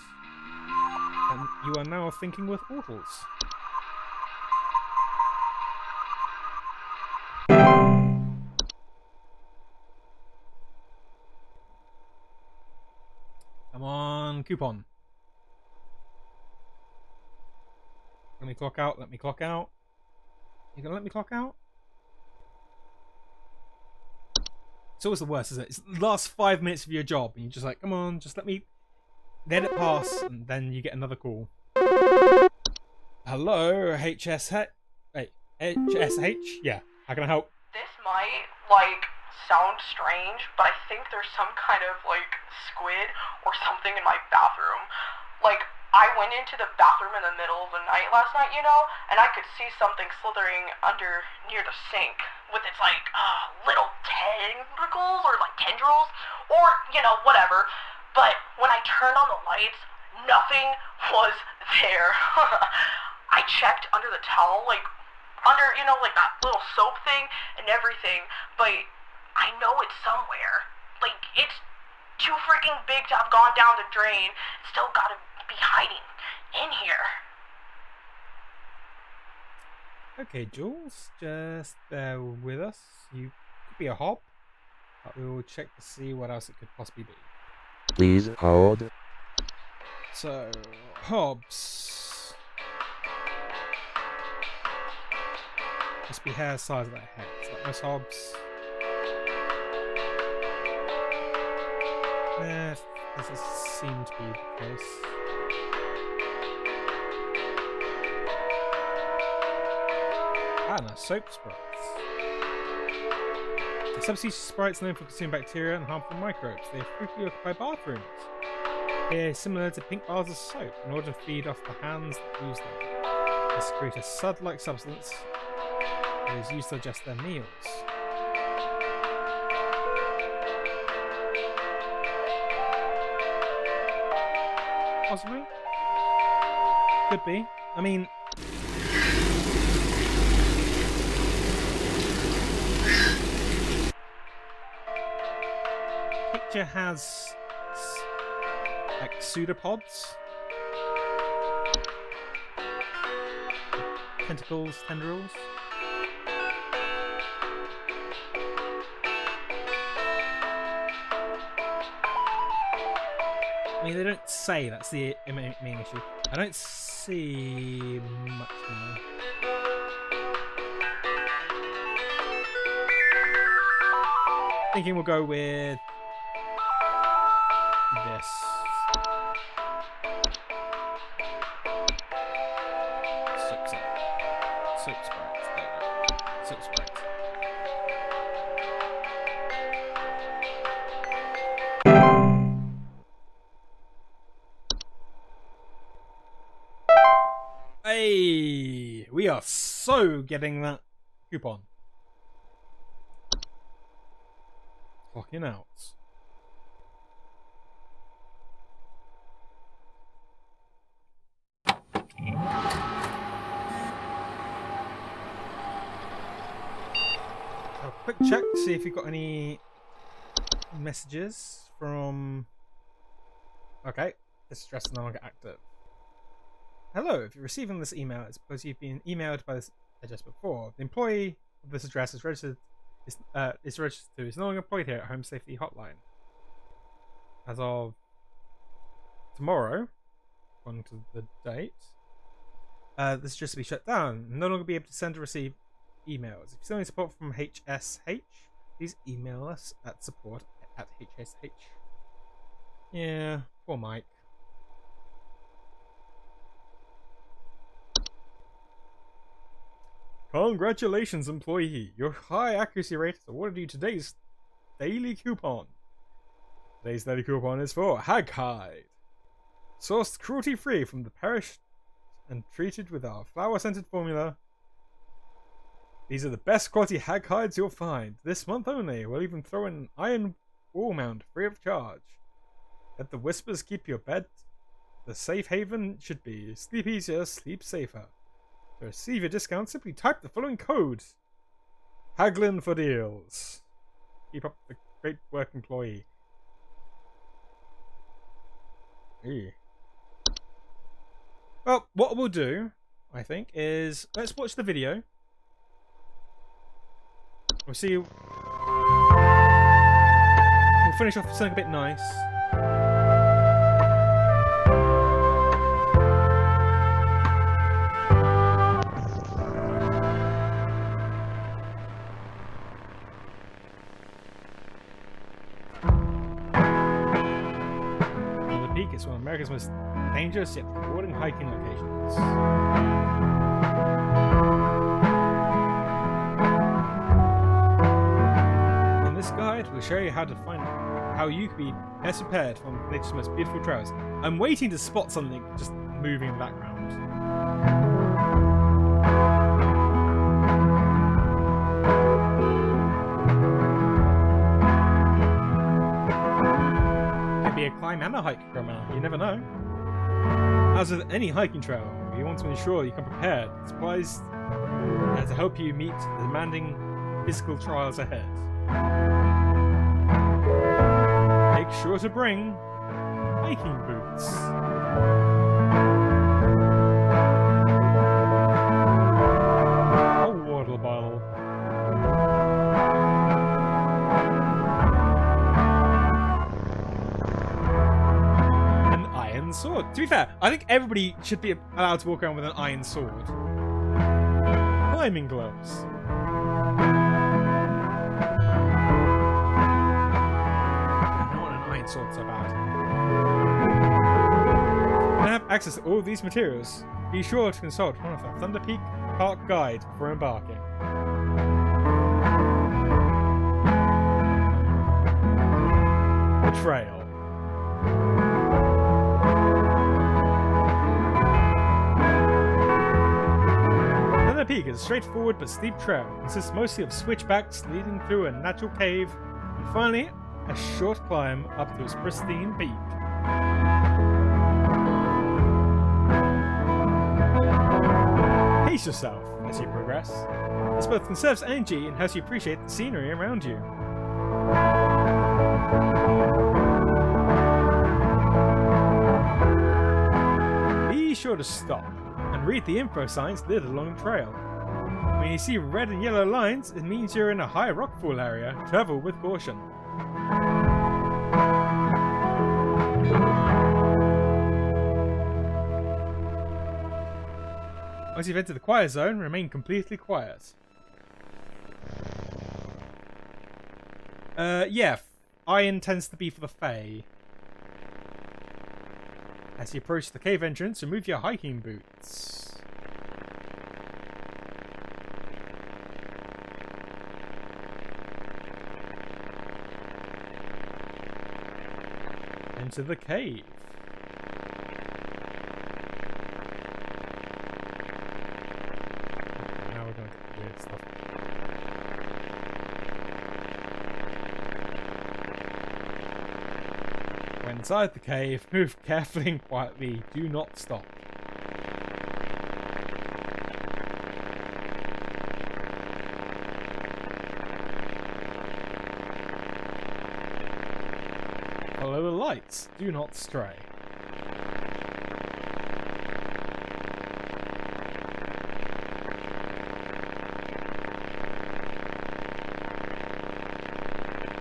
that you are now thinking with portals. coupon. Let me clock out. Let me clock out. You gonna let me clock out? It's always the worst, isn't it? It's the last 5 minutes of your job, and you're just like, come on, just let me let it pass, and then you get another call. Hello, HSH. Wait, HSH? Yeah, how can I help? This might, like, sound strange, but I think there's some kind of, like, squid or something in my bathroom. Like, I went into the bathroom in the middle of the night last night, you know, and I could see something slithering under near the sink with its, like, little tentacles or, like, tendrils or, you know, whatever. But when I turned on the lights, nothing was there. I checked under the towel, like, under, you know, like that little soap thing and everything, but I know it's somewhere. Like, it's too freaking big to have gone down the drain. It's still gotta be hiding in here. Okay, Jules, just bear with us. You could be a hob, but we will check to see what else it could possibly be. Please hold. So, hobs. Must be hair size of that head. Is that most hobs? Nah, doesn't seem to be the case. Ah, no, soap sprites. The subspecies sprites known for consuming bacteria and harmful microbes. They frequently occupy bathrooms. They are similar to pink bars of soap in order to feed off the hands that use them. They secrete a sud-like substance that is used to adjust their meals. Possibly. Could be. I mean, picture has like pseudopods, tentacles, tendrils. I mean, they don't say, that's the main issue. I don't see much more. Thinking we'll go with this. Soap sprites. There we go. Soap sprites. Hey, we are so getting that coupon. Clocking out. A quick check to see if you've got any messages from. Okay, this address is no longer active. Hello, if you're receiving this email, it's because you've been emailed by this address before. The employee of this address is registered is no longer employed here at Home Safety Hotline. As of tomorrow, according to the date, this address will be shut down and no longer be able to send or receive emails. If you still need support from HSH, please email us at support@HSH. Yeah, poor Mike. Congratulations, employee. Your high accuracy rate has awarded you today's daily coupon. Today's daily coupon is for Hag Hide. Sourced cruelty-free from the parish and treated with our flower-scented formula. These are the best quality hag hides you'll find. This month only, we'll even throw in an iron wall mount free of charge. Let the whispers keep your bed the safe haven it should be. Sleep easier, sleep safer. To receive your discount, simply type the following code. Haglin for deals. Keep up the great work, employee. Ew. Well, what we'll do, I think, is let's watch the video. We'll see. We'll finish off with something a bit nice. Peak. It's one of America's most dangerous yet rewarding hiking locations. In this guide, we'll show you how you can be best prepared for nature's most beautiful trails. I'm waiting to spot something just moving in the background. Could be a climb and a hike runner, you never know. As with any hiking trail, you want to ensure you come prepared with supplies to help you meet the demanding physical trials ahead. Make sure to bring hiking boots. A water bottle. An iron sword. To be fair, I think everybody should be allowed to walk around with an iron sword. Climbing gloves. Sorts so bad. To have access to all these materials, be sure to consult one of the Thunder Peak Park guides before embarking. The trail. Thunder Peak is a straightforward but steep trail. It consists mostly of switchbacks leading through a natural cave, and finally a short climb up to its pristine peak. Pace yourself as you progress. This both conserves energy and helps you appreciate the scenery around you. Be sure to stop and read the info signs lit along the trail. When you see red and yellow lines, it means you're in a high rockfall area. Travel with caution. Once you've entered the quiet zone, remain completely quiet. Yeah, iron tends to be for the Fae. As you approach the cave entrance, remove your hiking boots. Enter the cave. Now we're going to get weird stuff. When inside the cave, move carefully and quietly. Do not stop. Follow the lights. Do not stray.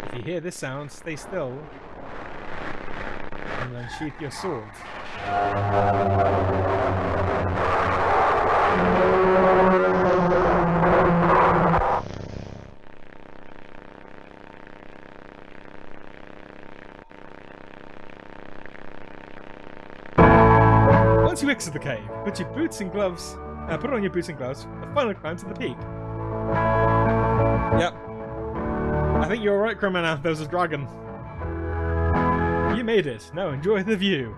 If you hear this sound, stay still and then sheath your sword. Once you exit the cave, put on your boots and gloves for the final climb to the peak. Yep. I think you're right, Cromana. There's a dragon. You made it. Now enjoy the view.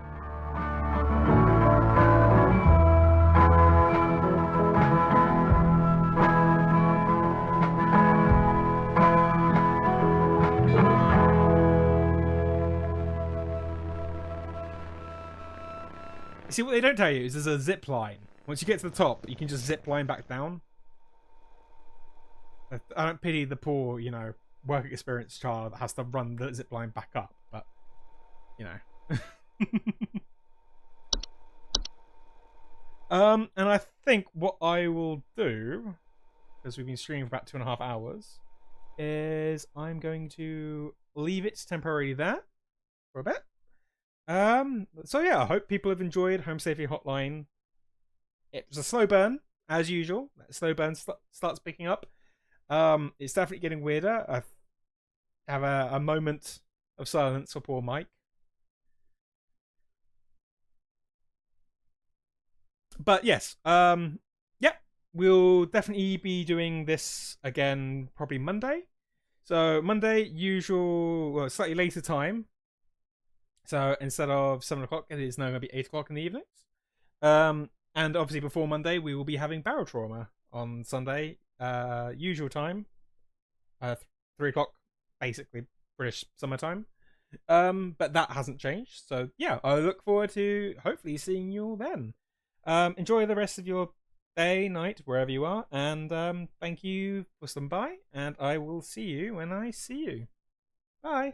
See, what they don't tell you is there's a zip line. Once you get to the top, you can just zip line back down. I don't pity the poor, work experience child that has to run the zip line back up, but, and I think what I will do, because we've been streaming for about 2.5 hours, is I'm going to leave it temporarily there for a bit. So yeah, I hope people have enjoyed Home Safety Hotline. It was a slow burn, as usual. That slow burn starts picking up. It's definitely getting weirder. I have a moment of silence for poor Mike. But yes, yep, we'll definitely be doing this again probably Monday. So Monday, usual, well, slightly later time. So instead of 7 o'clock, it is now going to be 8 o'clock in the evenings. And obviously before Monday, we will be having Barrel Trauma on Sunday, usual time, 3 o'clock, basically British summertime. But that hasn't changed. So yeah, I look forward to hopefully seeing you all then. Enjoy the rest of your day, night, wherever you are, and thank you for stopping by, and I will see you when I see you. Bye.